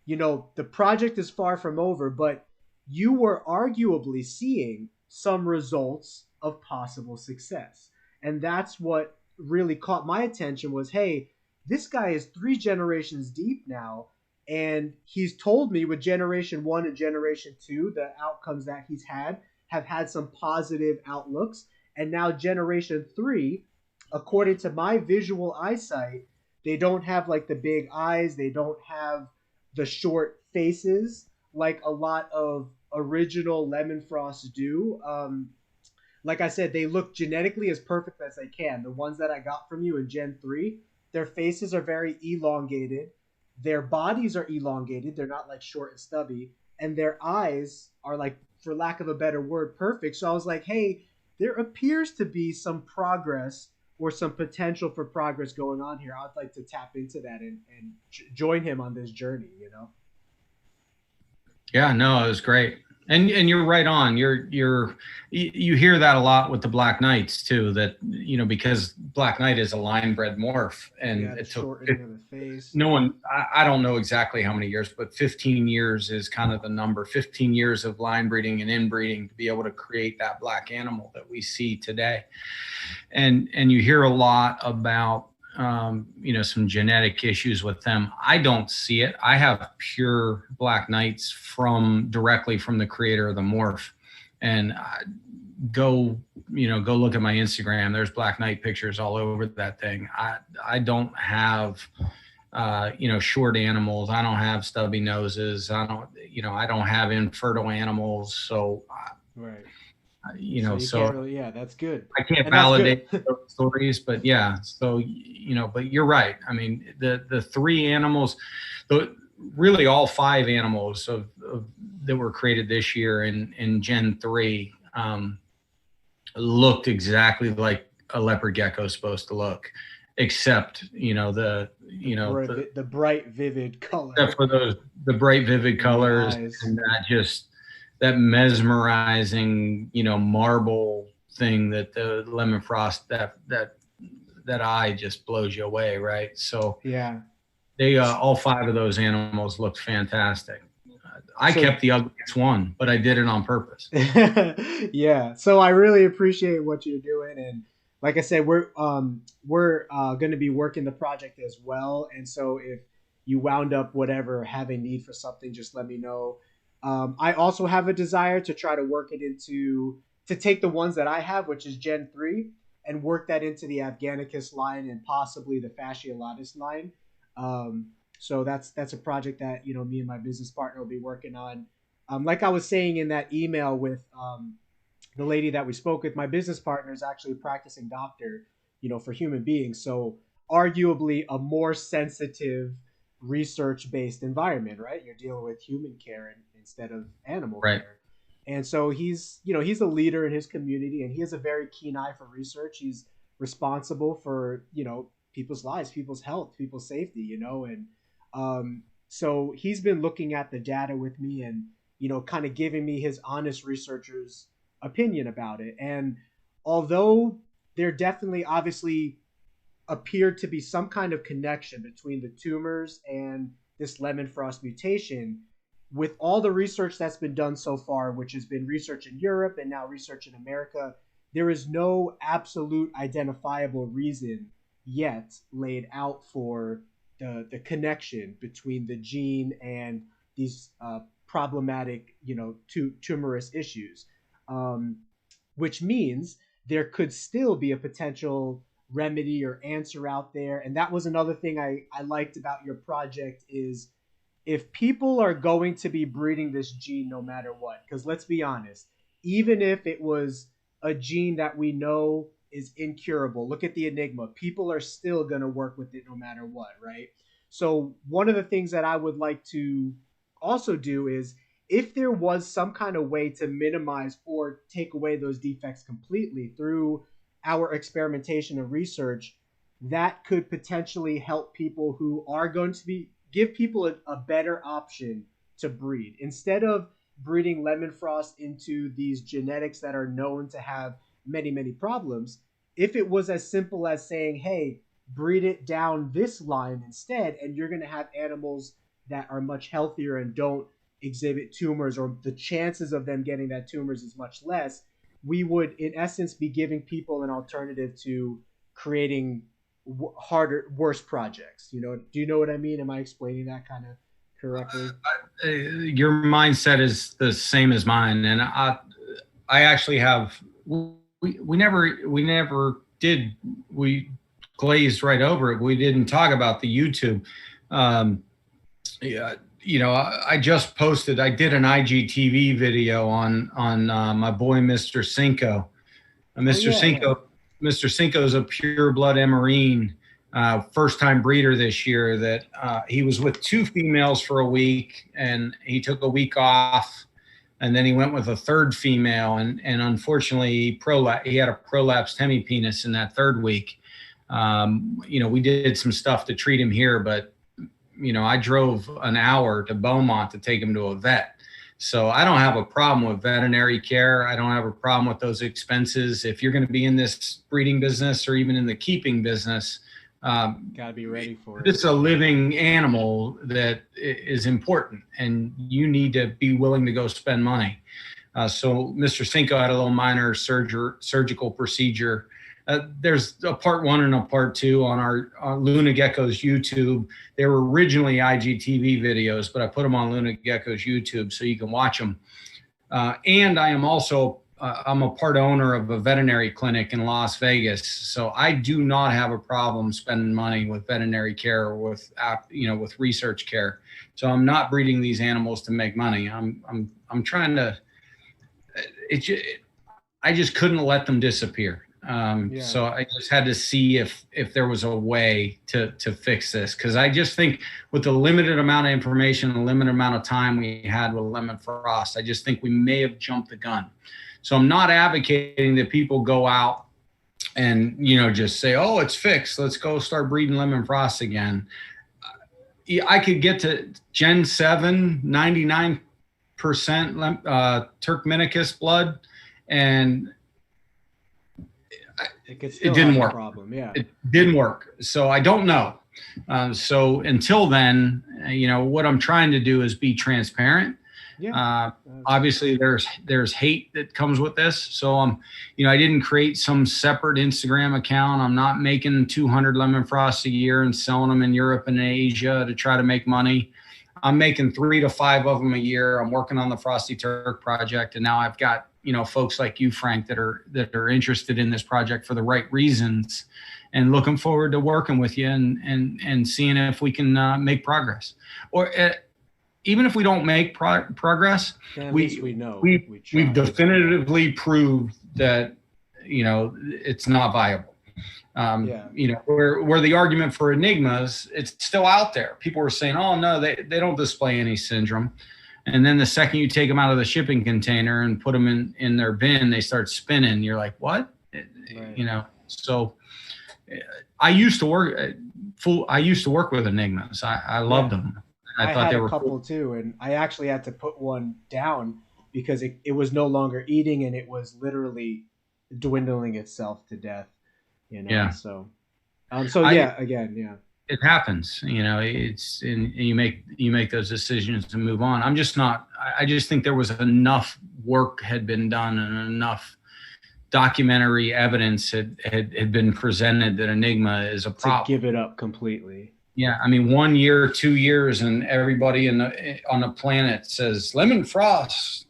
the project is far from over, but you were arguably seeing some results of possible success. And that's what really caught my attention was, hey, this guy is 3 generations deep now. And he's told me with generation 1 and generation 2, the outcomes that he's had have had some positive outlooks. And now generation 3, according to my visual eyesight, they don't have like the big eyes. They don't have the short faces like a lot of original lemon frosts do. Like I said, they look genetically as perfect as they can. The ones that I got from you in Gen 3, their faces are very elongated. Their bodies are elongated. They're not like short and stubby. And their eyes are like, for lack of a better word, perfect. So I was like, hey, there appears to be some progress or some potential for progress going on here. I'd like to tap into that and join him on this journey. yeah, no, it was great. And you're right on. You hear that a lot with the Black Knights too, that, because Black Knight is a line bred morph, and Yeah, the it took shortening of the face. no one, I don't know exactly how many years, but 15 years is kind of the number. 15 years of line breeding and inbreeding to be able to create that black animal that we see today. And you hear a lot about some genetic issues with them. I don't see it. I have pure Black Knights directly from the creator of the morph. And go look at my Instagram. There's Black Knight pictures all over that thing. I don't have short animals. I don't have stubby noses. I don't have infertile animals. So Right. So you so can't really, yeah, that's good. I can't And that's validate good. those stories, but yeah. So but you're right. I mean, the 3 animals, really all 5 animals that were created this year in Gen 3 looked exactly like a leopard gecko is supposed to look, except The bright, vivid color. except for the bright, vivid And the colors eyes. and that mesmerizing, marble thing that the lemon frost, that eye just blows you away, right? So Yeah. they all 5 of those animals looked fantastic. I So kept the ugliest one, but I did it on purpose. yeah. So I really appreciate what you're doing, and like I said, we're going to be working the project as well, and so if you wound up whatever having need for something, just let me know. I also have a desire to try to work it into to take the ones that I have, which is Gen 3, and work that into the Afghanicus line and possibly the Fasciolatus line. Um, so that's a project that me and my business partner will be working on. Like I was saying in that email with the lady that we spoke with, my business partner is actually a practicing doctor, for human beings. So arguably a more sensitive research based environment, right? You're dealing with human care instead of animal Right. care. And so he's a leader in his community, and he has a very keen eye for research. He's responsible for, people's lives, people's health, people's safety, and so he's been looking at the data with me and, kind of giving me his honest researcher's opinion about it. And although there definitely obviously appeared to be some kind of connection between the tumors and this lemon frost mutation, with all the research that's been done so far, which has been research in Europe and now research in America, there is no absolute identifiable reason yet laid out for the connection between the gene and these problematic, tumorous issues, um, which means there could still be a potential remedy or answer out there. And that was another thing I liked about your project is if people are going to be breeding this gene no matter what, because let's be honest, even if it was a gene that we know is incurable, look at the Enigma, people are still going to work with it no matter what, right? So one of the things that I would like to also do is if there was some kind of way to minimize or take away those defects completely through our experimentation and research, that could potentially help people who are going to be give people a better option to breed instead of breeding lemon frost into these genetics that are known to have many problems. If it was as simple as saying, hey, breed it down this line instead, and you're going to have animals that are much healthier and don't exhibit tumors, or the chances of them getting that tumors is much less, we would in essence be giving people an alternative to creating harder, worse projects. Do you know what I mean? Am I explaining that kind of correctly? Your mindset is the same as mine, and I actually have. We never did. We glazed right over it. We didn't talk about the YouTube. Yeah, I just posted. I did an IGTV video on my boy Mr. Cinco. Mr. Cinco. Yeah. Mr. Cinco is a pure blood Emerine, first time breeder this year. That he was with 2 females for a week, and he took a week off, and then he went with a 3rd female, and unfortunately he had a prolapsed hemipenis in that 3rd week. We did some stuff to treat him here, but I drove an hour to Beaumont to take him to a vet. So I don't have a problem with veterinary care. I don't have a problem with those expenses. If you're going to be in this breeding business or even in the keeping business, gotta be ready for it. It's a living animal that is important, and you need to be willing to go spend money. So Mr. Cinco had a little minor surgical procedure. There's a part 1 and a part 2 on our Luna Geckos YouTube. They were originally IGTV videos, but I put them on Luna Geckos YouTube so you can watch them. And I am also, I'm a part owner of a veterinary clinic in Las Vegas. So I do not have a problem spending money with veterinary care or with research care. So I'm not breeding these animals to make money. I'm trying to, I just couldn't let them disappear. So I just had to see if there was a way to fix this, because I just think with the limited amount of information, the limited amount of time we had with lemon frost, I just think we may have jumped the gun. So I'm not advocating that people go out and just say, oh, it's fixed, let's go start breeding lemon frost again. I could get to Gen 7 99% turkmenicus blood, and it didn't work. It didn't work. So I don't know. So until then, what I'm trying to do is be transparent. Obviously there's hate that comes with this. So I didn't create some separate Instagram account. I'm not making 200 lemon frosts a year and selling them in Europe and Asia to try to make money. I'm making 3 to 5 of them a year. I'm working on the Frosty Turk project. And now I've got, folks like you, Frank, that are interested in this project for the right reasons, and looking forward to working with you and seeing if we can make progress. Or even if we don't make progress, at least we know we've definitively proved that, it's not viable. Where the argument for enigmas, it's still out there. People were saying, oh no, they don't display any syndrome. And then the second you take them out of the shipping container and put them in their bin, they start spinning. You're like, what? Right. So I used to work with enigmas. I loved them. I thought had they were a couple cool too, and I actually had to put one down because it was no longer eating, and it was literally dwindling itself to death. Yeah. So it happens. It's and you make those decisions to move on. I'm just not. I just think there was enough work had been done and enough documentary evidence had been presented that enigma is a problem. To give it up completely. Yeah, 1 year, 2 years, and everybody on the planet says lemon frost,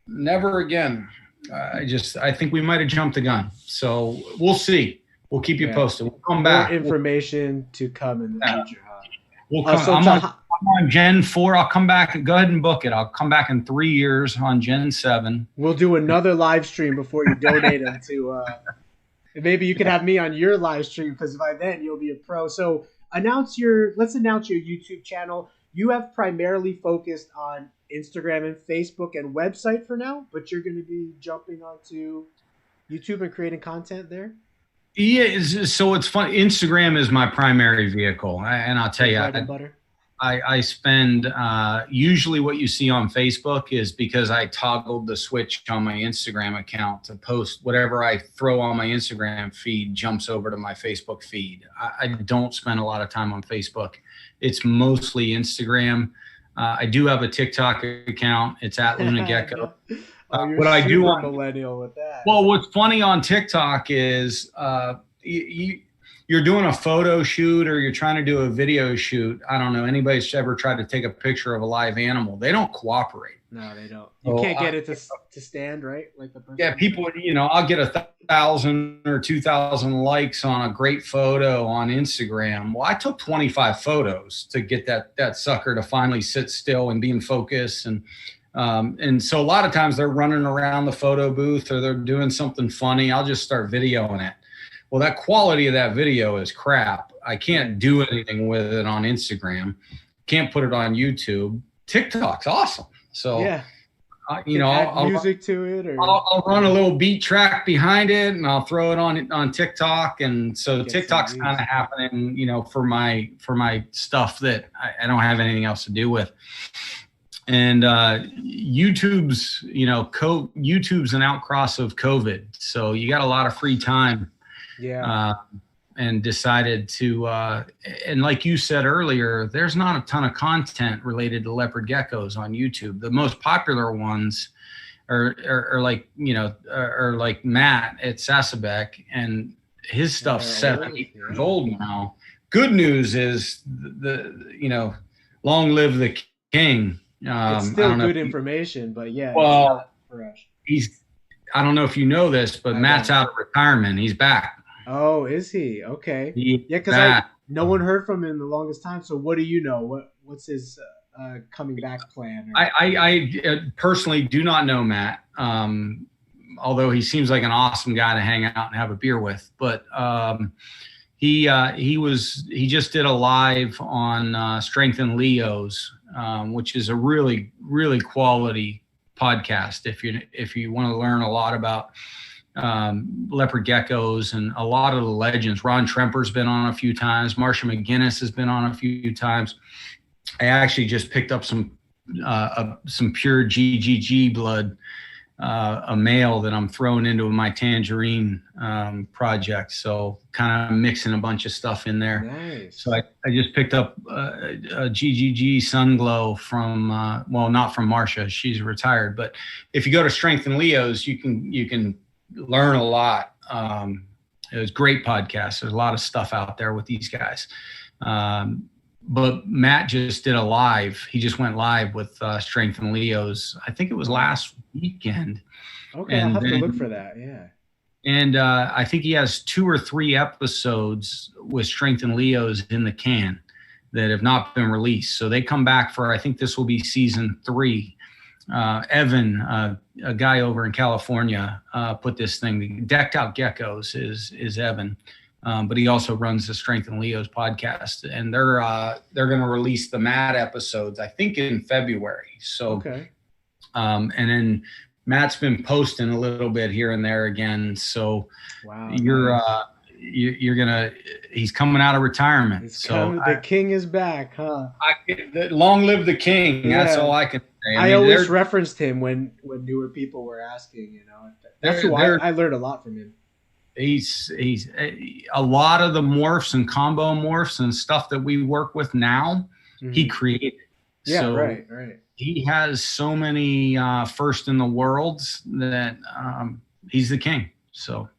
never again. I think we might have jumped the gun. So we'll see. We'll keep you posted. We'll come back. More information to come in the future. Huh? We'll come. I'm on Gen 4. I'll come back. Go ahead and book it. I'll come back in 3 years on Gen 7. We'll do another live stream before you donate them to. Maybe you could have me on your live stream, because by then you'll be a pro. So let's announce your YouTube channel. You have primarily focused on Instagram and Facebook and website for now, but you're going to be jumping onto YouTube and creating content there. Yeah, so it's fun. Instagram is my primary vehicle, and I'll tell you, I spend usually what you see on Facebook is because I toggled the switch on my Instagram account to post whatever I throw on my Instagram feed jumps over to my Facebook feed. I don't spend a lot of time on Facebook. It's mostly Instagram. I do have a TikTok account. It's at Luna Gecko. What I do on millennial with that. Well, what's funny on TikTok is you're doing a photo shoot or you're trying to do a video shoot. I don't know. Anybody's ever tried to take a picture of a live animal. They don't cooperate. No, they don't. You can't get it to stand, right? Like the person. Yeah, people, I'll get 1,000 or 2,000 likes on a great photo on Instagram. Well, I took 25 photos to get that sucker to finally sit still and be in focus. And so a lot of times they're running around the photo booth or they're doing something funny. I'll just start videoing it. Well, that quality of that video is crap. I can't do anything with it on Instagram. Can't put it on YouTube. TikTok's awesome. So, yeah. I'll music to it, or I'll run a little beat track behind it, and I'll throw it on TikTok. And so TikTok's kind of happening, for my stuff that I don't have anything else to do with. And YouTube's an outcross of COVID, so you got a lot of free time. Yeah. And decided to, and like you said earlier, there's not a ton of content related to leopard geckos on YouTube. The most popular ones are like Matt at Sasabek, and his stuff's 70 years old now. Good news is long live the king. It's still good information, but yeah. Well, I don't know if you know this, but Matt's out of retirement. He's back. Oh, is he? Okay. Yeah, because no one heard from him in the longest time. So what do you know? What's his coming back plan? I personally do not know Matt, although he seems like an awesome guy to hang out and have a beer with. But he just did a live on Strength and Leos, which is a really, really quality podcast. If you want to learn a lot about leopard geckos and a lot of the legends. Ron Tremper's been on a few times. Marsha McGinnis has been on a few times. I actually just picked up some pure GGG blood a male that I'm throwing into my tangerine project. So kind of mixing a bunch of stuff in there. Nice. So I just picked up a GGG Sun Glow from, well, not from Marsha. She's retired. But if you go to Strength and Leos, you can learn a lot. It was a great podcast. There's a lot of stuff out there with these guys. But Matt just did a live. He just went live with Strength and Leos. I think it was last weekend. Okay, I'll have to look for that. Yeah. And I think he has 2 or 3 episodes with Strength and Leos in the can that have not been released. So they come back for, I think this will be season 3. Evan, a guy over in California, put this thing. Decked Out Geckos is Evan. But he also runs the Strength and Leos podcast, and they're going to release the Matt episodes, I think, in February. So, okay. And then Matt's been posting a little bit here and there again. So, wow, you're gonna. He's coming out of retirement. The king is back, huh? Long live the king. Yeah. That's all I can say. I always referenced him when newer people were asking. You know, that's who I learned a lot from him. He's a lot of the morphs and combo morphs and stuff that we work with now, he created. Yeah, so right. He has so many first in the worlds that he's the king. So,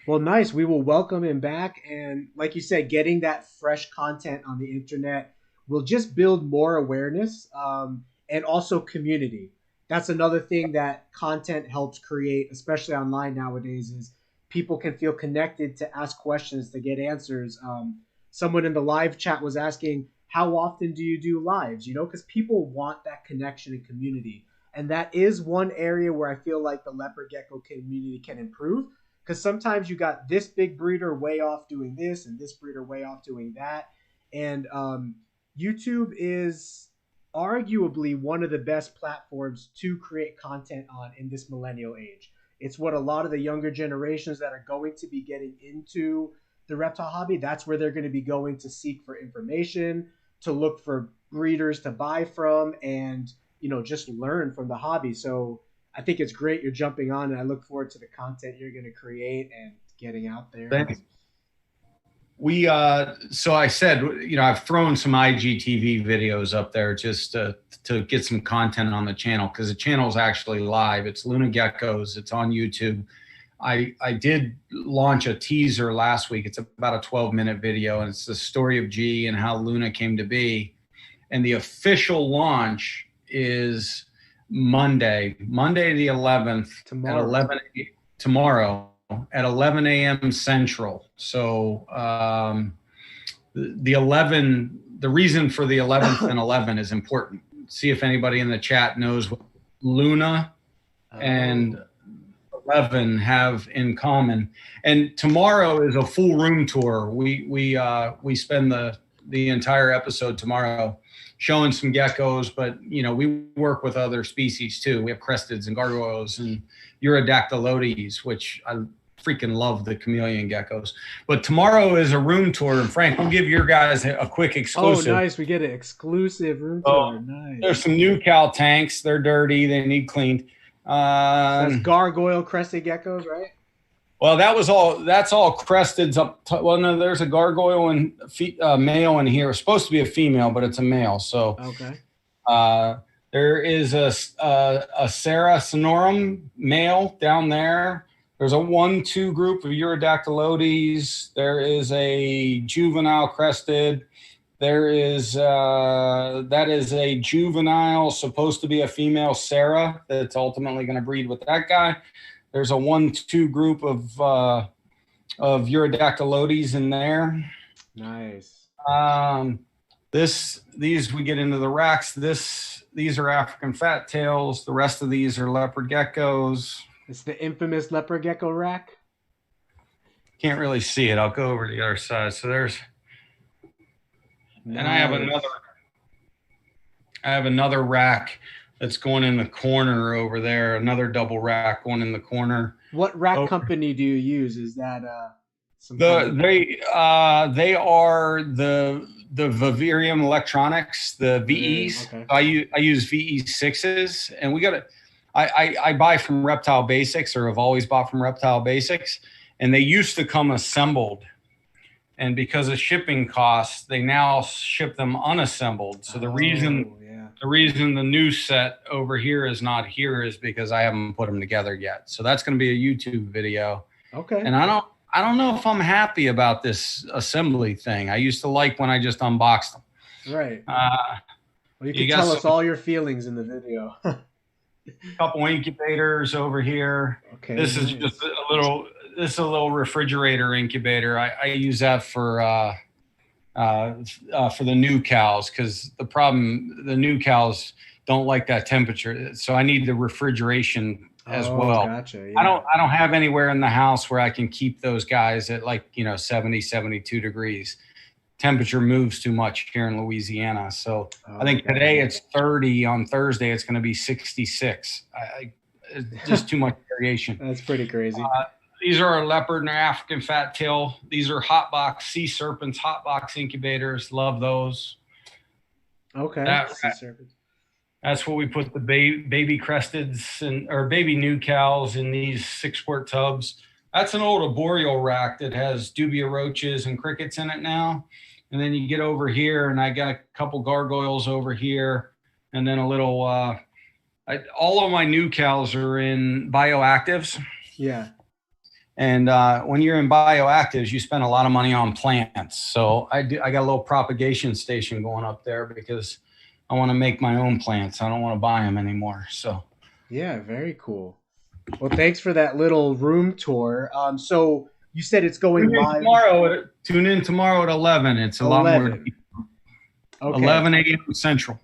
well, nice. We will welcome him back, and like you said, getting that fresh content on the internet will just build more awareness and also community. That's another thing that content helps create, especially online nowadays, is people can feel connected to ask questions, to get answers. Someone in the live chat was asking, how often do you do lives? You know, because people want that connection and community. And that is one area where I feel like the leopard gecko community can improve. Because sometimes you got this big breeder way off doing this and this breeder way off doing that. And YouTube is arguably one of the best platforms to create content on in this millennial age. It's what a lot of the younger generations that are going to be getting into the reptile hobby, that's where they're going to be going to seek for information, to look for breeders to buy from, and, you know, just learn from the hobby. So I think it's great you're jumping on, and I look forward to the content you're going to create and getting out there. Thanks. So I said, you know, I've thrown some IGTV videos up there just to get some content on the channel, because the channel is actually live. It's Luna Geckos. It's on YouTube. I did launch a teaser last week. It's about a 12-minute video, and it's the story of G and how Luna came to be. And the official launch is Monday the 11th tomorrow at 11 a.m. Central. So the reason for the 11th and 11 is important. See if anybody in the chat knows what Luna and 11 have in common. And tomorrow is a full room tour. We spend the entire episode tomorrow showing some geckos, but you know, we work with other species too. We have cresteds and gargoyles and Urodactylotes, which I freaking love the chameleon geckos. But tomorrow is a room tour, and Frank, we'll give your guys a quick exclusive. Oh, nice. We get an exclusive room tour. Nice. There's some new cow tanks. They're dirty. They need cleaned. That's gargoyle crested geckos, right? Well, that's all cresteds up. Well, no, there's a gargoyle and male in here. It's supposed to be a female, but it's a male. So okay. There is a Sarah sonorum male down there. There's a 1-2 group of Urodactylotes. There is a juvenile crested. There is that is a juvenile, supposed to be a female Sarah that's ultimately going to breed with that guy. There's a 1-2 group of Urodactylotes in there. Nice. These we get into the racks. These are African fat tails. The rest of these are leopard geckos. It's the infamous leopard gecko rack. Can't really see it. I'll go over to the other side. So there's, nice. And I have another rack that's going in the corner over there. Another double rack going in the corner. What rack company do you use? Is that they are the Vivarium Electronics, the VEs. Okay. I use VE6s, and I buy from Reptile Basics, or have always bought from Reptile Basics, and they used to come assembled. And because of shipping costs, they now ship them unassembled. So the reason the new set over here is not here is because I haven't put them together yet. So that's going to be a YouTube video. Okay. And I don't know if I'm happy about this assembly thing. I used to like when I just unboxed them. Right. Well, you can tell us all your feelings in the video. A couple incubators over here. Okay. This is just a little refrigerator incubator. I use that for the new cows, because the new cows don't like that temperature. So I need the refrigeration as well. Gotcha. Yeah. I don't have anywhere in the house where I can keep those guys at 70, 72 degrees. Temperature moves too much here in Louisiana. So I think today it's 30. On Thursday, it's going to be 66. It's just too much variation. That's pretty crazy. These are our leopard and our African fat tail. These are hot box sea serpents, hot box incubators. Love those. Okay. That's what we put the baby cresteds or baby new cows in these 6-quart tubs. That's an old arboreal rack that has dubia roaches and crickets in it now. And then you get over here, and I got a couple gargoyles over here, and then a little. All of my new cows are in bioactives. Yeah. And when you're in bioactives, you spend a lot of money on plants. So I got a little propagation station going up there because I want to make my own plants. I don't want to buy them anymore. So. Yeah, very cool. Well, thanks for that little room tour. So you said it's going live Tune in tomorrow at 11. It's a lot more. Okay. 11 a.m. Central.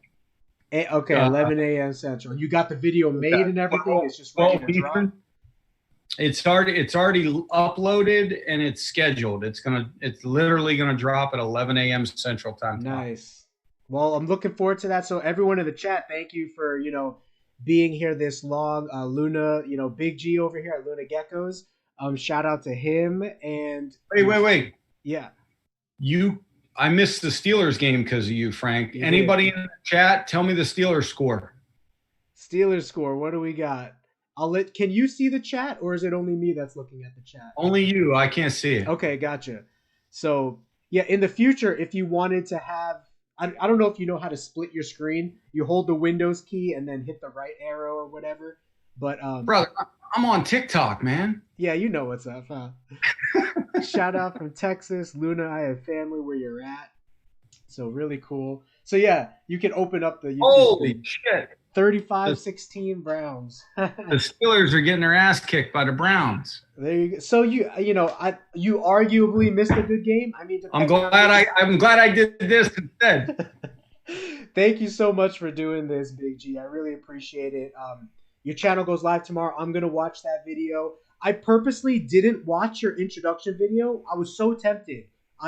Okay, 11 a.m. Central. You got the video made and everything. It's just ready to drop. It's already uploaded and it's scheduled. It's literally gonna drop at 11 a.m. Central time. Nice. Well, I'm looking forward to that. So everyone in the chat, thank you for being here this long. Luna, Big G over here at Luna Geckos. Shout out to him. And wait. Yeah. I missed the Steelers game because of you, Frank. Anybody in the chat, tell me the Steelers score. Steelers score. What do we got? Can you see the chat, or is it only me that's looking at the chat? Only you. I can't see it. Okay, gotcha. So yeah, in the future, if you wanted to have, I don't know if you know how to split your screen. You hold the Windows key and then hit the right arrow or whatever. But brother, I'm on TikTok, man. Yeah, you know what's up, huh? Shout out from Texas, Luna. I have family where you're at, so really cool. So yeah, you can open up the YouTube. Holy shit! 35-16 Browns. The Steelers are getting their ass kicked by the Browns. There you go. So you arguably missed a good game. I mean, I'm glad I did this instead. Thank you so much for doing this, Big G. I really appreciate it. Your channel goes live tomorrow. I'm gonna watch that video. I purposely didn't watch your introduction video. I was so tempted.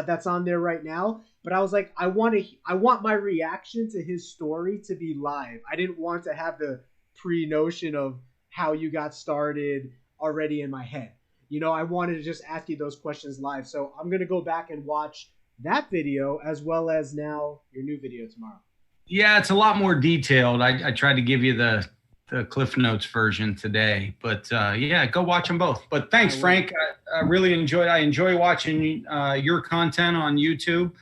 That's on there right now. But I was like, I want my reaction to his story to be live. I didn't want to have the pre-notion of how you got started already in my head. I wanted to just ask you those questions live. So I'm going to go back and watch that video as well as now your new video tomorrow. Yeah, it's a lot more detailed. I tried to give you the Cliff Notes version today, but yeah, go watch them both. But thanks, Frank. I really enjoyed. I enjoy watching your content on YouTube.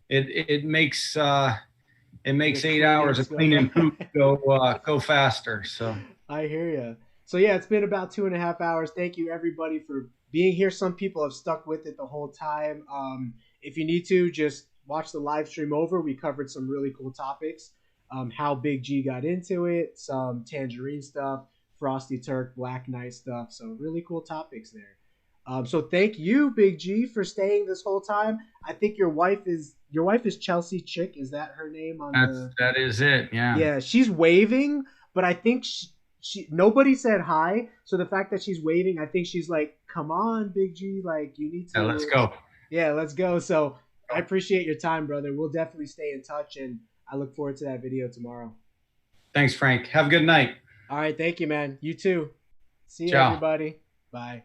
It makes 8 hours of cleaning poop go faster. So I hear you. So yeah, it's been about 2.5 hours. Thank you everybody for being here. Some people have stuck with it the whole time. If you need to, just watch the live stream over. We covered some really cool topics. How Big G got into it, some Tangerine stuff, Frosty, Turk, Black Knight stuff. So really cool topics there. So thank you, Big G, for staying this whole time. I think your wife is Chelsea Chick. Is that her name? That is it. Yeah. Yeah, she's waving, but I think she nobody said hi. So the fact that she's waving, I think she's like, "Come on, Big G, like you need to." Yeah, let's go. Yeah, let's go. So I appreciate your time, brother. We'll definitely stay in touch, and I look forward to that video tomorrow. Thanks, Frank. Have a good night. All right. Thank you, man. You too. See you, Ciao. everybody. Bye.